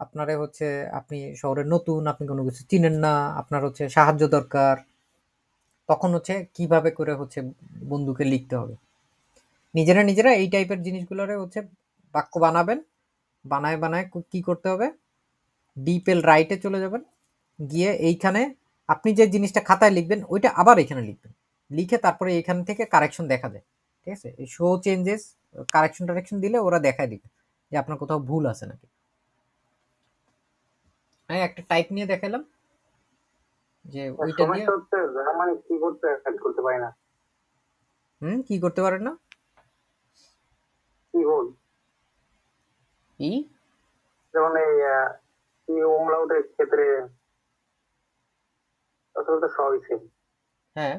আপনারে হচ্ছে আপনি শহরে নতুন, আপনি কোনো কিছু চিনেন না, আপনার হচ্ছে সাহায্য দরকার, তখন হচ্ছে কিভাবে করে হচ্ছে বন্ধুকে লিখতে হবে। নিজেরা নিজেরা এই টাইপের জিনিসগুলোরে হচ্ছে বাক্য বানাবেন, বানায় বানায় কি করতে হবে, ডিপেল রাইটে চলে যাবেন, গিয়ে এইখানে আপনি যে জিনিসটা খাতায় লিখবেন ওইটা আবার এখানে লিখবেন, লিখে তারপরে এখান থেকে কারেকশন দেখা যায়। ঠিক আছে, এই শো চেঞ্জেস কারেকশন টারেকশন দিলে ওরা দেখায় দিবে যে আপনার কোথাও ভুল আছে নাকি। আমি একটা টাইপ নিয়ে দেখালাম যে ওইটা দিয়ে সমস্যা হচ্ছে মানে কিবোর্ডটা অ্যাড করতে পারি না। কি করতে পারেন না? কিবোর্ড ই যেমন এই ওমলাউটের ক্ষেত্রে আসলে তো সবই সেম। হ্যাঁ,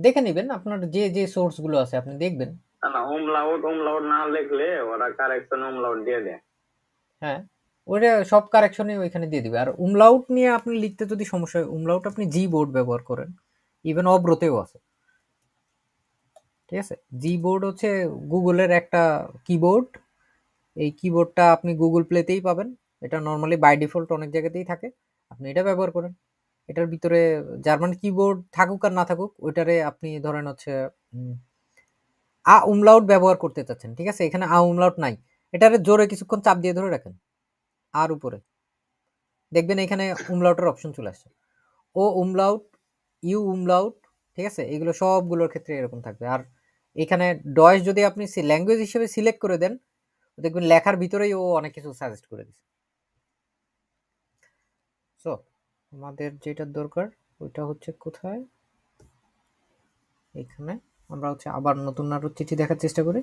দেখে নেবেন আপনার যে যে সোর্স গুলো আছে আপনি দেখবেন। না, ওমলাউট না লিখলে ওরা কারেকশন ওমলাউট দিয়ে দেয়। হ্যাঁ, ওইটা সব কারেকশনই ওইখানে দিয়ে দিবে। আর উমলাউট নিয়ে আপনি লিখতে যদি সমস্যা হয়, উমলাউট আপনি জি বোর্ড ব্যবহার করেন, ইভেন অব্রতেও আছে। ঠিক আছে, জি বোর্ড হচ্ছে গুগলের একটা কিবোর্ড, এই কিবোর্ডটা আপনি গুগল প্লেতেই পাবেন, এটা নর্মালি বাই ডিফল্ট অনেক জায়গাতেই থাকে, আপনি এটা ব্যবহার করেন। এটার ভিতরে জার্মান কিবোর্ড থাকুক আর না থাকুক, ওইটারে আপনি ধরেন হচ্ছে উমলাউট ব্যবহার করতে চাচ্ছেন, ঠিক আছে, এখানে উমলাউট নাই, এটারে জোরে কিছুক্ষণ চাপ দিয়ে ধরে রাখেন আর উপরে, দেখবেন এখানে উমলাউটের অপশন চলে আসছে, ও উমলাউট, ইউ উমলাউট। ঠিক আছে, এগুলো সবগুলোর ক্ষেত্রে এরকম থাকবে। আর এখানে ডয়েস যদি আপনি ল্যাঙ্গুয়েজ হিসেবে সিলেক্ট করে দেন, দেখবেন লেখার ভিতরেই ও অনেক কিছু সাজেস্ট করে দিচ্ছে। সো আমাদের যেটা দরকার ওইটা হচ্ছে কোথায়, এখানে আমরা হচ্ছে আবার নতুন আরো চিঠি দেখার চেষ্টা করি।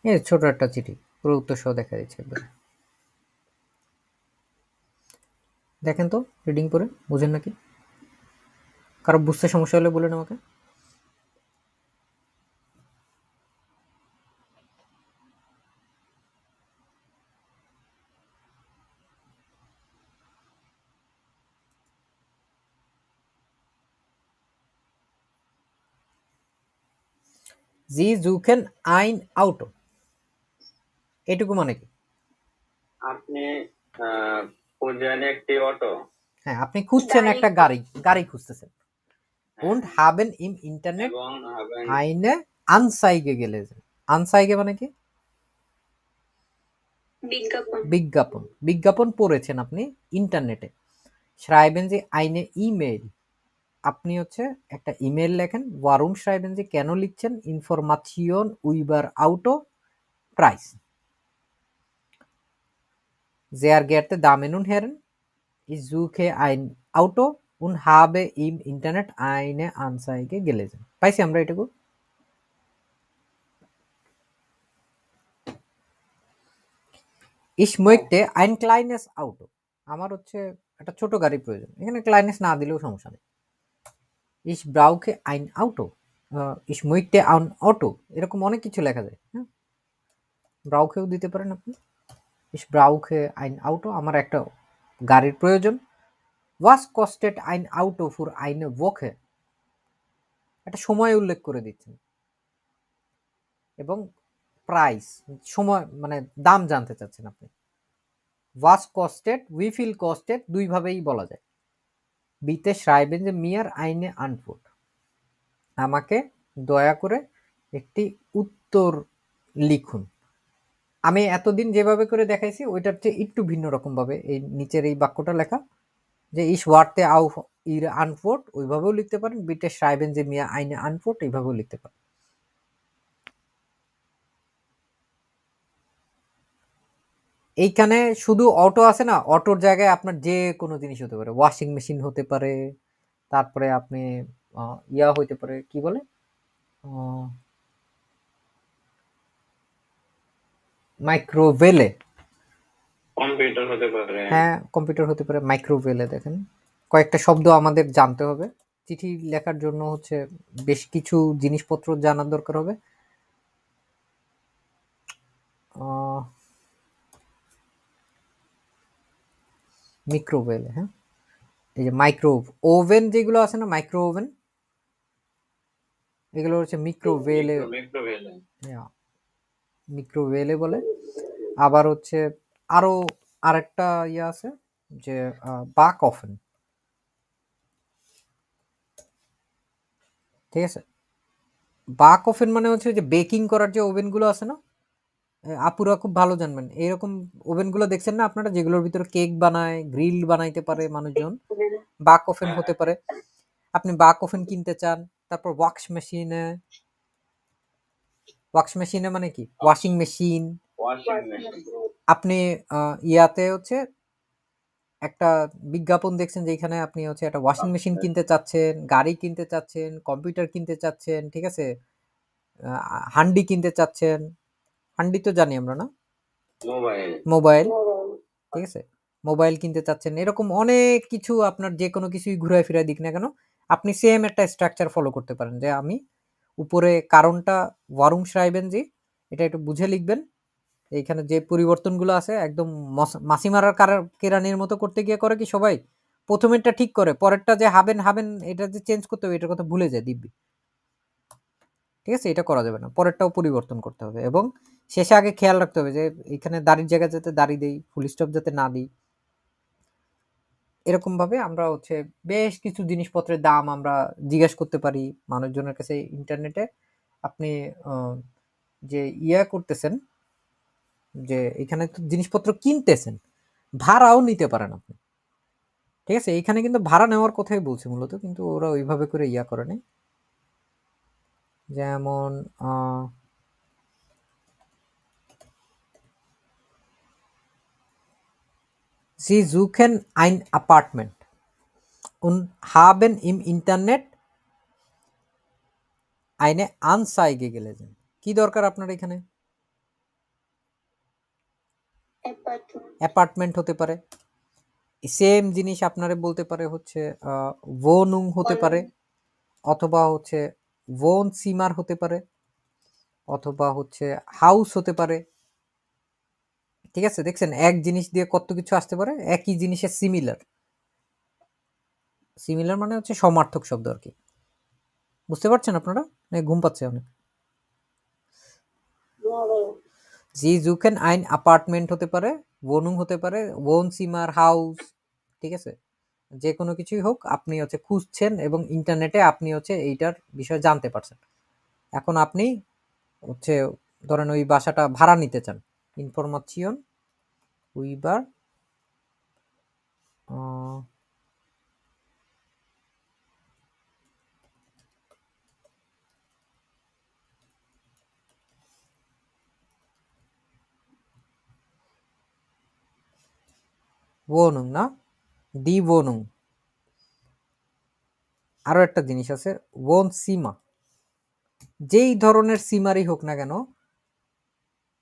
এই ছোট একটা চিঠি, পুরো উত্তর সহ দেখা দিচ্ছে একবার। দেখেন তো রিডিং করে বুঝেন নাকি? কারো বুঝতে সমস্যা হলে বলেন আমাকে। জি জুকেন আইন আউটো, এটুকু মানে কি? আপনি খুঁজেন একটি অটো। হ্যাঁ, আপনি খুঁজছেন একটা গাড়ি খুঁজতেছেন। und haben im Internet এবং haben eine Anzeige gelesen। Anzeige মানে কি? বিজ্ঞাপন। বিজ্ঞাপন পড়েছেন আপনি ইন্টারনেটে। schreiben Sie eine E-Mail, আপনি হচ্ছে একটা ইমেল লেখেন। warum schreiben Sie, কেন লিখছেন? Information über Auto Preis। Sehr geehrte Damen und Herren, ich suche ein Auto und habe im Internet eine Anzeige gelesen। পাইছি আমরা এটুকু? Ich möchte ein kleines Auto, আমার হচ্ছে একটা ছোট গাড়ি প্রয়োজন। এখানে ক্লাইনেস না দিলেও সমস্যা নেই। Ich brauche ein Auto, ich möchte ein Auto, এরকম অনেক কিছু লেখা যায়। হ্যাঁ, ব্রাউকেও দিতে পারেন আপনি। Ich brauche ein Auto, আমার একটা গাড়ির প্রয়োজন। Was kostet ein Auto für eine Woche, একটা সময় উল্লেখ করে দিচ্ছেন এবং প্রাইস, সময় মানে দাম জানতে চাচ্ছেন আপনি। Was kostet, wie viel kostet দুই ভাবেই বলা যায়। বিতে schreiben Sie mir eine Antwort, আমাকে দয়া করে একটি উত্তর লিখুন। আমি এতদিন যেভাবে করে দেখাইছি ওইটার চেয়ে একটু ভিন্ন রকম ভাবে এই নিচের এই বাক্যটা লেখা, যে ich warte auf Ihre Antwort ওইভাবেও লিখতে পারেন। বিতে schreiben Sie mir eine Antwort এইভাবেও লিখতে পারেন। এইখানে শুধু অটো আছে না, অটোর জায়গায় আপনার যে কোনো জিনিস হতে পারে। ওয়াশিং মেশিন হতে পারে, তারপরে আপনি ইয়া হইতে পারে, কি বলে, মাইক্রোওয়েভে, কম্পিউটার হতে পারে। হ্যাঁ কম্পিউটার হতে পারে, মাইক্রোওয়েভে। দেখেন কয়েকটা শব্দ আমাদের জানতে হবে। চিঠি লেখার জন্য হচ্ছে বেশ কিছু জিনিসপত্র জানার দরকার হবে। মিক্রোওয়েভ, হ্যাঁ, এই যে মাইক্রো ওভেন যেগুলো আছে না, মাইক্রো ওভেন, এগুলো হচ্ছে মিক্রোওয়েভে, মিক্রোওয়েভে বলে। আবার হচ্ছে আরো আরেকটা ইয়ে আছে যে বাক ওভেন, ঠিক আছে। বাক ওভেন মানে হচ্ছে যে বেকিং করার যে ওভেনগুলো আছে না, আপুরা খুব ভালো জানবেন। এরকম ওভেনগুলো দেখছেন না আপনারা, যেগুলোর ভিতরে কেক বানায়, গ্রিল বানাইতে পারে মানুষজন, বাক ওভেন হতে পারে। আপনি বাক ওভেন কিনতে চান। তারপর ওয়াশ মেশিনে, ওয়াশ মেশিনে মানে কি, ওয়াশিং মেশিন। আপনি ইয়াতে হচ্ছে একটা বিজ্ঞাপন দেখছেন যেখানে আপনি হচ্ছে একটা ওয়াশিং মেশিন কিনতে চাচ্ছেন, গাড়ি কিনতে চাচ্ছেন, কম্পিউটার কিনতে চাচ্ছেন, ঠিক আছে, হান্ডি কিনতে চাচ্ছেন। হান্ডি তো জানি আমরা না, মোবাইল, ঠিক আছে, মোবাইল কিনতে চাচ্ছেন। এরকম অনেক কিছু, আপনার যে কোনো কিছুই ঘুরায় ফিরায় দিক না কেন, আপনি সেম একটা স্ট্রাকচার ফলো করতে পারেন। যে আমি উপরে কারণটা ওয়ারুম schreiben Sie, এটা একটু বুঝে লিখবেন। এইখানে যে পরিবর্তনগুলো আছে একদম মাসি মারার কেরানির মতো করতে গিয়ে করে কি সবাই প্রথমেরটা ঠিক করে, পরেরটা যে হাবেন হাবেন এটা যে চেঞ্জ করতে হবে এটার কথা ভুলে যায় দিব্যি, ঠিক আছে। এটা করা যাবে না, পরেরটাও পরিবর্তন করতে হবে। এবং শেষে আগে খেয়াল রাখতে হবে যে এখানে দাড়ির জায়গায় যাতে দাড়ি দেই, ফুল স্টপ যাতে না দিই। এরকম ভাবে আমরা হচ্ছে বেশ কিছু জিনিসপত্রের দাম আমরা জিজ্ঞাসা করতে পারি মানুষজনের কাছে ইন্টারনেটে। আপনি যে ইয়া করতেছেন, যে এখানে তো জিনিসপত্র কিনতেছেন, ভাড়াও নিতে পারেন আপনি, ঠিক আছে। এখানে কিন্তু ভাড়া নেওয়ার কথাই বলছি মূলত, কিন্তু ওরা ওইভাবে করে ইয়া করে নাই। যেমন Sie suchen ein Apartment und haben im Internet eine Anzeige gelesen। কি দরকার আপনার এখানে? অ্যাপার্টমেন্ট হতে পারে। সেম জিনিস আপনারে বলতে পারে হচ্ছে wohnung হতে পারে, অথবা হচ্ছে wohnzimmer হতে পারে, অথবা হচ্ছে হাউস হতে পারে। ঠিক আছে, দেখছেন এক জিনিস দিয়ে কত কিছু আসতে পারে, একই জিনিসের সিমিলার। সিমিলার মানে হচ্ছে সমার্থক শব্দ আর কি। বুঝতে পারছেন আপনারা? ঘুম পাচ্ছে অনেক। জি জুকেন আইন অ্যাপার্টমেন্ট হতে পারে, wohnung হতে পারে, wohnzimmer হাউস। ঠিক আছে, যে কোনো কিছুই হোক, আপনি হচ্ছে খুঁজছেন এবং ইন্টারনেটে আপনি হচ্ছে এইটার বিষয়ে জানতে পারছেন। এখন আপনি হচ্ছে ধরেন ওই বাসাটা ভাড়া নিতে চান, ইনফরমাশন উইবার wohnung না, দি wohnung। আরো একটা জিনিস আছে wohnzimmer। যেই ধরনের সিমারই হোক না কেন,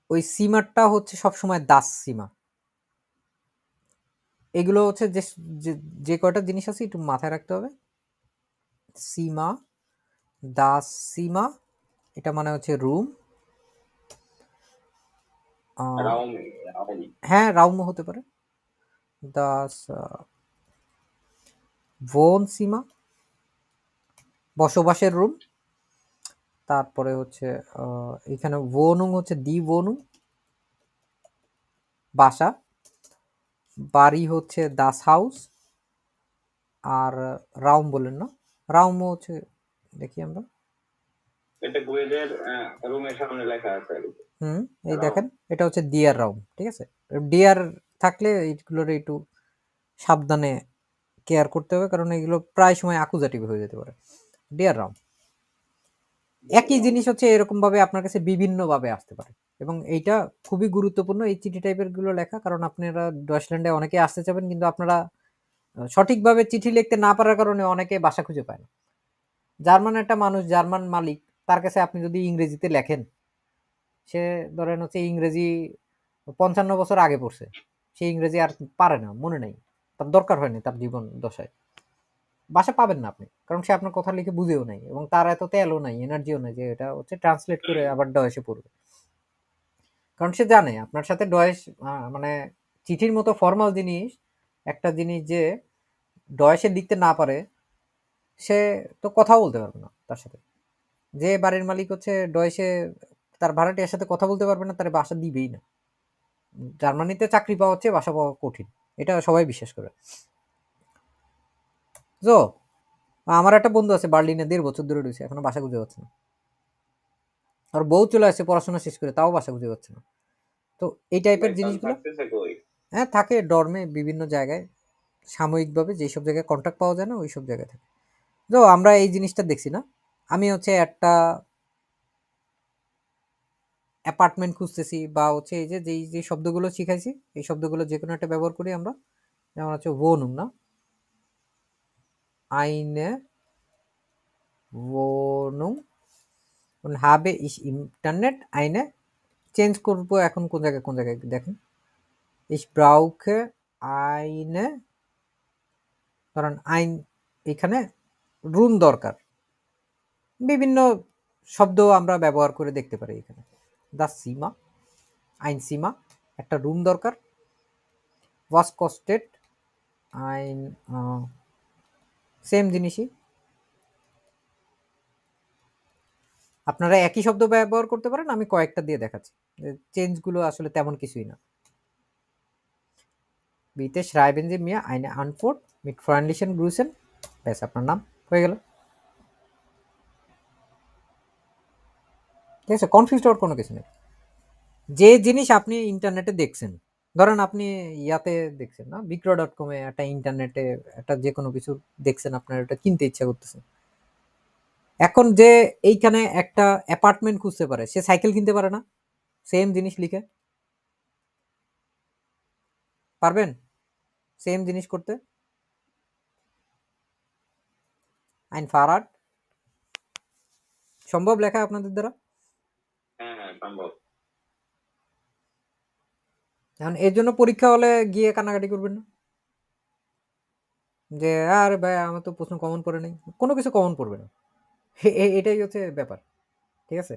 ওই সিমারটা হচ্ছে সবসময় দাস সিমা। এগুলো হচ্ছে যে কয়টা জিনিস আছে একটু মাথায় রাখতে হবে। সীমা, দাস সীমা, এটা মানে হচ্ছে রুম। হ্যাঁ, রাউমও হতে পারে। দাস ভোন সীমা, বসবাসের রুম। তারপরে হচ্ছে এখানে wohnung হচ্ছে দি wohnung, বাসা। বাড়ি হচ্ছে দাস হাউস। আর রাউম বলেন না, রাউমও হচ্ছে, দেখি আমরা, এটা গুয়েদের রুমের সামনে লেখা আছে। এই দেখেন এটা হচ্ছে ডিয়ার রাউম। ঠিক আছে, ডিয়ার থাকলে এইগুলোর একটু সাবধানে কেয়ার করতে হবে, কারণ এগুলো প্রায় সময় অ্যাকুজাটিভ হয়ে যেতে পারে। ডিয়ার রাউম একই জিনিস হচ্ছে এরকম ভাবে আপনার কাছে বিভিন্ন ভাবে আসতে পারে, এবং এইটা খুবই গুরুত্বপূর্ণ এই চিঠি টাইপের গুলো লেখা, কারণ আপনারা ডয়েচল্যান্ডে অনেকে আসতে চাবেন, কিন্তু আপনারা সঠিকভাবে চিঠি লিখতে না পারার কারণে অনেকে বাসা খুঁজে পায় না। জার্মান একটা মানুষ, জার্মান মালিক, তার কাছে আপনি যদি ইংরেজিতে লেখেন, সে ধরেন হচ্ছে ইংরেজি 55 বছর আগে পড়ছে, সে ইংরেজি আর পারে না, মনে নাই, তার দরকার হয়নি তার জীবন দশায়, বাসা পাবেন না আপনি, কারণ সে আপনার কথা লিখে বুঝেও নাই, এবং তার এত তেলও নাই, এনার্জিও নাই যে এটা হচ্ছে ট্রান্সলেট করে আবার ডয়েসে পড়বে। কারণ সে জানে আপনার সাথে ডয়েস মানে চিঠির মতো ফর্মাল জিনিস, একটা জিনিস যে ডয়েসে লিখতে না পারে, সে তো কথাও বলতে পারবে না তার সাথে। যে বাড়ির মালিক হচ্ছে ডয়েসে তার ভাড়াটিয়ার সাথে কথা বলতে পারবে না, তার বাসা দিবেই না। জার্মানিতে চাকরি পাওয়া হচ্ছে বাসা পাওয়া কঠিন, এটা সবাই বিশ্বাস করে। তো আমার একটা বন্ধু আছে বার্লিনে, 1.5 বছর ধরে রয়েছে, এখনো বাসা খুঁজে পাচ্ছে না। আর বউ চলে আসছে পড়াশোনা শেষ করে, তাও বাসা খুঁজে পাচ্ছে না। তো এই টাইপের জিনিসগুলো হ্যাঁ থাকে ডর্মে, বিভিন্ন জায়গায় সাময়িকভাবে যেসব জায়গায় কন্ট্যাক্ট পাওয়া যায় না ওই সব জায়গায় থাকে। তো আমরা এই জিনিসটা দেখছি না, আমি হচ্ছে একটা অ্যাপার্টমেন্ট খুঁজতেছি, বা হচ্ছে এই যে যে শব্দগুলো শিখাইছি এই শব্দগুলো যে কোনো একটা ব্যবহার করি আমরা, যেমন হচ্ছে wohnung না, eine wohnung und habe ich Internet eine, change করবো এখন কোন জায়গায় দেখেন, ich brauche eine, ধরেন আইন, এখানে রুম দরকার, বিভিন্ন শব্দ আমরা ব্যবহার করে দেখতে পারি এখানে। দাস সীমা, আইন সীমা, একটা রুম দরকার। ওয়াস কস্টেড আইন, সেম জিনিসই, আপনারা একই শব্দ ব্যবহার করতে পারেন, আমি কয়েকটা দিয়ে দেখাচ্ছি, চেঞ্জগুলো আসলে তেমন কিছুই না। বিতে schreiben Sie mir eine Antwort mit freundlichen Grüßen, ব্যাস আপনার নাম হয়ে গেল। ঠিক আছে, কনফিউজ হওয়ার কোনো কিছু নেই। যে জিনিস আপনি ইন্টারনেটে দেখছেন, ধরেন আপনি ইয়াতে দেখছেন না, বিক্রয়.com-এ একটা ইন্টারনেটে একটা যে কোনো কিছু দেখছেন, আপনার এটা কিনতে ইচ্ছা করতেছে, এখন যে এইখানে একটা অ্যাপার্টমেন্ট খুঁজতে পারে, সে সাইকেল কিনতে পারে না? সেম জিনিস লিখে পারবেন সেম জিনিস করতে? আইন ফারাড সম্ভব লেখা আপনাদের দ্বারা? হ্যাঁ সম্ভব। এখন এর জন্য পরীক্ষা হলে গিয়ে কান্নাকাটি করবেন না যে আরে ভাই আমার তো প্রশ্ন কমন পড়ে নাই, কোনো কিছু কমন পড়বে না। এটাই হচ্ছে ব্যাপার, ঠিক আছে?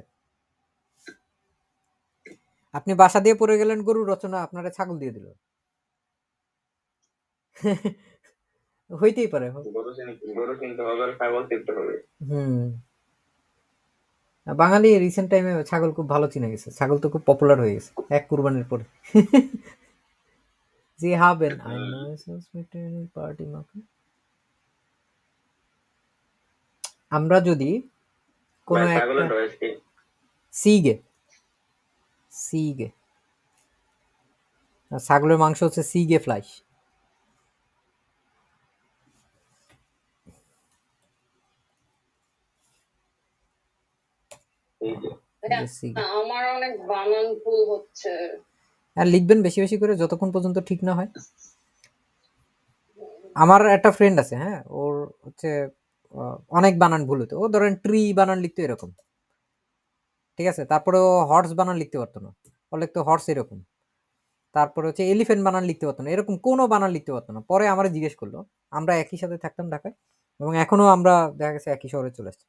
আপনি বাসা দিয়ে পড়ে গেলেন গরুর রচনা, আপনারা ছাগল দিয়ে দিল, হইতেই পারে। গরু কিনতে হবে আর ছাগল কিনতে হবে। বাঙালি রিসেন্ট টাইমে ছাগল খুব ভালো চিনে গেছে, ছাগল তো খুব পপুলার হয়ে গেছে এক কুরবানির পরে। জি হাবেন পার্টি মাকে। আমরা যদি কোনো একটা ছাগলের বয়স কি? সিগে সিগে আর ছাগলের মাংস হচ্ছে সিগে ফ্লাইশ। আমার অনেক বানান ভুল হচ্ছে। আর লিখবেন বেশি বেশি করে যতক্ষণ পর্যন্ত ঠিক না হয়। আমার একটা ফ্রেন্ড আছে, হ্যাঁ, ওর হচ্ছে অনেক বানান ভুল হতো। ও ধরেন ট্রি বানান লিখতো এরকম, ঠিক আছে, তারপরে ও হর্স বানান লিখতে পারতো না, ও লিখতো হর্স এরকম। তারপরে হচ্ছে এলিফেন্ট বানান লিখতে পারতো না, এরকম কোনো বানান লিখতে পারতো না। পরে আমরা জিজ্ঞেস করলো, আমরা একই সাথে থাকতাম ঢাকায় এবং এখনো আমরা দেখা গেছে একই শহরে চলে আসছি।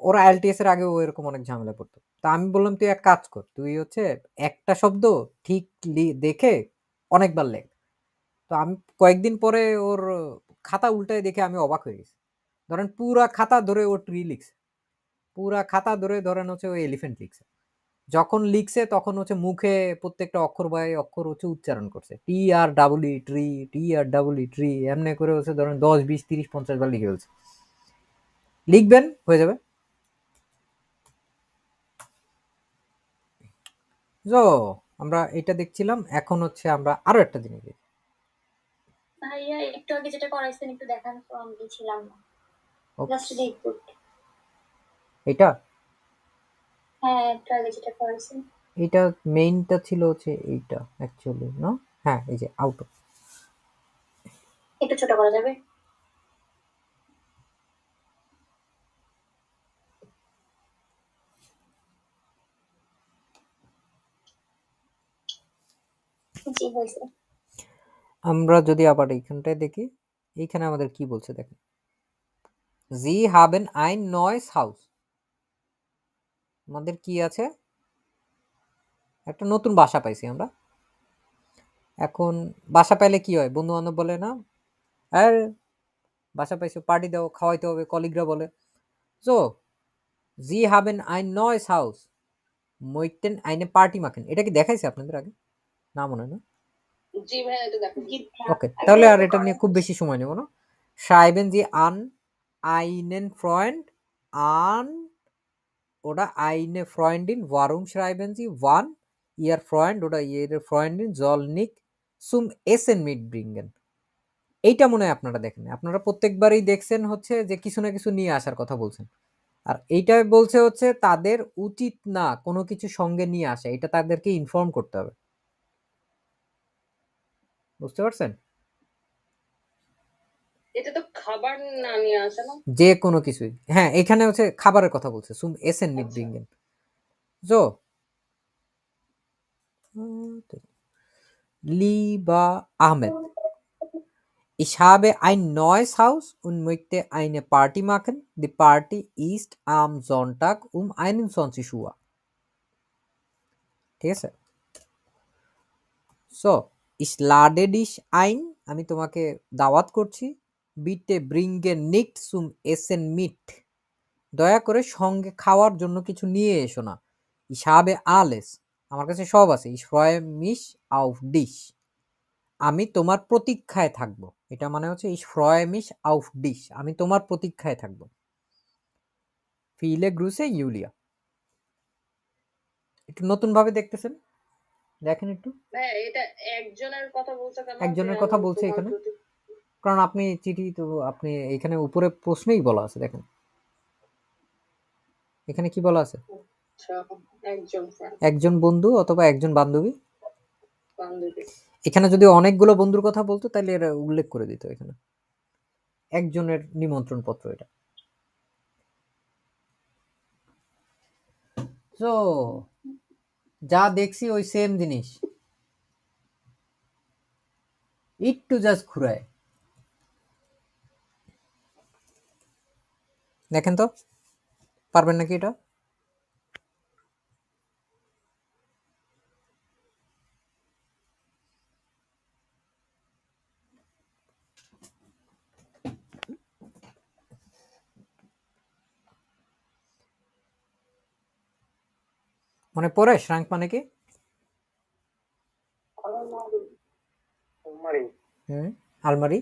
ওরা আইএলটিএস এর আগে ও এরকম অনেক ঝামেলা পড়তো। তা আমি বললাম তুই এক কাজ কর, তুই হচ্ছে একটা শব্দ ঠিক দেখে অনেকবার লেখ। তো আমি কয়েকদিন পরে ওর খাতা উল্টায় দেখে আমি অবাক হয়ে গেছি। ধরেন পুরা খাতা ধরে ও ট্রি লিখছে, পুরা খাতা ধরে ধরেন হচ্ছে ও এলিফেন্ট লিখছে। যখন লিখছে তখন হচ্ছে মুখে প্রত্যেকটা অক্ষর বাই অক্ষর হচ্ছে উচ্চারণ করছে, টি আর ডাবল ই ট্রি, টি আর ডাবল ই ট্রি, এমনি করে হচ্ছে ধরেন 10 20 30 50 বার লিখে ফেলছে। লিখবেন হয়ে যাবে। তো আমরা এটা দেখছিলাম, এখন হচ্ছে আমরা আরো একটা জিনিস দেখি। ভাইয়া একটু আগে যেটা করাইছেন একটু দেখান তো, আমি ছিলাম না, জাস্ট দেখুন। এটা হ্যাঁ একটু আগে যেটা করাইছেন এটা মেইনটা ছিল হচ্ছে এইটা অ্যাকচুয়ালি না। হ্যাঁ এই যে আউট। একটু ছোট করা যাবে? জি হয়েছে। আমরা যদি আবার এইখানটায় দেখি, এইখানে আমাদের কি বলছে দেখেন, জি হাবেন আইন নয়েস হাউস। আমাদের কি আছে, একটা নতুন বাসা পাইছি আমরা। এখন বাসা পাইলে কি হয়, বন্ধু বান্ধব বলে না আর বাসা পাইছো পার্টি দাও, খাওয়াইতে হবে, কলিগরা বলে। সো জি হাবেন আইন নয়েস হাউস মইতেন আইনে পার্টি মাখেন। এটা কি দেখাইছে আপনাদের আগে? না মনে হয় না। জি ভাইয়া এটা দেখো। ওকে, তাহলে আর এটা নিয়ে খুব বেশি সময় নেব না। schreiben Sie an einen Freund an oder eine Freundin, warum schreiben Sie, wann Ihr Freund oder Ihre Freundin soll nicht zum Essen mitbringen। এইটা মনে হয় আপনারা দেখেন, আপনারা প্রত্যেকবারই দেখছেন হচ্ছে যে কিছু না কিছু নিয়ে আসার কথা বলছেন, আর এইটা বলছে হচ্ছে তাদের উচিত না কোনো কিছু সঙ্গে নিয়ে আসা, এটা তাদেরকে ইনফর্ম করতে হবে। বুঝতে পারছেন? এটা তো খাবার না নিয়ে আসে না, যে কোনো কিছুই। হ্যাঁ এখানে হচ্ছে খাবারের কথা বলছে, sum এসেন mitbringen। So lieber Ahmed, ich habe ein neues Haus und möchte eine Party machen. Die Party ist am Sonntag um 21 Uhr। ঠিক আছে? So ich lade dich ein, আমি তোমাকে দাওয়াত করছি। bitte bringe nicht zum Essen mit, দয়া করে সঙ্গে খাওয়ার জন্য কিছু নিয়ে এসো না। ich habe alles, আমার কাছে সব আছে। ich freue mich auf dich, আমি তোমার প্রতীক্ষায় থাকবো। এটা মানে হচ্ছে ich freue mich auf dich, আমি তোমার প্রতীক্ষায় থাকবো। viele Grüße Julia। একটু নতুন ভাবে দেখতেছেন, দেখেন একটু। হ্যাঁ এটা একজনের কথা বলছে কেন? একজনের কথা বলছে এখানে, কারণ আপনি চিঠি তো আপনি এখানে উপরে প্রশ্নেই বলা আছে, দেখেন এখানে কি বলা আছে, একজন বন্ধু অথবা একজন বান্ধবী। এখানে যদি অনেকগুলো বন্ধুর কথা বলতো তাহলে এরা উল্লেখ করে দিত, এখানে একজনের নিমন্ত্রণ পত্র এটা। তো যা দেখছি ওই সেম জিনিস, একটু জাস্ট ঘুরায় দেখেন তো পারবেন নাকি এটা? মনে পড়ে শ্রাঙ্ক মানে কি? আলমারি।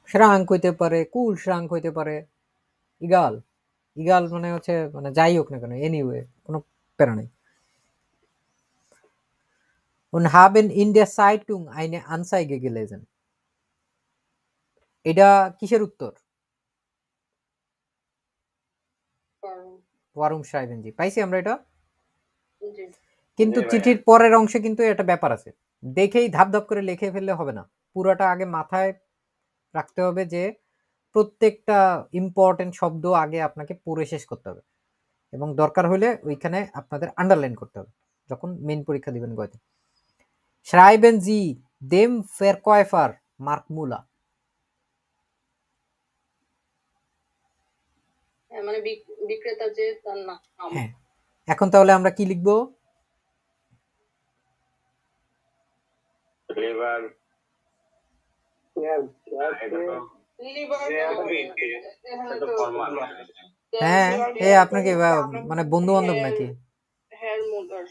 শ্রাঙ্ক হইতে পারে, কুল শ্রাঙ্ক হইতে পারে, ইগাল। ইগাল মানে হচ্ছে মানে যাই হোক না কেন, এনিওয়ে, কোনো প্যারা নেই। Und haben in der Zeitung eine Anzeige gelesen. এটা কিসের উত্তর? ওয়ারুম সাহেবেন জি, পাইছি আমরা এটা। জি কিন্তু জি ভাইয়া। চিঠির পরের অংশে কিন্তু এটা ব্যাপার আছে, দেখেই ধাপ ধাপ করে লিখে ফেললে হবে না, পুরাটা আগে মাথায় রাখতে হবে যে প্রত্যেকটা ইম্পর্টেন্ট শব্দ আগে আপনাকে পড়ে শেষ করতে হবে, এবং দরকার হলে ওইখানে আপনাদের আন্ডারলাইন করতে হবে যখন মেইন পরীক্ষা দিবেন গয়তে। Schreiben Sie dem Verkäufer Mark Müller. হ্যাঁ, মানে বিক্রেতা যে তার নাম। হ্যাঁ, এখন তাহলে আমরা কি লিখবো? লিভার এটা তো এটা তো ফরমাল। হ্যাঁ, এ আপনাকে মানে বন্ধু বান্ধব নাকি? হেয়ার মুলার।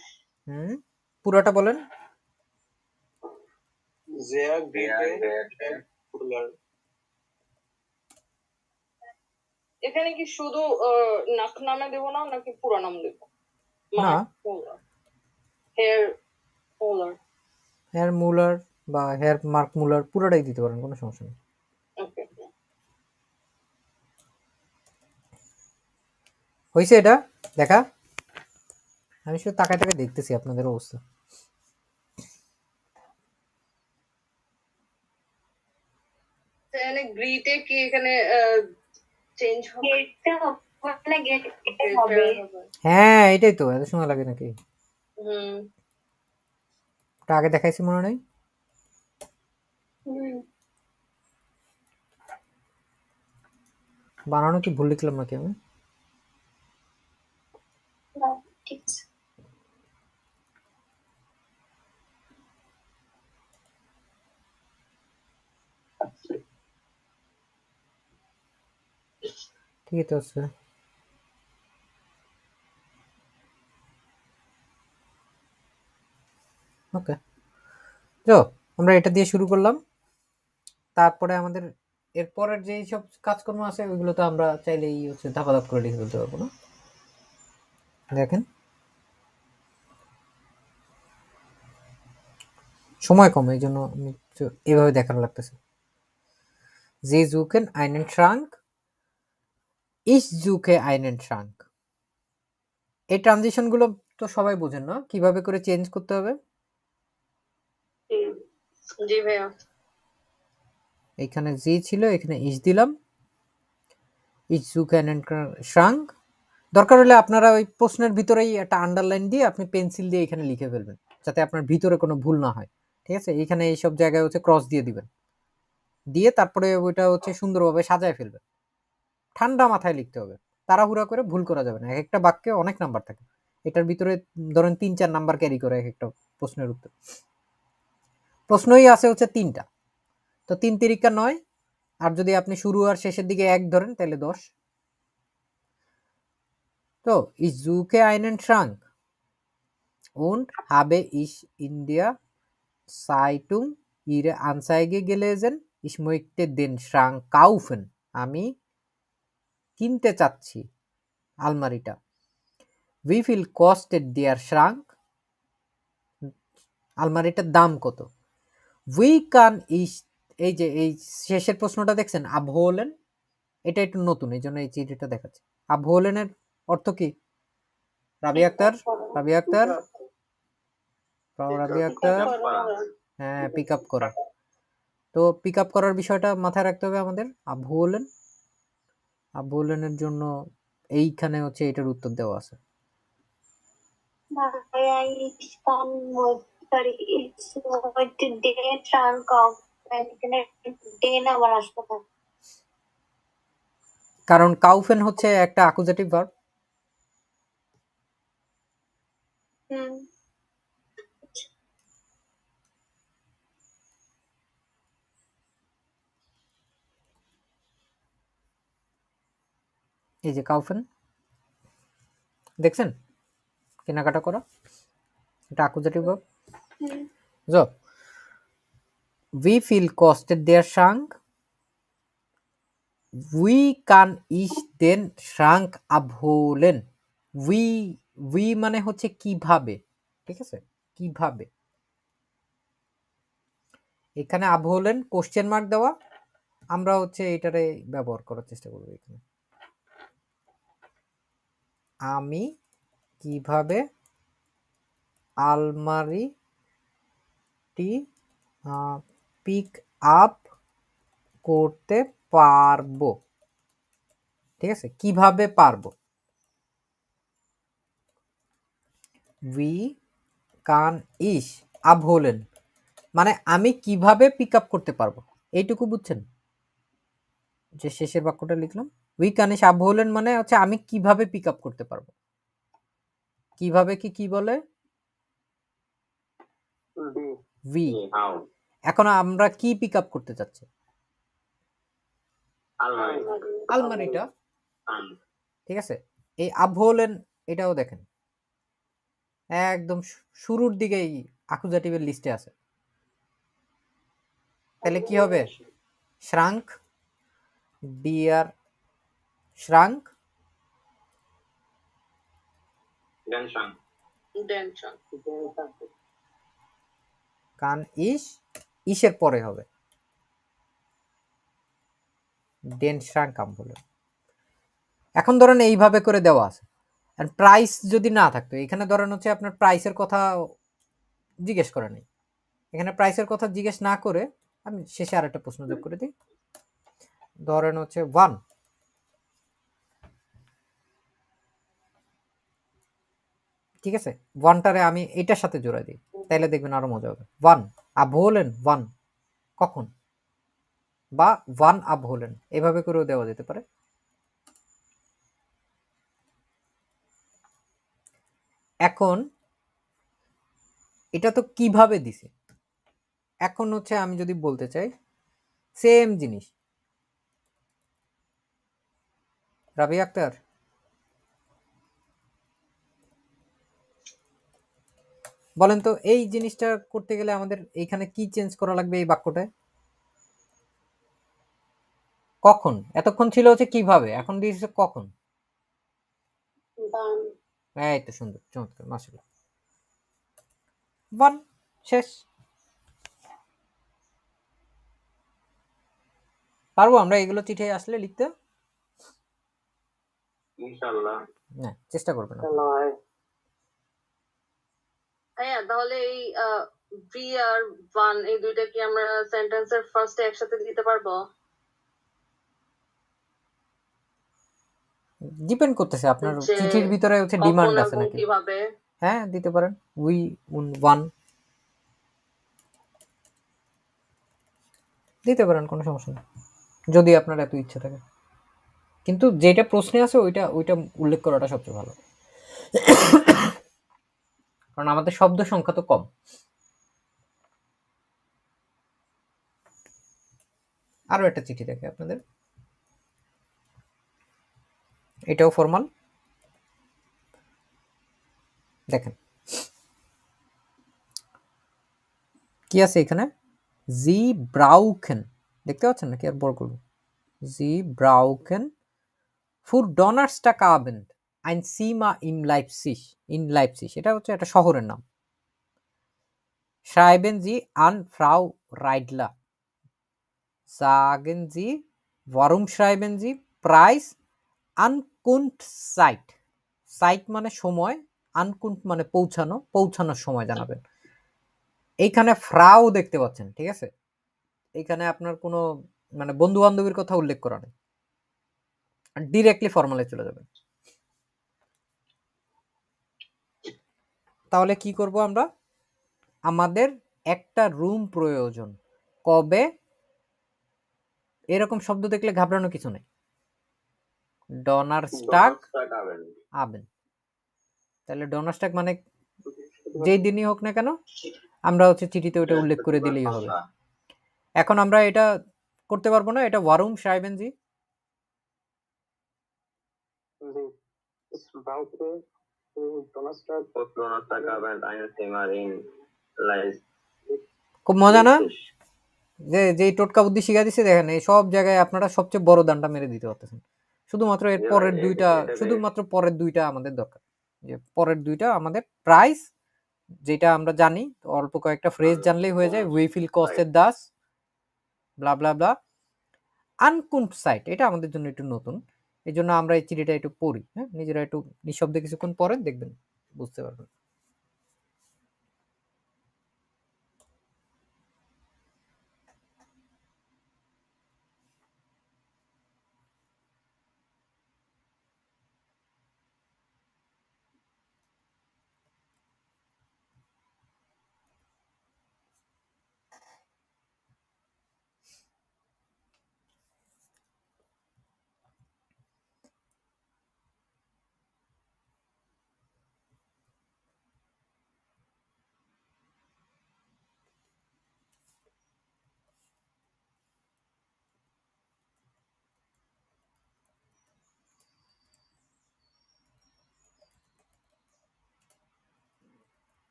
পুরোটা বলেন। এখানে কি শুধু নাক নামে দেবো না নাকি পুরো নাম দেবো? না, হেয়ার মুলার। হেয়ার মুলার বা হেয়ার মার্ক মুলার পুরোটাই দিতে পারেন, কোনো সমস্যা নেই। ওকে, হয়েছে এটা দেখা? আমি শুধু তাকায় তাকায় দেখতেছি আপনাদের অবস্থা। তাহলে গ্রিটে কি এখানে চেঞ্জ হবে? এটা ওখানে গেট হবে। হ্যাঁ, এটাই তো, এত সময় লাগে নাকি? হুম, ওটা আগে দেখাইছি মনে নেই? বানানো কি ভুল লিখলাম নাকি আমি? ঠিক আছে। ঠিকই তো আছে। ওকে, তো আমরা এটা দিয়ে শুরু করলাম। তারপরে আমাদের এরপরের যে সব কাজকর্ম আছে ওইগুলো তো আমরা চাইলেই হচ্ছে ধাপাধাপ করে লিখে ফেলতে পারবো না। দেখেন সময় কম, এই জন্য আমি এভাবে দেখানো লাগতেছে। যে জুকেন আইনেন ট্রাঙ্ক, ইস জুকে আইনেন ট্রাঙ্ক। এই ট্রানজিশন গুলো তো সবাই বোঝেন না, কিভাবে করে চেঞ্জ করতে হবে? জি ভাইয়া। এখানে জি ছিল, এখানে ইস দিলাম, ইস জুকে আইনেন ট্রাঙ্ক। দরকার হলে আপনারা ওই প্রশ্নের ভিতরেই একটা আন্ডারলাইন দিয়ে আপনি পেন্সিল দিয়ে এখানে লিখে ফেলবেন, যাতে আপনার ভিতরে কোনো ভুল না হয়। ঠিক আছে, এইখানে এইসব জায়গায় হচ্ছে ক্রস দিয়ে দিবেন, দিয়ে তারপরে ওইটা হচ্ছে সুন্দরভাবে সাজায় ফেলবেন। ঠান্ডা মাথায় লিখতে হবে, তাড়াহুড়া করে ভুল করা যাবে না। এক একটা বাক্যে অনেক নাম্বার থাকে, এটার ভিতরে ধরেন 3-4 নাম্বার ক্যারি করে এক একটা প্রশ্নের উত্তর। প্রশ্নই আছে হচ্ছে 3টা, তো 3 তিরিকা 9, আর যদি আপনি শুরু আর শেষের দিকে 1 ধরেন তাহলে 10। তো ich suche einen Schrank und habe ich in der Zeitung ihre Anzeige gelesen, ich möchte den Schrank kaufen. আমি কিনতে চাচ্ছি আলমারিটা। Wie viel kostet der Schrank? আলমারিটার দাম কত? Wie kann ich, এই যে এই শেষের প্রশ্নটা দেখছেন abholen, এটা একটু নতুন, এই জন্য এই চিঠিটা দেখাচ্ছে। abholen-এর অর্থ কি? রাবিয়া আক্তার, রাবিয়া আক্তার, রাবিয়া আক্তার। হ্যাঁ, পিক আপ করা। তো পিক আপ করার বিষয়টা মাথায় রাখতে হবে আমাদের। abholen, abholen-এর জন্য এইখানে হচ্ছে এটার উত্তর দেওয়া আছে। ভাইয়া ich kann sorry it's with day trunk of, এখানে ডে না আবার আসবে। কারণ কাউফেন হচ্ছে একটা অ্যাকুজেটিভ ভার্ব। হুম এই যে কাউফেন দেখছেন কেনাকাটা করা, এটা অ্যাকুজেটিভ ভার্ব। হুম So, we feel kostet der Schrank. We kann ich den Schrank abholen. We মানে হচ্ছে কিভাবে, ঠিক আছে, কিভাবে। এখানে abholen কোশ্চেন মার্ক দেওয়া, আমরা হচ্ছে এটারে ব্যবহার করার চেষ্টা করব এখানে। আমি কিভাবে আলমারিটি পিক আপ করতে পারবো, ঠিক আছে, কিভাবে পারবো। উই কান ইস abholen মানে আমি কিভাবে পিক আপ করতে পারবো, এইটুকু বুঝছেন যে শেষের বাক্যটা লিখলাম। উই কান ইস abholen মানে হচ্ছে আমি কিভাবে পিক আপ করতে পারবো। কিভাবে কি বলে, উই। হাউ এখন আমরা কি পিক আপ করতে চাচ্ছি, আলমারি আলমারিটা, আন ঠিক আছে। এই abholen এটাও দেখেন একদম শুরুর দিকেই অ্যাকুজেটিভের লিস্টে আছে। তাহলে কি হবে, শ্রাঙ্ক ডিয়ার শ্রাঙ্ক দেন শান দেন ট্রাঙ্ক। কান ইস, ইসের পরে হবে ডেন শ্রাঙ্ক abholen। এখন ধরেন এইভাবে করে দেওয়া আছে, আর প্রাইস যদি না থাকতো, এখানে ধরেন হচ্ছে আপনার প্রাইসের কথা জিজ্ঞেস করে নেই, এখানে প্রাইসের কথা জিজ্ঞেস না করে আমি শেষে আরেকটা প্রশ্ন যোগ করে দিই। ধরেন হচ্ছে 1, ঠিক আছে, 1টারে আমি এটার সাথে জোড়া দিই, তাইলে দেখবেন আরো মজা হবে। 1 abholen 1 কখন, বা 1 abholen এভাবে করেও দেওয়া যেতে পারে। এখন এটা তো কিভাবে দিছে, এখন হচ্ছে আমি যদি বলতে চাই সেম জিনিস, রাবি আক্তার বলেন তো এই জিনিসটা করতে গেলে আমাদের এইখানে কি চেঞ্জ করা লাগবে এই বাক্যটায়। কখন, এতক্ষণ ছিল হচ্ছে কিভাবে, এখন দিয়েছে কখন। বান এই তো সুন্দর, চমৎকার, মাশাআল্লাহ। 1 শেষ। পারবো আমরা এগুলো চিঠি আসলে লিখতে, ইনশাআল্লাহ না চেষ্টা করবেন না। হ্যাঁ, তাহলে এই ভি আর ওয়ান এই দুইটা কি আমরা সেন্টেন্সের ফার্স্টে একসাথে দিতে পারবো? ডিপেন্ড করতেছে আপনার যে চিঠির ভিতরে হচ্ছে কখন ডিমান্ড আছে এবং নাকি। কিভাবে। হ্যাঁ দিতে পারেন, উই 1 দিতে পারেন, কোনো সমস্যা নেই যদি আপনার এত ইচ্ছা থাকে, কিন্তু যেটা প্রশ্নে আছে ওইটা উল্লেখ করাটা সবচেয়ে ভালো, কারণ আমাদের শব্দ সংখ্যা তো কম। আরো একটা চিঠি দেখে আপনাদের, এটাও ফরমাল, দেখেন কি আছে এখানে, জি ব্রাউকেন, দেখতে পাচ্ছেন নাকি আর বড় করব, জি ব্রাউকেন ফুর ডনার্সটাক আবেন্ড আইন সিমা ইন লাইপসিশ, এটা হচ্ছে একটা শহরের নাম। schreiben Sie an Frau Reidler, sagen Sie, warum schreiben Sie Preis Ankunftszeit, সাইট মানে সময়, আনকুন্ট মানে পৌঁছানো, পৌঁছানোর সময় জানাবেন। এইখানে ফ্রাউ দেখতে পাচ্ছেন, ঠিক আছে, এইখানে আপনার কোনো মানে বন্ধু বান্ধবীর কথা উল্লেখ করা নেই, ডিরেক্টলি ফর্মালে চলে যাবেন। তাহলে কি করব আমরা, আমাদের একটা রুম প্রয়োজন। কবে? এরকম শব্দ দেখলে ঘাবড়ানো কিছু নেই। ডনারস্টাগ আবেন। তাহলে ডনারস্টাগ মানে যেই দিনই হোক না কেন আমরা হচ্ছে চিঠিতে ওটা উল্লেখ করে দিলেই হবে। এখন আমরা এটা করতে পারবো না, এটা ওয়ারুম সাহেবেন জি। খুব মজা না? যে টোটকা বুদ্ধি শিখা দিচ্ছে দেখেন, এই সব জায়গায় আপনারা সবচেয়ে বড় দানটা মেরে দিতে পারতেছেন। শুধুমাত্র এর পরের দুইটা, শুধুমাত্র পরের দুইটা আমাদের দরকার। যে পরের দুইটা আমাদের প্রাইস, যেটা আমরা জানি, অল্প কয়েকটা ফ্রেজ জানলেই হয়ে যায়। উই ফিল কস্টেড দাস ব্লা ব্লা ব্লা। আনকুন্ট সাইট, এটা আমাদের জন্য একটু নতুন, এই জন্য আমরা এই চিঠিটা একটু পড়ি। হ্যাঁ, নিজেরা একটু নিঃশব্দে কিছুক্ষণ পরে দেখবেন, বুঝতে পারবেন।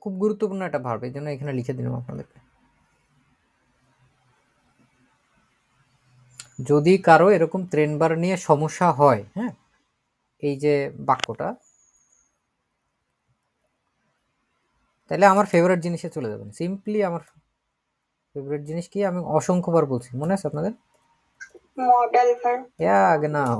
খুব গুরুত্বপূর্ণ একটা ভার্ব, এই জন্য এখানে লিখে দিলাম আপনাদেরকে। যদি কারো এরকম ট্রেনবার নিয়ে সমস্যা হয়, হ্যাঁ, এই যে বাক্যটা, তাহলে আমার ফেভারিট জিনিসে চলে যাবেন। সিম্পলি আমার ফেভারিট জিনিস কি আমি অসংখ্যবার বলছি, মনে আছে আপনাদের? Modal verb. Ja, genau.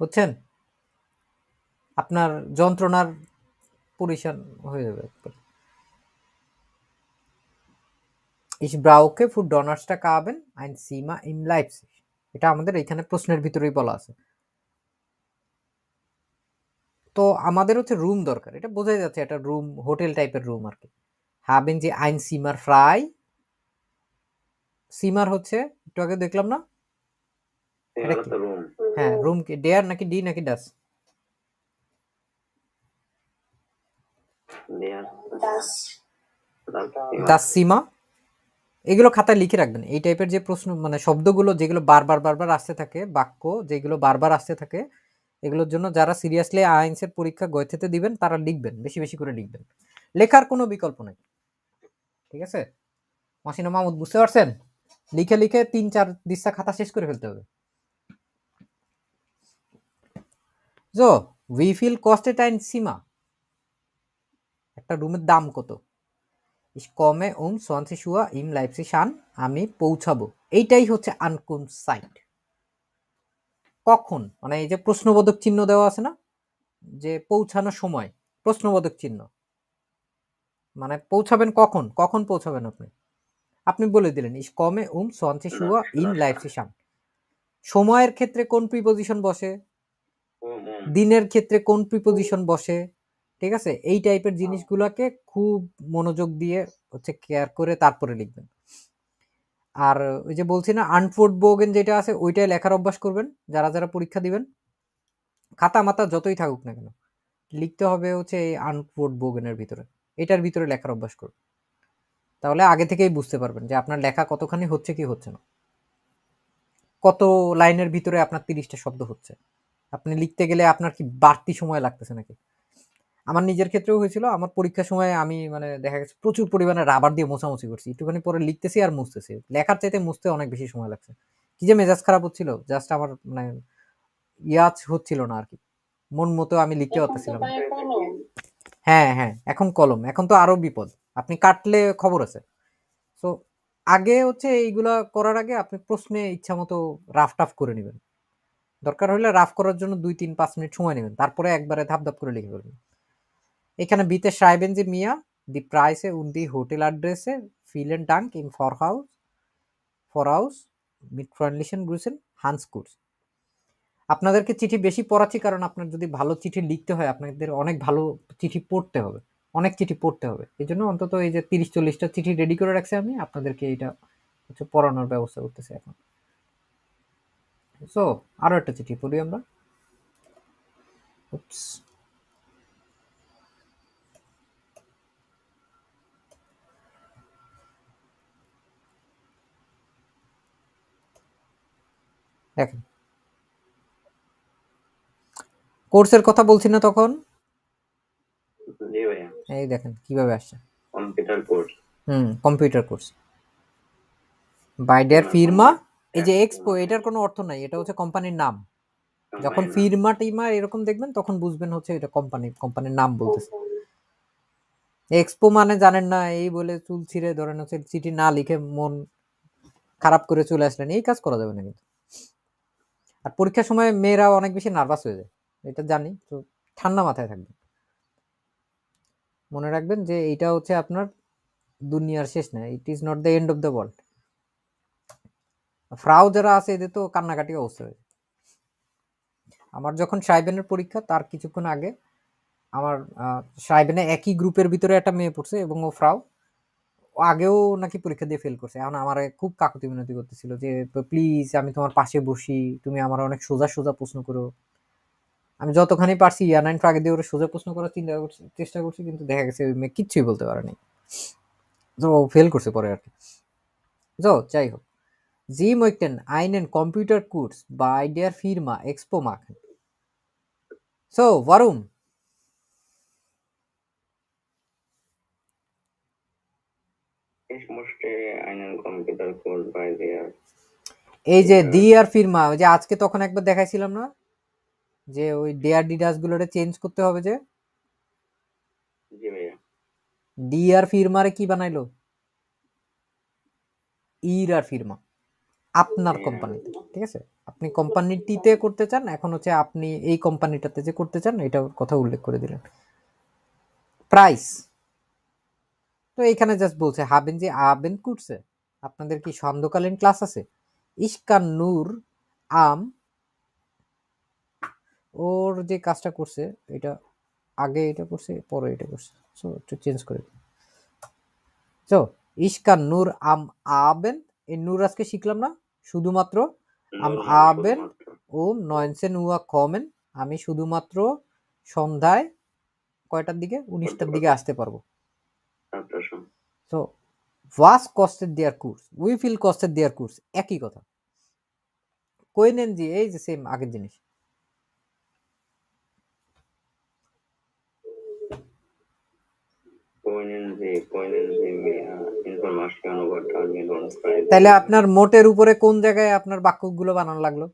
বুঝছেন? আপনার যন্ত্রণার পরিশান হয়ে যাবে একবার। Ich brauche für Donnerstag Abend ein Zimmer in Leipzig. এটা আমাদের এখানে প্রশ্নের ভিতরেই বলা আছে। তো আমাদের হচ্ছে রুম দরকার, এটা বোঝাই যাচ্ছে একটা রুম, হোটেল টাইপের রুম আর কি। Haben Sie ein Zimmer frei? Zimmer হচ্ছে একটু আগে দেখলাম না, হ্যাঁ, রুম কি ডেয়ার নাকি ডি নাকি ডাস? দাস সীমা। এগুলো খাতায় লিখে রাখবেন। এই টাইপের যে প্রশ্ন, মানে শব্দগুলো যেগুলো বারবার আসতে থাকে, বাক্য যেগুলো বারবার আসতে থাকে, এগুলোর জন্য যারা সিরিয়াসলি আইনসের পরীক্ষা গয়থেতে দিবেন তারা লিখবেন, বেশি বেশি করে লিখবেন। লেখার কোনো বিকল্প নেই, ঠিক আছে? মাসিনা মাহমুদ, বুঝতে পারছেন? লিখে লিখে 3-4 দিস্তা খাতা শেষ করে ফেলতে হবে। So, wie viel kostet ein Zimmer? একটা রুমের দাম কত? Ich komme um 20 Uhr in Leipzig an, আমি পৌঁছাবো। এইটাই হচ্ছে Ankunft Zeit। কখন, মানে এই যে প্রশ্নবোধক চিহ্ন দেওয়া আছে না, যে পৌঁছানোর সময় প্রশ্নবোধক চিহ্ন, মানে পৌঁছাবেন কখন, কখন পৌঁছাবেন আপনি, আপনি বলে দিলেন Ich komme um 20 Uhr in Leipzig an। সময়ের ক্ষেত্রে কোন প্রিপজিশন বসে, দিনের ক্ষেত্রে কোন প্রিপজিশন বসে, ঠিক আছে? এই টাইপের জিনিসগুলোকে খুব মনোযোগ দিয়ে হচ্ছে কেয়ার করে তারপরে লিখবেন। আর ওই যে বলছি না আনফোর্ড বোগেন যেটা আছে, ওইটাই লেখার অভ্যাস করবেন যারা যারা পরীক্ষা দিবেন। খাতা মাতা যতই থাকুক না কেন, লিখতে হবে হচ্ছে এই আনফোর্ড বোগেনের ভিতরে, এটার ভিতরে লেখার অভ্যাস করবেন। তাহলে আগে থেকেই বুঝতে পারবেন যে আপনার লেখা কতখানি হচ্ছে কি হচ্ছে না, কত লাইনের ভিতরে আপনার 30টা শব্দ হচ্ছে। আপনি লিখতে গেলে আপনার কি বাড়তি সময় লাগতেছে নাকি? আমার নিজের ক্ষেত্রেও হয়েছিল, আমার পরীক্ষার সময় আমি মানে দেখা গেছে প্রচুর পরিমাণে রাবার দিয়ে মোছামুছি করছি, একটুখানি পরে লিখতেছি আর মুছতেছি, লেখার চাইতে মুছতে অনেক বেশি সময় লাগছে। কি যে মেজাজ খারাপ হচ্ছিল, জাস্ট আমার মানে ইয়াজ হচ্ছিল না আর কি, মন মতো আমি লিখতে পারতেছিলাম। হ্যাঁ হ্যাঁ, এখন কলম, এখন তো আরো বিপদ, আপনি কাটলে খবর আছে। তো আগে হচ্ছে এইগুলা করার আগে আপনি প্রশ্নে ইচ্ছা মতো রাফ টাফ করে নেবেন, দরকার হলে রাফ করার জন্য 2-3-5 মিনিট সময় নেবেন, তারপরে একবারে ধাপ ধাপ করে লিখে ফেলবেন। এখানে বিতে schreiben Sie mir die Preise und die Hoteladresse. Vielen Dank im Voraus mit freundlichen Grüßen, Hans Kurz. আপনাদেরকে চিঠি বেশি পড়াচ্ছি কারণ আপনার যদি ভালো চিঠি লিখতে হয় আপনাদের অনেক ভালো চিঠি পড়তে হবে, অনেক চিঠি পড়তে হবে। এই জন্য অন্তত এই যে 30-40টা চিঠি রেডি করে রাখছি আমি, আপনাদেরকে এইটা হচ্ছে পড়ানোর ব্যবস্থা করতেছি এখন। সো আরো একটা চিঠি পড়ি আমরা। Oops. দেখেন কোর্সের কথা বলছি না তখন, জি ভাইয়া, এই দেখেন কিভাবে আসছে। Computer course. কম্পিউটার কোর্স বাই দেয়ার ফিরমা। এই যে এক্সপো, এটার কোনো অর্থ নাই, এটা হচ্ছে কোম্পানির নাম। যখন ফিরমা টিমা এরকম দেখবেন তখন বুঝবেন হচ্ছে এটা কোম্পানির নাম বলতেছে। এক্সপো মানে জানেন না, এই বলে চুল ছিঁড়ে ধরেন হচ্ছে চিঠি না লিখে মন খারাপ করে চলে আসলেন, এই কাজ করা যাবে না কিন্তু। আর পরীক্ষার সময় মেয়েরা অনেক বেশি নার্ভাস হয়ে যায়, এটা জানি, তো ঠান্ডা মাথায় থাকবেন, মনে রাখবেন যে এইটা হচ্ছে আপনার দুনিয়ার শেষ না, it is not the end of the world. ফ্রাউ যারা আছে এদের তো কান্নাকাটি অবস্থা হয়েছে। আমার যখন সাইবেনের পরীক্ষা তার কিছুক্ষণ আগে আমার সাইবেনে একই গ্রুপের ভিতরে একটা মেয়ে পড়ছে এবং ও ফ্রাউ, ও আগেও নাকি পরীক্ষা দিয়ে ফেল করছে। এখন আমার খুব কাকুতি মিনতি করতেছিল যে প্লিজ আমি তোমার পাশে বসি, তুমি আমার অনেক সোজা সোজা প্রশ্ন করো। আমি যতখানি পারছি ইয়ার 9 আগে দিয়ে ওরা সোজা প্রশ্ন করার চেষ্টা করছি, কিন্তু দেখা গেছে ওই মেয়ে কিচ্ছুই বলতে পারেনি, তো ফেল করছে পরে আর কি। তো যাই হোক, Sie möchten einen Computerkurs bei der Firma Expo machen. So, warum? Ich möchte einen Computerkurs bei der এই যে ডিআর ফিরমা, ওই যে আজকে তখন একবার দেখাইছিলাম না যে ওই ডিআর ডিডাস গুলোরে চেঞ্জ করতে হবে, যে জি ভাইয়া, ডিআর ফিরমারে কি বানাইলো, ইরার ফিরমা, আপনার কোম্পানিতে, ঠিক আছে? আপনি কোম্পানিটিতে করতে চান, এখন হচ্ছে আপনি এই কোম্পানিটাতে যে করতে চান এটার কথা উল্লেখ করে দিলেন। প্রাইস তো এইখানে জাস্ট বলছে হাবেন যে আবেন করছে, আপনাদের কি সন্ধ্যাকালীন ক্লাস আছে? ইশকান নূর আম, ওর যে কাজটা করছে এটা আগে এটা করছে পরে এটা করছে, সো একটু চেঞ্জ করে দিই। সো ইশকান নূর আম আবেন, এই নূর আজকে শিখলাম না, শুধুমাত্র আম আবেন ও 19 উয়া কমেন, আমি শুধুমাত্র সন্ধ্যায় কয়টার দিকে, 19টার দিকে আসতে পারবো। So was costed their course, we feel costed their course, একই কথা। কই নেন জি, এই যে সেম আগের জিনিস। তাহলে আপনার মোটের উপরে কোন জায়গায় আপনার বাক্যগুলো বানানো লাগলো?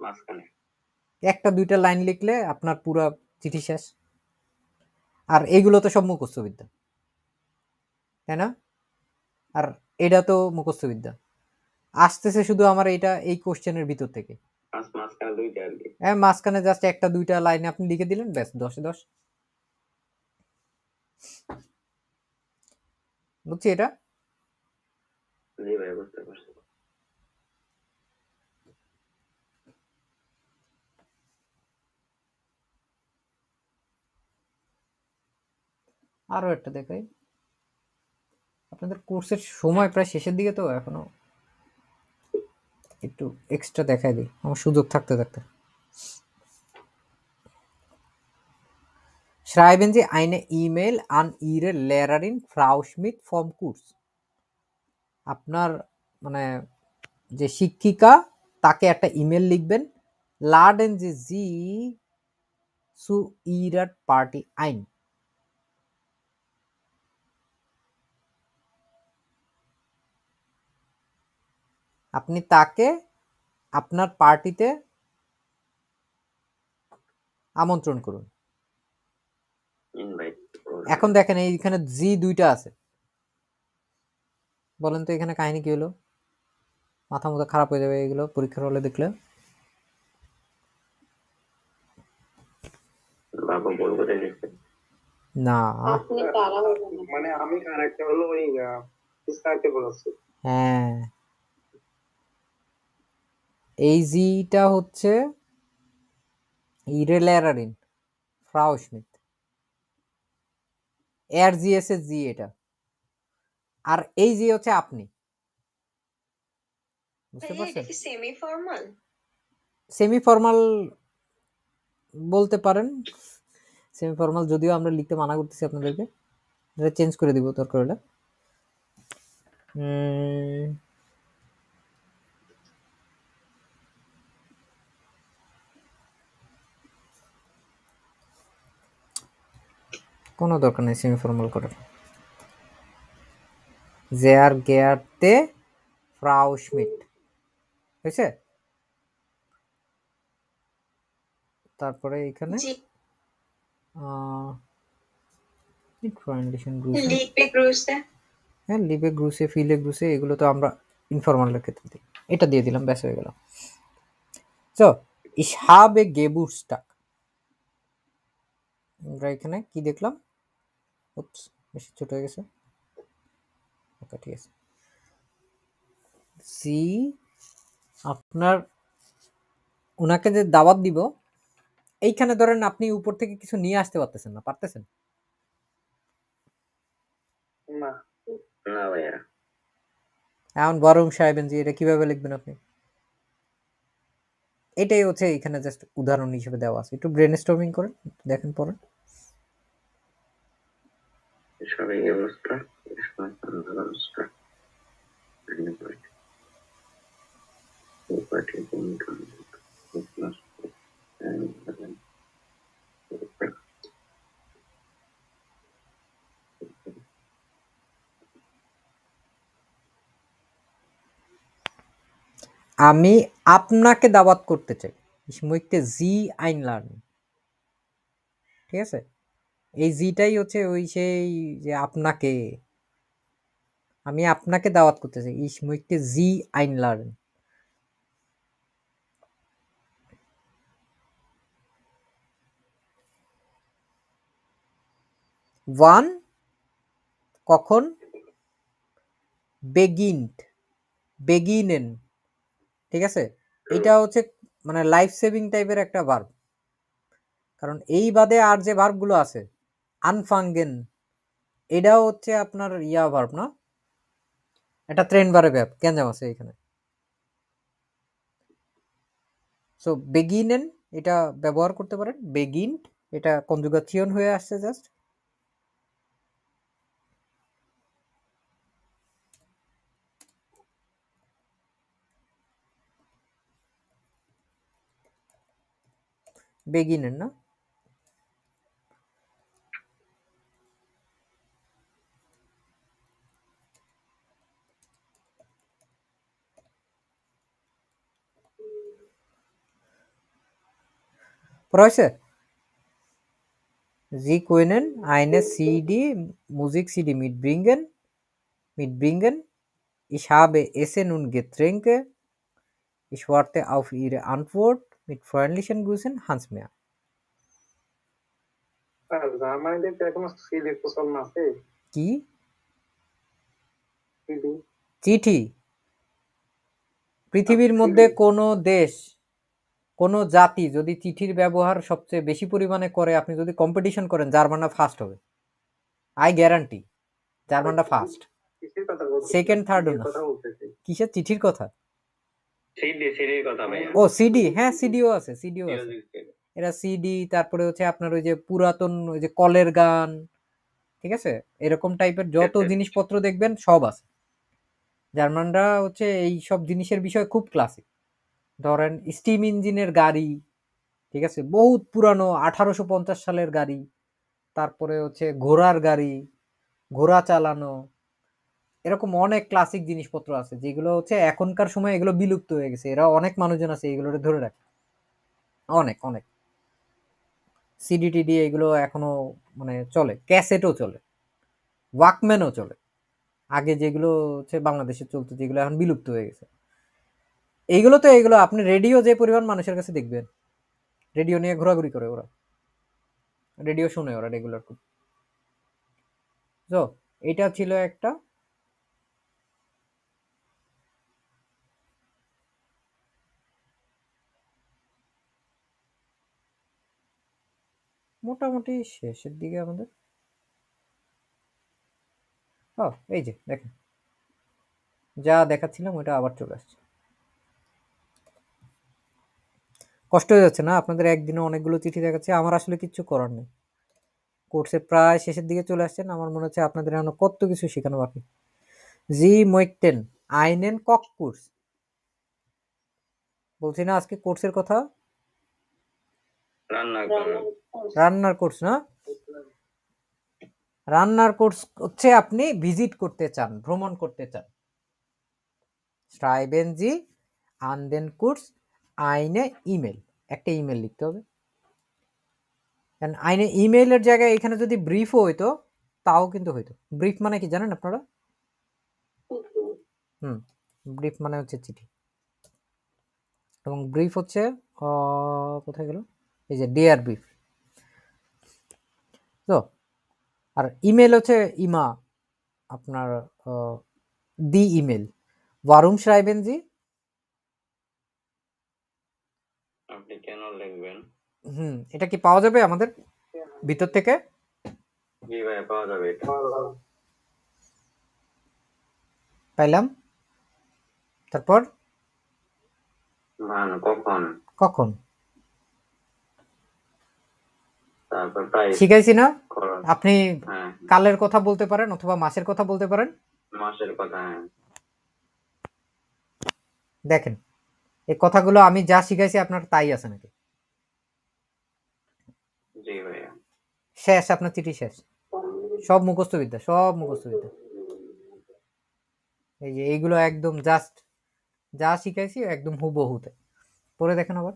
মাঝখানে একটা দুইটা লাইন লিখলে আপনার পুরো চিঠি শেষ। আর এইগুলো তো সব মুখস্থ বিদ্যা, তাই না? আর এটা তো মুখস্থ বিদ্যা আসতেছে শুধু আমার এটা এই কোশ্চেনের ভিতর থেকে। হ্যাঁ, মাঝখানে জাস্ট একটা দুইটা লাইনে আপনি লিখে দিলেন, ব্যাস 10-এ 10। বুঝছি এটা? জি ভাই, বুঝতে পারছি। আরো একটা দেখাই, আপনাদের কোর্সের সময় প্রায় শেষের দিকে, তো এখনো একটু এক্সট্রা দেখাই দিই আমার সুযোগ থাকতে থাকতে। Schreiben Sie eine E-Mail an Ihre Lehrerin Frau Schmidt vom Kurs. আপনার মানে যে শিক্ষিকা তাকে একটা ইমেল লিখবেন, laden Sie zu Ihrer Party ein. আপনি তাকে আপনার পার্টিতে আমন্ত্রণ করুন। এখন দেখেন এইখানে জি দুইটা আছে, বলেন তো এখানে কাহিনী কি হলো? মাথা খারাপ হয়ে যাবে এগুলো পরীক্ষার হলে দেখলে। বাবা বল করে দিচ্ছে। না, আপনি তারা হবেন না। মানে আমি আর একটা হলো ওই স্টার্টেবল আছে। হ্যাঁ, এই জিটা হচ্ছে ইরেলারারিন ফ্রাউ স্মিথ, এর জিএস এর জি এটা, আর এই জি হচ্ছে আপনি, বুঝতে ভাইয়া এটা পারছেন? কি সেমি ফর্মাল? সেমি ফর্মাল বলতে পারেন, সেমি ফর্মাল যদিও আমরা লিখতে মানা করতেছি আপনাদেরকে, এটা চেঞ্জ করে দিব দরকার হলে। কোনো দরকার নেই সেমি ফর্মাল করার। জেয়ার গেয়ারতে ফ্রাউ স্মিট হয়েছে। তারপরে এখানে জি, লিপে গ্রুসে। হ্যাঁ, লিবে গ্রুসে, ফিলে গ্রুসে, এগুলো তো আমরা ইনফরমালের ক্ষেত্রে দিই। এটা দিয়ে দিলাম, ব্যাস হয়ে গেল। সো ich habe Geburtstag, আমরা এখানে কি দেখলাম? উপস, বেশি ছোট হয়ে গেছে। ওকে, ঠিক আছে। সি, আপনার ওনাকে যে দাওয়াত দিব, এইখানে ধরেন আপনি উপর থেকে কিছু নিয়ে আসতে পারতেছেন না, পারতেছেন? না, না ভাইয়া। এখন বরং সাহেবেন জি, এটা কিভাবে লিখবেন আপনি? এটাই হচ্ছে এখানে জাস্ট উদাহরণ হিসেবে দেওয়া আছে, একটু ব্রেন স্টর্মিং করেন, দেখেন পরে। সবাই অবস্থা অবস্থা আমি আপনাকে দাওয়াত করতে চাই, ich möchte Sie einladen, ঠিক আছে? এই জিটাই হচ্ছে ওই সেই যে আপনাকে, আমি আপনাকে দাওয়াত করতে চাই, ich möchte Sie einladen। One কখন, বেগিন্ট, বেগিনেন, ঠিক আছে? এটা হচ্ছে মানে লাইফ সেভিং টাইপের একটা ভার্ব, কারণ এই বাদে আর যে ভার্বগুলো আছে, আনফাঙ্গেন, এটাও হচ্ছে আপনার ইয়া ভার্ব না, এটা ট্রেন ভার্ব, কেন আছে এখানে। সো বেগিনেন এটা ব্যবহার করতে পারেন, বেগিন্ট এটা কনজুগাচিয়ন হয়ে আসছে জাস্ট। বেগিনেন না, পড়া হয়েছে? জি কোয়েনেন আইনে সিডি মুজিক CD mitbringen, ich habe Essen und Getränke, ich warte auf Ihre Antwort, mit freundlichen Grüßen, Hans Meyer। জার্মানিতে তো এখনো সিডি প্রচলন আছে। কি সিডি চিঠি? পৃথিবীর মধ্যে কোনো দেশ, কোনো জাতি যদি চিঠির ব্যবহার সবচেয়ে বেশি পরিমাণে করে, আপনি যদি কম্পিটিশন করেন, জার্মানরা ফার্স্ট হবে, আই গ্যারান্টি। জার্মানরা ফার্স্ট, কিসের কথা বলছেন? সেকেন্ড থার্ডও না। কথা বলতেছি কিসের চিঠির কথা? সিডির কথা ভাইয়া। ও সিডি, হ্যাঁ সিডিও আছে, সিডিও আছে। এরা সিডি, তারপরে হচ্ছে আপনার ওই যে পুরাতন ওই যে কলের গান, ঠিক আছে, এরকম টাইপের যত জিনিসপত্র দেখবেন সব আছে। জার্মানরা হচ্ছে এই সব জিনিসের বিষয়ে খুব ক্লাসিক। ধরেন স্টিম ইঞ্জিনের গাড়ি, ঠিক আছে, বহুত পুরানো 1850 সালের গাড়ি, তারপরে হচ্ছে ঘোড়ার গাড়ি, ঘোড়া চালানো, এরকম অনেক ক্লাসিক জিনিসপত্র আছে যেগুলো হচ্ছে এখনকার সময় এগুলো বিলুপ্ত হয়ে গেছে। এরা অনেক মানুষজন আছে এগুলো ধরে রাখে, অনেক অনেক। সিডি টিডি এগুলো এখনো মানে চলে, ক্যাসেটও চলে, ওয়াকম্যানও চলে, আগে যেগুলো হচ্ছে বাংলাদেশে চলতো, যেগুলো এখন বিলুপ্ত হয়ে গেছে। এইগুলো তো এগুলো আপনি রেডিও যে পরিমাণ মানুষের কাছে দেখবেন, রেডিও নিয়ে ঘোরাঘুরি করে ওরা। রেডিও শুনে ওরা রেগুলার খুব। তো এটা ছিল একটা। মোটামুটি শেষের দিকে আমাদের। এই যে দেখেন, যা দেখাচ্ছিলাম ওটা আবার চলে আসছে। কষ্ট হয়ে যাচ্ছে না আপনাদের? একদিনে অনেকগুলো চিঠি দেখাচ্ছে, আমার আসলে কিচ্ছু করার নেই। কোর্সের প্রায় শেষের দিকে চলে আসছেন, আমার মনে হচ্ছে আপনাদের এখনো কত কিছু শেখানো বাকি। জি মোয়েটেন আইনেন কক কোর্স, বলছি না আজকে কোর্সের কথা? রান্নার কোর্স না? রান্নার কোর্স হচ্ছে আপনি ভিজিট করতে চান, ভ্রমণ করতে চান। schreiben Sie an den Kurs eine E-Mail, একটা ইমেল লিখতে হবে। eine ইমেইলের জায়গায় এখানে যদি ব্রিফও হইতো তাও কিন্তু হইতো। ব্রিফ মানে কি জানেন আপনারা? ব্রিফ মানে হচ্ছে চিঠি, এবং ব্রিফ হচ্ছে কোথায় গেল, এই যে ডিয়ার ব্রিফ। তো আর ইমেল হচ্ছে ইমা, আপনার দি ইমেল। warum schreiben Sie? আপনি কেন লিখবেন? এটা কি পাওয়া যাবে আমাদের ভিতর থেকে? জি ভাই, পাওয়া যাবে এটা। পাইলাম। তারপর কখন কখন তারপর প্রাইস শিখাইছি না? খরচ। আপনি হ্যাঁ, কালের কথা বলতে পারেন অথবা মাসের কথা বলতে পারেন। মাসের কথা। হ্যাঁ, দেখেন এই কথাগুলো আমি যা শিখাইছি আপনার তাই আছে নাকি? জি ভাইয়া। শেষ, আপনার চিঠি শেষ, সব মুখস্থ বিদ্যা, সব মুখস্থ বিদ্যা। এই যে এইগুলো একদম জাস্ট যা শিখাইছি একদম হুবহুতে পড়ে দেখেন আবার।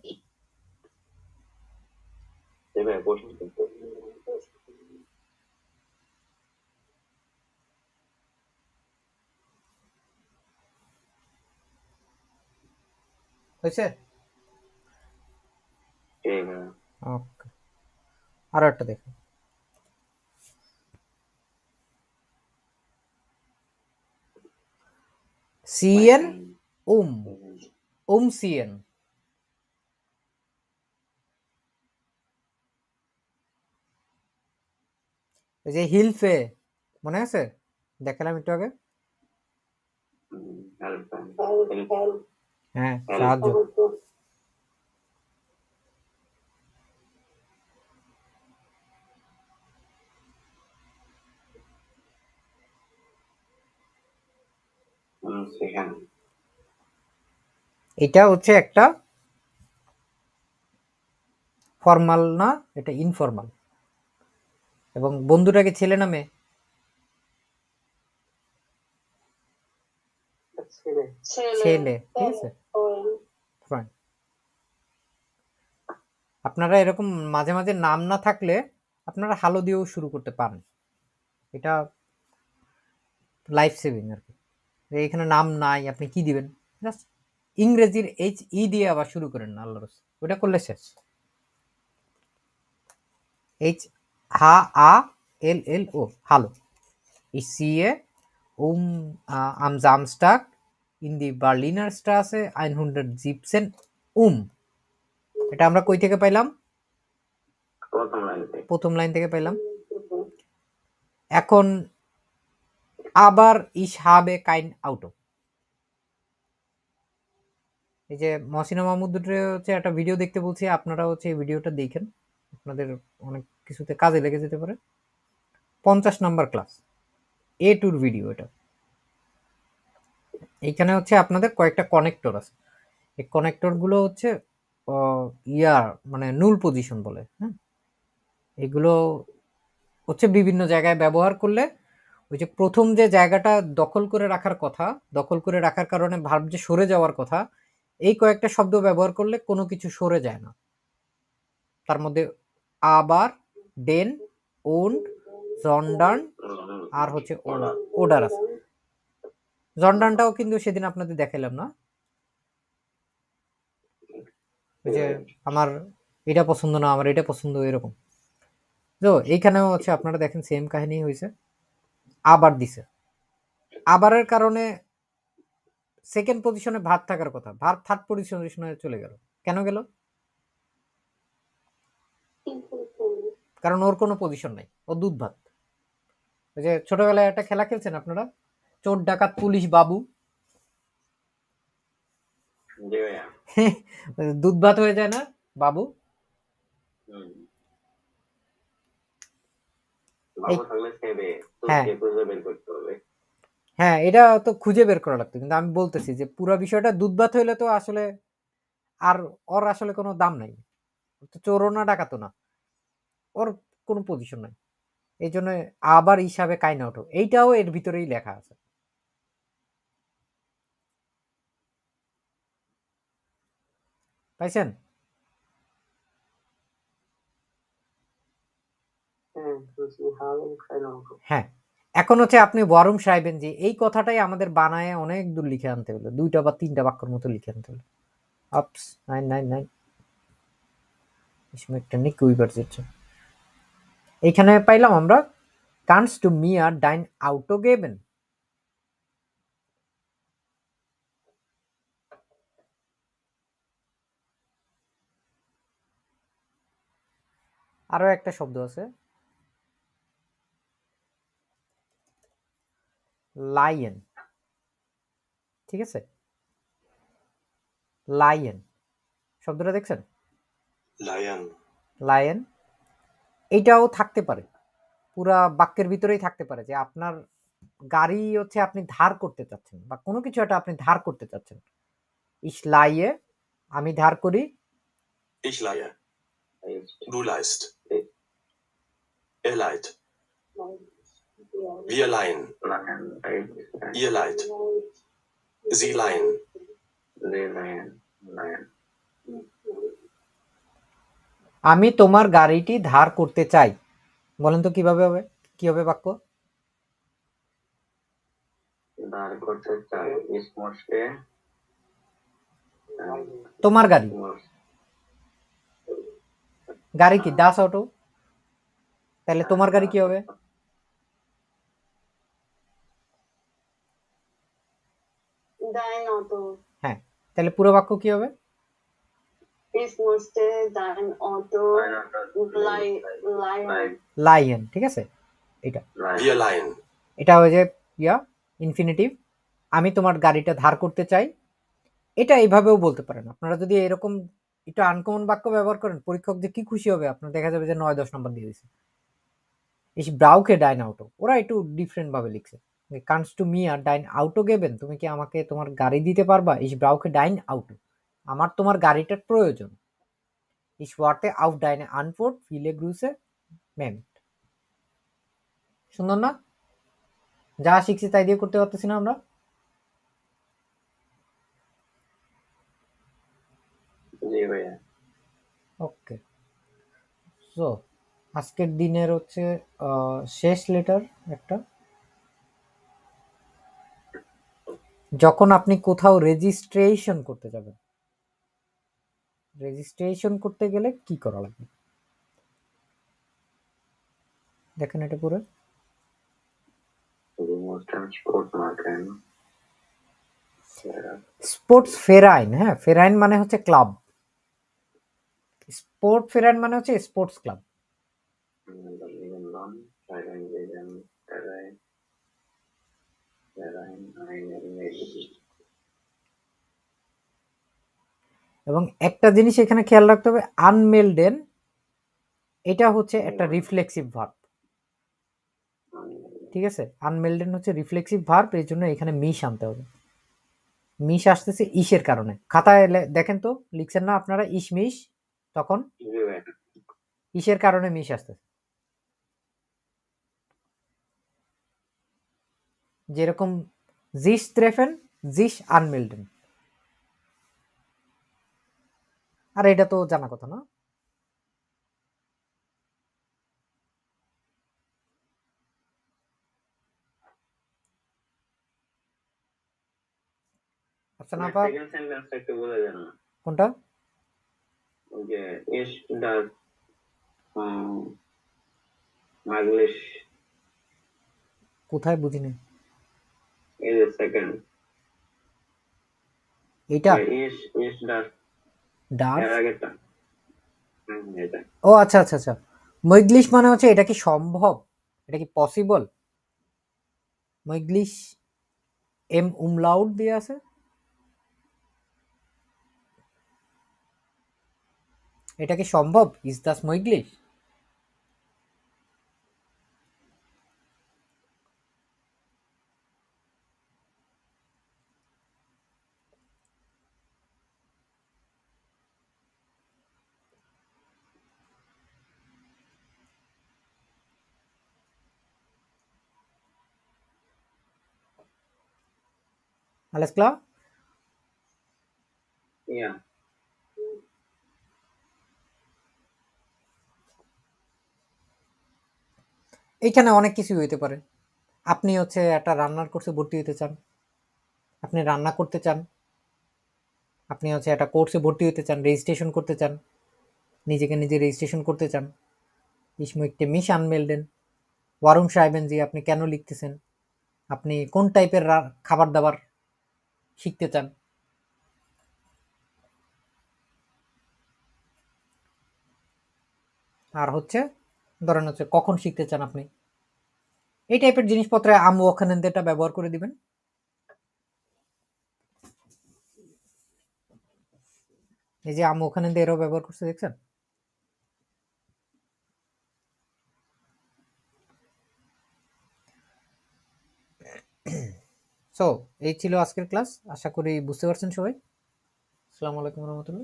জি ভাই, প্রশ্ন হয়েছে? ঠিক ভাইয়া। ওকে, আরো একটা দেখুন। সিএন সিএন, এই যে হিলফে মনে আছে, দেখালাম একটু আগে। হ্যাঁ, সাহায্য। এটা হচ্ছে একটা ফর্মাল না, এটা ইনফর্মাল। এবং বন্ধুটাকে ছেলে না মেয়ে? ছেলে, ঠিক আছে। আপনারা এরকম মাঝে মাঝে নাম না থাকলে আপনারা হ্যালো দিয়েও শুরু করতে পারেন, এটা লাইফ সেভিং আর কি। এখানে নাম নাই, আপনি কি দিবেন? জাস্ট ইংরেজির HE দিয়ে আবার শুরু করেন না, আল্লাহর রাস্তায় ওটা করলে শেষ। HAALLO hello. Ich sehe am Samstag in die Berliner Straße 117 এটা আমরা কই থেকে পাইলাম? প্রথম লাইন থেকে পাইলাম। এখন আবার ich habe kein Auto, এই যে মহসিনা মাহমুদের হচ্ছে একটা ভিডিও দেখতে বলছি, আপনারা হচ্ছে এই ভিডিওটা দেখেন, আপনাদের অনেক কিছুতে কাজে লেগে যেতে পারে। 50 নাম্বার ক্লাস A2 ভিডিও এটা। এইখানে হচ্ছে আপনাদের কয়েকটা কানেক্টর আছে, এই কানেক্টর গুলো হচ্ছে মানে নুল পজিশন বলে। হ্যাঁ, এগুলো হচ্ছে বিভিন্ন জায়গায় ব্যবহার করলে ওই যে প্রথম যে জায়গাটা দখল করে রাখার কথা, দখল করে রাখার কারণে ভার্ব যে সরে যাওয়ার কথা, এই কয়েকটা শব্দ ব্যবহার করলে কোনো কিছু সরে যায় না। তার মধ্যে আবার, ডেন, ওন্ড, জন্ডার্ন আর হচ্ছে ওডার আছে। জন্ডার্নটাও কিন্তু সেদিন আপনাদের দেখাইলাম না, ওই যে আমার এটা পছন্দ না, আমার এটা পছন্দ, এরকম। তো এইখানেও হচ্ছে আপনারা দেখেন সেম কাহিনী হয়েছে, আবার দিছে, আবারের কারণে সেকেন্ড পজিশনে ভার থাকার কথা, ভার থার্ড পজিশনে চলে গেল। কেন গেল? কারণ ওর কোনো পজিশন নাই, ও দুধ ভাত। ওই যে ছোটবেলায় একটা খেলা খেলছেন আপনারা, চোর ডাকাত পুলিশ বাবু, জি ভাইয়া। দুধ ভাত হয়ে যায় না বাবু? বাবু থাকলে সেবে তো হ্যাঁ। কে খুঁজে বের করতে হবে। হ্যাঁ, এটা তো খুঁজে বের করা লাগতো, কিন্তু আমি বলতেছি যে পুরো বিষয়টা দুধ ভাত হইলে তো আসলে আর ওর আসলে কোনো দাম নাই, তো চোরও না ডাকাতও না, ওর কোনো পজিশন নাই। এই জন্য আবার হিসাবে কাইন আউট, এইটাও এর ভিতরেই লেখা আছে। পাইছেন? হ্যাঁ, এখন হচ্ছে আপনি ওয়ারুম সাহেবেন যে এই কথাটাই আমাদের বানায় অনেক দূর লিখে আনতে হলো, 2টা বা 3টা বাক্যের মতো লিখে আনতে হলো। আপস 999 इसमें टेक्निक हुई कर যাচ্ছে। এইখানে পাইলাম আমরা কানস টু মিয়া ডাইন আউটো গেবেন। আরো একটা শব্দ আছে লায়ন, ঠিক আছে? লায়ন শব্দটা দেখছেন? লায়ন লায়ন এইটাও থাকতে পারে, পুরা বাক্যের ভিতরেই থাকতে পারে যে আপনার গাড়ি হচ্ছে আপনি ধার করতে চাচ্ছেন, বা কোনো কিছু একটা আপনি ধার করতে চাচ্ছেন। ইস লাইয়ে আমি ধার করি, ich leihe, du leihst, er leiht, wir leihen, ihr leiht, sie leihen, আমি তোমার গাড়িটি ধার করতে চাই। বলেন তো কিভাবে হবে, কি হবে বাক্য? ধার করতে চাই ইসমসে তোমার গাড়ি, গাড়ি কি দাস অটো, তাহলে তোমার গাড়ি কি হবে? Dein Auto. হ্যাঁ, তাহলে পুরো বাক্য কি হবে? Ich musste dein Auto leihen. Line, ঠিক আছে? এটা wir leihen, এটা হয়ে যায় ইয়া ইনফিনিটিভ, আমি তোমার গাড়িটা ধার করতে চাই। এটা এইভাবেও বলতে পারেন আপনারা, যদি এরকম একটু আনকমন বাক্য ব্যবহার করেন, পরীক্ষক যে কি খুশি হবে, আপনার দেখা যাবে যে 9-10 নম্বর দিয়ে দিচ্ছে। ইস ব্রাউকে ডাইন আউটো, ওরা একটু ডিফারেন্ট ভাবে লিখছে, কানস টু মি আর ডাইন আউটো গেবেন, তুমি কি আমাকে তোমার গাড়ি দিতে পারবা? ইস ব্রাউকে ডাইন আউটো, আমার তোমার গাড়িটার প্রয়োজন। ইস ওয়ার্তে আউট ডাইনে আনফোর্ড ফিলে গ্রুসে মেমট। সুন্দর না? যা শিখছি তাই দিয়ে করতে পারতেছি না আমরা? জি ভাইয়া। ওকে, সো আজকের দিনের হচ্ছে শেষ লেটার একটা, যখন আপনি কোথাও রেজিস্ট্রেশন করতে যাবেন, রেজিস্ট্রেশন করতে গেলে কি করা লাগবে দেখেন এটা পুরো। স্পোর্টস ফেরাইন, হ্যাঁ ফেরাইন মানে হচ্ছে ক্লাব, স্পোর্ট ফেরাইন মানে হচ্ছে স্পোর্টস ক্লাব। এবং একটা জিনিস এখানে খেয়াল রাখতে হবে, আনমেলডেন এটা হচ্ছে একটা রিফ্লেক্সিভ ভার্ব, ঠিক আছে? আনমেলডেন হচ্ছে রিফ্লেক্সিভ ভার্ব, এই জন্য এখানে মিশ আনতে হবে। মিশ আসতেছে ইসের কারণে। খাতায় দেখেন তো লিখছেন না আপনারা ইস মিশ, তখন ইসের কারণে মিশ আসতেছে। যেরকম জিস ট্রেফেন জিস আনমেলডেন, আর এটা তো জানা কথা না? আচ্ছা না আপা, সেকেন্ড সেন্টেন্সটা একটু বলে দেন না। কোনটা? ওই যে ইস ডাজ মাগলিশ কোথায় বুঝিনি? এই যে সেকেন্ড এইটা ইস ইস ডার ডার্ফ। এর আগেটা এটা ও আচ্ছা আচ্ছা আচ্ছা, মৈগলিশ মানে হচ্ছে এটা কি সম্ভব, এটা কি পসিবল? মৈগলিশ এম উমলাউট দিয়ে আছে, এটা কি সম্ভব? ইজ দাস মৈগলিশ? Alles klar? ইয়া এইখানে অনেক কিছু হইতে পারে। আপনি হচ্ছে একটা রান্নার কোর্সে ভর্তি হতে চান, আপনি রান্না করতে চান, আপনি হচ্ছে একটা কোর্সে ভর্তি হতে চান, রেজিস্ট্রেশন করতে চান, নিজেকে নিজে রেজিস্ট্রেশন করতে চান। Ich möchte mich anmelden. Warum schreiben Sie? আপনি কেন লিখতেছেন? আপনি কোন টাইপের খাবার দাবার শিখতে চান? আর হচ্ছে ধরেন হচ্ছে কখন শিখতে চান আপনি, এই টাইপের জিনিসপত্রে am Wochenendeটা ব্যবহার করে দিবেন। এই যে am Wochenende এরও ব্যবহার করতে দেখছেন। সো এই ছিল আজকের ক্লাস, আশা করি বুঝতে পারছেন সবাই। আসসালামু আলাইকুম রহমতুল্লাহ।